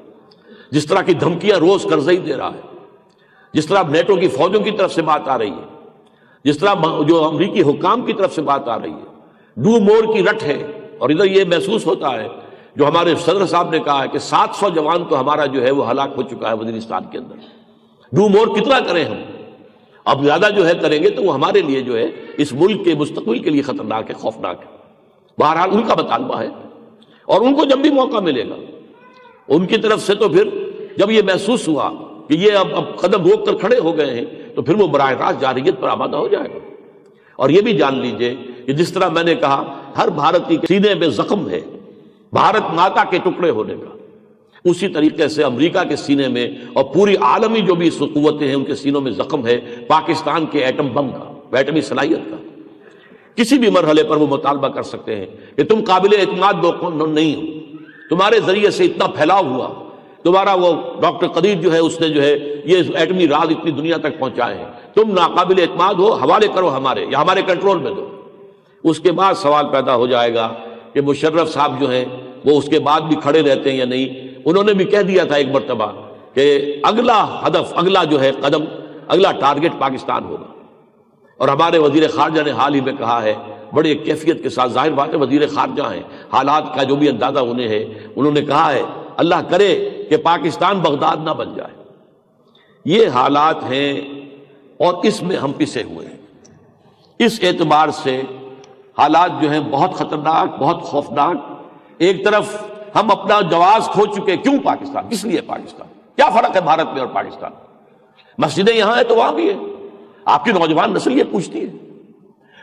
جس طرح کی دھمکیاں روز کرزئی دے رہا ہے, جس طرح نیٹو کی فوجوں کی طرف سے بات آ رہی ہے, جس طرح جو امریکی حکام کی طرف سے بات آ رہی ہے, ڈو مور کی رٹ ہے. اور ادھر یہ محسوس ہوتا ہے جو ہمارے صدر صاحب نے کہا ہے کہ 700 جوان تو ہمارا جو ہے وہ ہلاک ہو چکا ہے وزیرستان کے اندر. ڈو مور کتنا کریں ہم, اب زیادہ جو ہے کریں گے تو وہ ہمارے لیے جو ہے اس ملک کے مستقبل کے لیے خطرناک ہے, خوفناک ہے. بہرحال ان کا مطالبہ ہے اور ان کو جب بھی موقع ملے گا ان کی طرف سے, تو پھر جب یہ محسوس ہوا کہ یہ اب قدم روک کر کھڑے ہو گئے ہیں تو پھر وہ براہ راست جارحیت پر آمادہ ہو جائے گا. اور یہ بھی جان لیجئے کہ جس طرح میں نے کہا ہر بھارتی کے سینے میں زخم ہے بھارت ماتا کے ٹکڑے ہونے کا, اسی طریقے سے امریکہ کے سینے میں اور پوری عالمی جو بھی قوتیں ہیں ان کے سینوں میں زخم ہے پاکستان کے ایٹم بم کا, ایٹمی صلاحیت کا. کسی بھی مرحلے پر وہ مطالبہ کر سکتے ہیں کہ تم قابل اعتماد نہیں ہو, تمہارے ذریعے سے اتنا پھیلاؤ ہوا, تمہارا وہ ڈاکٹر قدیر جو ہے اس نے جو ہے یہ ایٹمی راز اتنی دنیا تک پہنچائے ہیں, تم ناقابل اعتماد ہو, حوالے کرو ہمارے یا ہمارے کنٹرول میں دو. اس کے بعد سوال پیدا ہو جائے گا کہ مشرف صاحب جو ہیں وہ اس کے بعد بھی کھڑے رہتے ہیں یا نہیں. انہوں نے بھی کہہ دیا تھا ایک مرتبہ کہ اگلا ہدف, اگلا جو ہے قدم, اگلا ٹارگٹ پاکستان ہوگا. اور ہمارے وزیر خارجہ نے حال ہی میں کہا ہے بڑی کیفیت کے ساتھ, ظاہر بات ہے وزیر خارجہ ہیں, حالات کا جو بھی اندازہ انہیں ہے, انہوں نے کہا ہے اللہ کرے کہ پاکستان بغداد نہ بن جائے. یہ حالات ہیں اور اس میں ہم پسے ہوئے ہیں. اس اعتبار سے حالات جو ہیں بہت خطرناک, بہت خوفناک. ایک طرف ہم اپنا جواز کھو چکے, کیوں پاکستان, کس لیے پاکستان, کیا فرق ہے بھارت میں اور پاکستان. مسجدیں یہاں ہیں تو وہاں بھی ہے. آپ کی نوجوان نسل یہ پوچھتی ہے.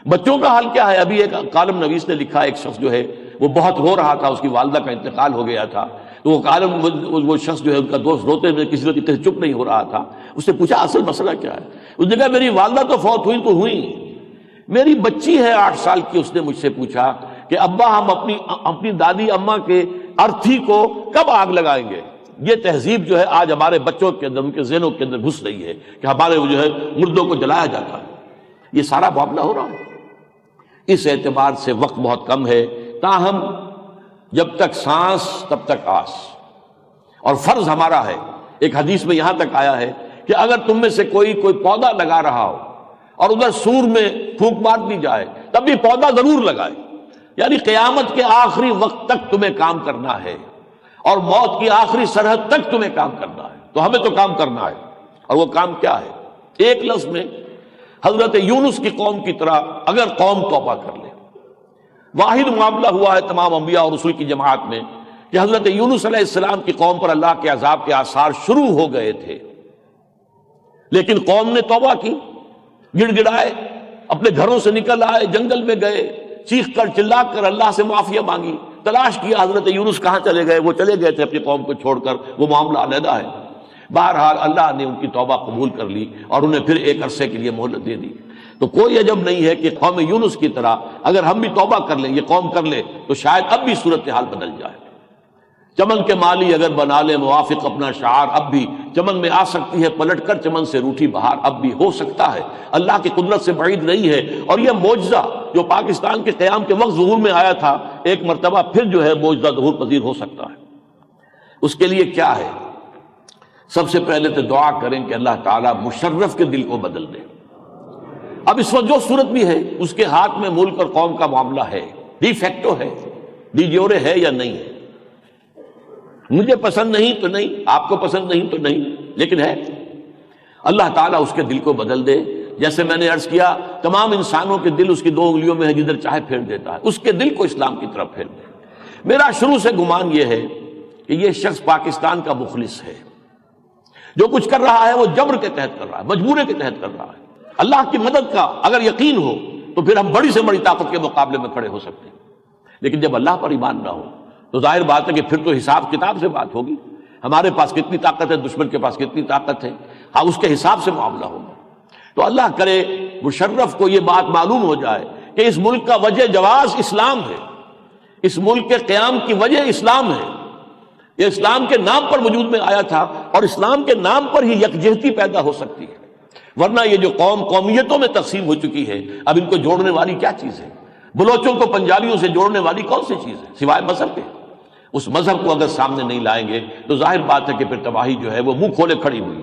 بچوں کا حال کیا ہے. ابھی ایک کالم نویس نے لکھا, ایک شخص جو ہے وہ بہت رو رہا تھا, اس کی والدہ کا انتقال ہو گیا تھا, تو وہ کالم وہ شخص جو ہے ان کا دوست روتے ہوئے کسی طریقے سے چپ نہیں ہو رہا تھا. اس نے پوچھا اصل مسئلہ کیا ہے. اس نے کہا میری والدہ تو فوت ہوئی تو ہوئی, میری بچی ہے 8 سال کی, اس نے مجھ سے پوچھا کہ ابا ہم اپنی دادی اماں کے ارتھی کو کب آگ لگائیں گے. یہ تہذیب جو ہے آج ہمارے بچوں کے اندر, ان کے ذہنوں کے اندر گھس رہی ہے کہ ہمارے جو ہے مردوں کو جلایا جاتا ہے. یہ سارا معاملہ ہو رہا ہے. اس اعتبار سے وقت بہت کم ہے, تاہم جب تک سانس تب تک آس. اور فرض ہمارا ہے, ایک حدیث میں یہاں تک آیا ہے کہ اگر تم میں سے کوئی پودا لگا رہا ہو اور ادھر سور میں پھونک مار دی جائے تب بھی پودا ضرور لگائے. یعنی قیامت کے آخری وقت تک تمہیں کام کرنا ہے اور موت کی آخری سرحد تک تمہیں کام کرنا ہے. تو ہمیں تو کام کرنا ہے, اور وہ کام کیا ہے؟ ایک لفظ میں حضرت یونس کی قوم کی طرح اگر قوم توبہ کر لے. واحد معاملہ ہوا ہے تمام انبیاء اور رسول کی جماعت میں کہ حضرت یونس علیہ السلام کی قوم پر اللہ کے عذاب کے آثار شروع ہو گئے تھے, لیکن قوم نے توبہ کی, گڑ گڑائے, اپنے گھروں سے نکل آئے, جنگل میں گئے, چیخ کر چلا کر اللہ سے معافی مانگی، تلاش کیا حضرت یونس کہاں چلے گئے، وہ چلے گئے تھے اپنی قوم کو چھوڑ کر، وہ معاملہ علیحدہ ہے۔ بہرحال اللہ نے ان کی توبہ قبول کر لی اور انہیں پھر ایک عرصے کے لیے مہلت دے دی۔ تو کوئی عجب نہیں ہے کہ قوم یونس کی طرح اگر ہم بھی توبہ کر لیں، یہ قوم کر لے، تو شاید اب بھی صورتحال بدل جائے۔ چمن کے مالی اگر بنا لے موافق اپنا شعار، اب بھی چمن میں آ سکتی ہے پلٹ کر چمن سے روٹھی بہار، اب بھی ہو سکتا ہے، اللہ کی قدرت سے بعید نہیں ہے۔ اور یہ معجزہ جو پاکستان کے قیام کے وقت ظہور میں آیا تھا، ایک مرتبہ پھر جو ہے معجزہ ظہور پذیر ہو سکتا ہے۔ اس کے لیے کیا ہے؟ سب سے پہلے تو دعا کریں کہ اللہ تعالیٰ مشرف کے دل کو بدل دے۔ اب اس وقت جو صورت بھی ہے، اس کے ہاتھ میں ملک اور قوم کا معاملہ ہے، ڈی فیکٹو ہے، ڈی جیورے ہے یا نہیں ہے، مجھے پسند نہیں تو نہیں، آپ کو پسند نہیں تو نہیں، لیکن ہے۔ اللہ تعالیٰ اس کے دل کو بدل دے۔ جیسے میں نے عرض کیا، تمام انسانوں کے دل اس کی 2 انگلیوں میں ہے، جدھر چاہے پھیر دیتا ہے، اس کے دل کو اسلام کی طرف پھیر دے۔ میرا شروع سے گمان یہ ہے کہ یہ شخص پاکستان کا مخلص ہے، جو کچھ کر رہا ہے وہ جبر کے تحت کر رہا ہے، مجبورے کے تحت کر رہا ہے۔ اللہ کی مدد کا اگر یقین ہو تو پھر ہم بڑی سے بڑی طاقت کے مقابلے میں کھڑے ہو سکتے ہیں، لیکن جب اللہ پر ایمان نہ ہو تو ظاہر بات ہے کہ پھر تو حساب کتاب سے بات ہوگی۔ ہمارے پاس کتنی طاقت ہے، دشمن کے پاس کتنی طاقت ہے، ہاں اس کے حساب سے معاملہ ہوگا۔ تو اللہ کرے مشرف کو یہ بات معلوم ہو جائے کہ اس ملک کا وجہ جواز اسلام ہے، اس ملک کے قیام کی وجہ اسلام ہے، یہ اسلام کے نام پر وجود میں آیا تھا اور اسلام کے نام پر ہی یکجہتی پیدا ہو سکتی ہے، ورنہ یہ جو قوم قومیتوں میں تقسیم ہو چکی ہے، اب ان کو جوڑنے والی کیا چیز ہے؟ بلوچوں کو پنجابیوں سے جوڑنے والی کون سی چیز ہے سوائے مذہب کے؟ اس مذہب کو اگر سامنے نہیں لائیں گے تو ظاہر بات ہے کہ پھر تباہی جو ہے وہ منہ کھولے کھڑی ہوئی۔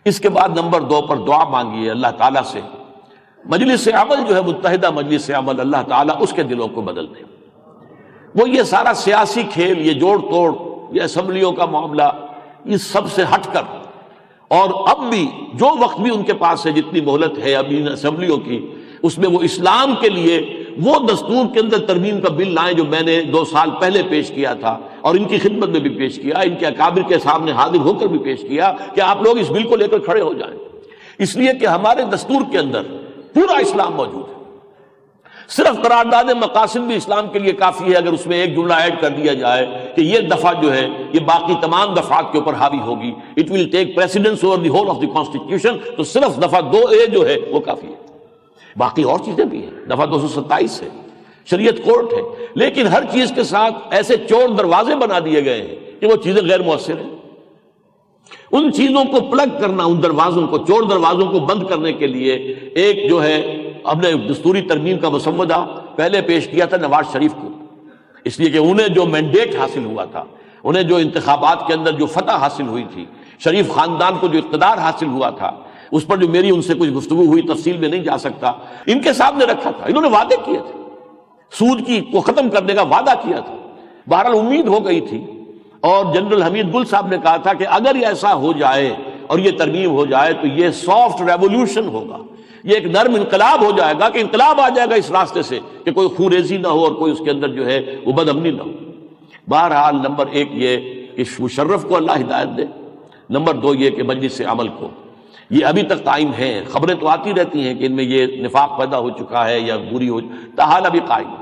اس کے بعد نمبر 2 پر دعا مانگیے اللہ تعالیٰ سے، مجلس عمل جو ہے متحدہ مجلس عمل، اللہ تعالیٰ اس کے دلوں کو بدل دے۔ وہ یہ سارا سیاسی کھیل، یہ جوڑ توڑ، یہ اسمبلیوں کا معاملہ، اس سب سے ہٹ کر، اور اب بھی جو وقت بھی ان کے پاس ہے، جتنی مہلت ہے اب ان اسمبلیوں کی، اس میں وہ اسلام کے لیے وہ دستور کے اندر ترمیم کا بل لائیں جو میں نے 2 سال پہلے پیش کیا تھا اور ان کی خدمت میں بھی پیش کیا، ان کے اکابر کے سامنے حاضر ہو کر بھی پیش کیا کہ آپ لوگ اس بل کو لے کر کھڑے ہو جائیں، اس لیے کہ ہمارے دستور کے اندر پورا اسلام موجود ہے۔ صرف قرارداد مقاصد بھی اسلام کے لیے کافی ہے اگر اس میں ایک جملہ ایڈ کر دیا جائے کہ یہ دفعہ جو ہے یہ باقی تمام دفعات کے اوپر حاوی ہوگی، it will take precedence over the whole of the constitution, تو صرف دفعہ 2A جو ہے وہ کافی ہے۔ باقی اور چیزیں بھی ہیں، دفعہ 227 ہے، شریعت کورٹ ہے، لیکن ہر چیز کے ساتھ ایسے چور دروازے بنا دیے گئے ہیں کہ وہ چیزیں غیر مؤثر ہیں۔ ان چیزوں کو پلگ کرنا، ان دروازوں کو، چور دروازوں کو بند کرنے کے لیے ایک جو ہے ہم نے دستوری ترمیم کا مسودہ پہلے پیش کیا تھا نواز شریف کو، اس لیے کہ انہیں جو مینڈیٹ حاصل ہوا تھا، انہیں جو انتخابات کے اندر جو فتح حاصل ہوئی تھی، شریف خاندان کو جو اقتدار حاصل ہوا تھا، اس پر جو میری ان سے کچھ گفتگو ہوئی، تفصیل میں نہیں جا سکتا، ان کے سامنے رکھا تھا، انہوں نے وعدے کیے تھے، سود کی کو ختم کرنے کا وعدہ کیا تھا۔ بہرحال امید ہو گئی تھی اور جنرل حمید گل صاحب نے کہا تھا کہ اگر یہ ایسا ہو جائے اور یہ ترمیم ہو جائے تو یہ سافٹ ریولوشن ہوگا، یہ ایک نرم انقلاب ہو جائے گا، کہ انقلاب آ جائے گا اس راستے سے کہ کوئی خونریزی نہ ہو اور کوئی اس کے اندر جو ہے وہ بدامنی نہ ہو۔ بہرحال نمبر 1 یہ کہ مشرف کو اللہ ہدایت دے، نمبر 2 یہ کہ مجلس عمل کو، یہ ابھی تک قائم ہیں، خبریں تو آتی رہتی ہیں کہ ان میں یہ نفاق پیدا ہو چکا ہے یا بری ہو، تاحال ابھی قائم ہے،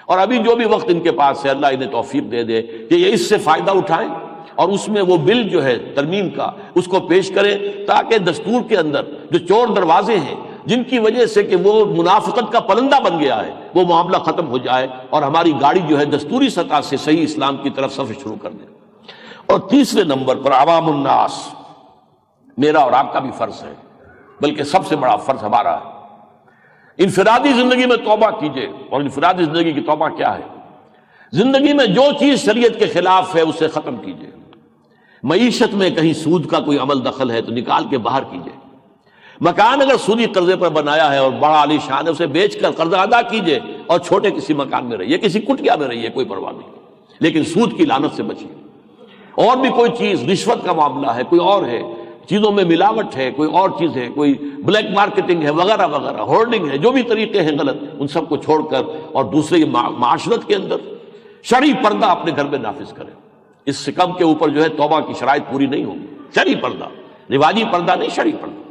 اور ابھی جو بھی وقت ان کے پاس ہے اللہ انہیں توفیق دے دے کہ یہ اس سے فائدہ اٹھائیں اور اس میں وہ بل جو ہے ترمیم کا اس کو پیش کریں، تاکہ دستور کے اندر جو چور دروازے ہیں جن کی وجہ سے کہ وہ منافقت کا پلندہ بن گیا ہے، وہ معاملہ ختم ہو جائے اور ہماری گاڑی جو ہے دستوری سطح سے صحیح اسلام کی طرف سفر شروع کر دے۔ اور تیسرے نمبر پر عوام الناس، میرا اور آپ کا بھی فرض ہے، بلکہ سب سے بڑا فرض ہمارا ہے۔ انفرادی زندگی میں توبہ کیجئے، اور انفرادی زندگی کی توبہ کیا ہے؟ زندگی میں جو چیز شریعت کے خلاف ہے اسے ختم کیجئے۔ معیشت میں کہیں سود کا کوئی عمل دخل ہے تو نکال کے باہر کیجئے۔ مکان اگر سودی قرضے پر بنایا ہے اور بڑا عالی شان ہے، اسے بیچ کر قرضہ ادا کیجئے اور چھوٹے کسی مکان میں رہیے، کسی کٹیا میں رہیے، کوئی پرواہ نہیں، لیکن سود کی لعنت سے بچیے۔ اور بھی کوئی چیز، رشوت کا معاملہ ہے، کوئی اور ہے، چیزوں میں ملاوٹ ہے، کوئی اور چیز ہے، کوئی بلیک مارکیٹنگ ہے وغیرہ وغیرہ، ہولڈنگ ہے، جو بھی طریقے ہیں غلط، ان سب کو چھوڑ کر اور دوسرے معاشرت کے اندر شرعی پردہ اپنے گھر میں نافذ کریں۔ اس سے کم کے اوپر جو ہے توبہ کی شرائط پوری نہیں ہوگی۔ شرعی پردہ، رواجی پردہ نہیں، شرعی پردہ۔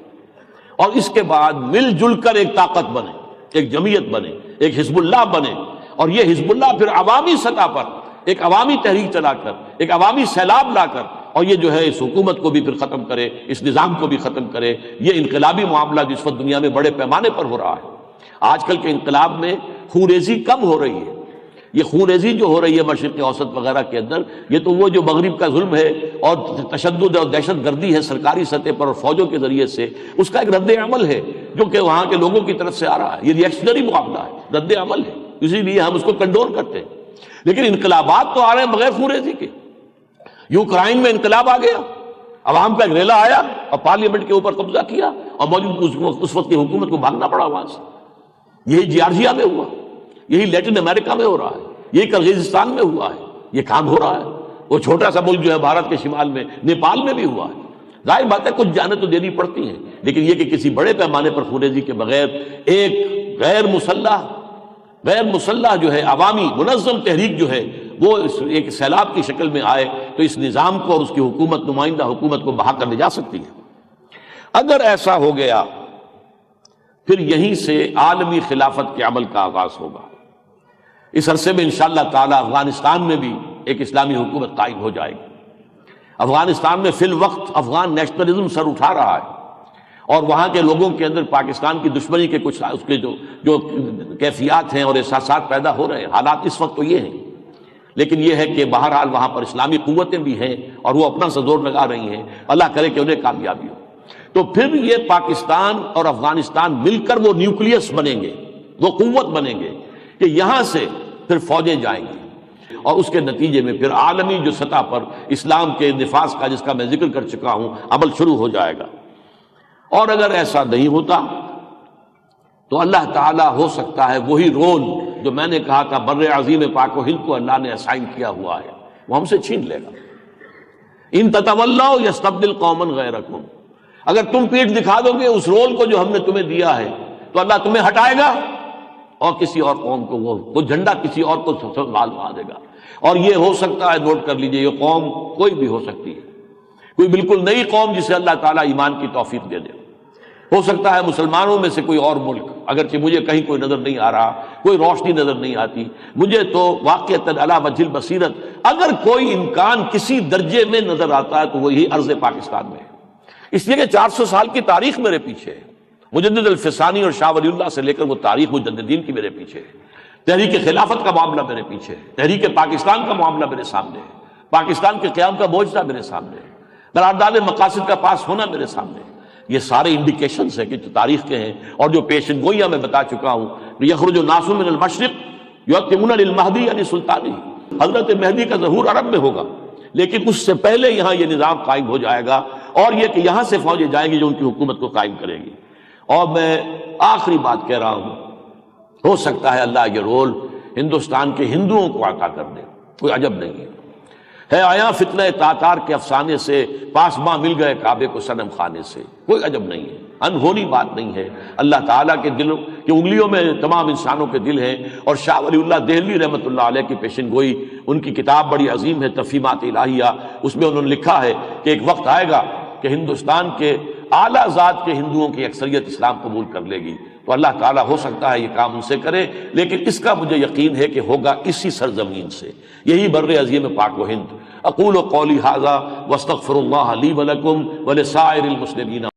اور اس کے بعد مل جل کر ایک طاقت بنے، ایک جمعیت بنے، ایک حزب اللہ بنے، اور یہ حزب اللہ پھر عوامی سطح پر ایک عوامی تحریک چلا کر، ایک عوامی سیلاب لا کر، اور یہ جو ہے اس حکومت کو بھی پھر ختم کرے، اس نظام کو بھی ختم کرے۔ یہ انقلابی معاملہ جس وقت دنیا میں بڑے پیمانے پر ہو رہا ہے، آج کل کے انقلاب میں خونریزی کم ہو رہی ہے۔ یہ خونریزی جو ہو رہی ہے مشرق اوسط وغیرہ کے اندر، یہ تو وہ جو مغرب کا ظلم ہے اور تشدد اور دہشت گردی ہے سرکاری سطح پر اور فوجوں کے ذریعے سے، اس کا ایک رد عمل ہے جو کہ وہاں کے لوگوں کی طرف سے آ رہا ہے۔ یہ ریئیکشنری معاملہ ہے، رد عمل ہے، اسی لیے ہم اس کو کنڈول کرتے ہیں۔ لیکن انقلابات تو آ رہے ہیں بغیر خونریزی کے۔ یوکرائن میں انقلاب آ گیا، عوام کا ایک ریلا آیا اور پارلیمنٹ کے اوپر قبضہ کیا، اور موجود اس وقت کی حکومت کو بھاگنا پڑا وہاں سے۔ یہی جارجیا میں ہوا، یہی لیٹن امریکہ میں ہو رہا ہے، یہی کرغزستان میں ہوا ہے، یہ کام ہو رہا ہے۔ وہ چھوٹا سا ملک جو ہے بھارت کے شمال میں، نیپال میں بھی ہوا ہے۔ ظاہر بات ہے کچھ جانیں تو دینی پڑتی ہیں، لیکن یہ کہ کسی بڑے پیمانے پر خونریزی کے بغیر ایک غیر مسلح جو ہے عوامی منظم تحریک جو ہے وہ ایک سیلاب کی شکل میں آئے تو اس نظام کو اور اس کی حکومت، نمائندہ حکومت کو بہا کر لے جا سکتی ہے۔ اگر ایسا ہو گیا پھر یہیں سے عالمی خلافت کے عمل کا آغاز ہوگا۔ اس عرصے میں انشاءاللہ تعالی افغانستان میں بھی ایک اسلامی حکومت قائم ہو جائے گی۔ افغانستان میں فی الوقت افغان نیشنلزم سر اٹھا رہا ہے، اور وہاں کے لوگوں کے اندر پاکستان کی دشمنی کے کچھ اس کے جو کیفیات ہیں اور احساسات پیدا ہو رہے ہیں۔ حالات اس وقت تو یہ ہیں، لیکن یہ ہے کہ بہرحال وہاں پر اسلامی قوتیں بھی ہیں اور وہ اپنا سا زور لگا رہی ہیں، اللہ کرے کہ انہیں کامیابی ہو۔ تو پھر یہ پاکستان اور افغانستان مل کر وہ نیوکلیس بنیں گے، وہ قوت بنیں گے کہ یہاں سے پھر فوجیں جائیں گی، اور اس کے نتیجے میں پھر عالمی جو سطح پر اسلام کے نفاذ کا، جس کا میں ذکر کر چکا ہوں، عمل شروع ہو جائے گا۔ اور اگر ایسا نہیں ہوتا تو اللہ تعالیٰ ہو سکتا ہے وہی رول جو میں نے کہا تھا بر عظیم پاک و ہند کو اللہ نے اسائن کیا ہوا ہے، وہ ہم سے چھین لے گا۔ ان تتولوا یستبدل قوما غیرکم، اگر تم پیٹھ دکھا دو گے اس رول کو جو ہم نے تمہیں دیا ہے تو اللہ تمہیں ہٹائے گا اور کسی اور قوم کو وہ جھنڈا کسی اور کو سنبھالوا دے گا۔ اور یہ ہو سکتا ہے، نوٹ کر لیجئے، یہ قوم کوئی بھی ہو سکتی ہے، کوئی بالکل نئی قوم جسے اللہ تعالیٰ ایمان کی توفیق دے دے۔ ہو سکتا ہے مسلمانوں میں سے کوئی اور ملک، اگرچہ مجھے کہیں کوئی نظر نہیں آ رہا، کوئی روشنی نظر نہیں آتی مجھے، تو واقعتاً علی وجہ البصیرت اگر کوئی امکان کسی درجے میں نظر آتا ہے تو وہی ارض پاکستان میں ہے۔ اس لیے کہ 400 سال کی تاریخ میرے پیچھے ہے، مجدد الفسانی اور شاہ ولی اللہ سے لے کر وہ تاریخ مجددین کی میرے پیچھے ہے، تحریک خلافت کا معاملہ میرے پیچھے ہے، تحریک پاکستان کا معاملہ میرے سامنے ہے، پاکستان کے قیام کا معجزہ میرے سامنے ہے، قرارداد مقاصد کا پاس ہونا میرے سامنے ہے۔ یہ سارے انڈیکیشنز ہیں کہ جو تاریخ کے ہیں، اور جو پیشن گوئیاں میں بتا چکا ہوں، یخرج الناس من المشرق یؤتمون للمہدی یعنی سلطانی، حضرت مہدی کا ظہور عرب میں ہوگا، لیکن اس سے پہلے یہاں یہ نظام قائم ہو جائے گا، اور یہ کہ یہاں سے فوجیں جائیں گی جو ان کی حکومت کو قائم کرے گی۔ اور میں آخری بات کہہ رہا ہوں، ہو سکتا ہے اللہ یہ رول ہندوستان کے ہندوؤں کو عطا کر دے، کوئی عجب نہیں ہے۔ آیا فتنہ تاتار کے افسانے سے پاسباں مل گئے کعبے کو صنم خانے سے، کوئی عجب نہیں ہے، انہونی بات نہیں ہے۔ اللہ تعالیٰ کے دلوں کی انگلیوں میں تمام انسانوں کے دل ہیں، اور شاہ ولی اللہ دہلوی رحمۃ اللہ علیہ کی پیشن گوئی، ان کی کتاب بڑی عظیم ہے تفہیمات الہیہ، اس میں انہوں نے لکھا ہے کہ ایک وقت آئے گا کہ ہندوستان کے اعلیٰ ذات کے ہندوؤں کی اکثریت اسلام قبول کر لے گی، تو اللہ تعالیٰ ہو سکتا ہے یہ کام ان سے کرے، لیکن اس کا مجھے یقین ہے کہ ہوگا اسی سرزمین سے، یہی بر عظیم پاک و ہند۔ اقول قولی ھذا واستغفر اللہ لی ولکم ولسائر المسلمین۔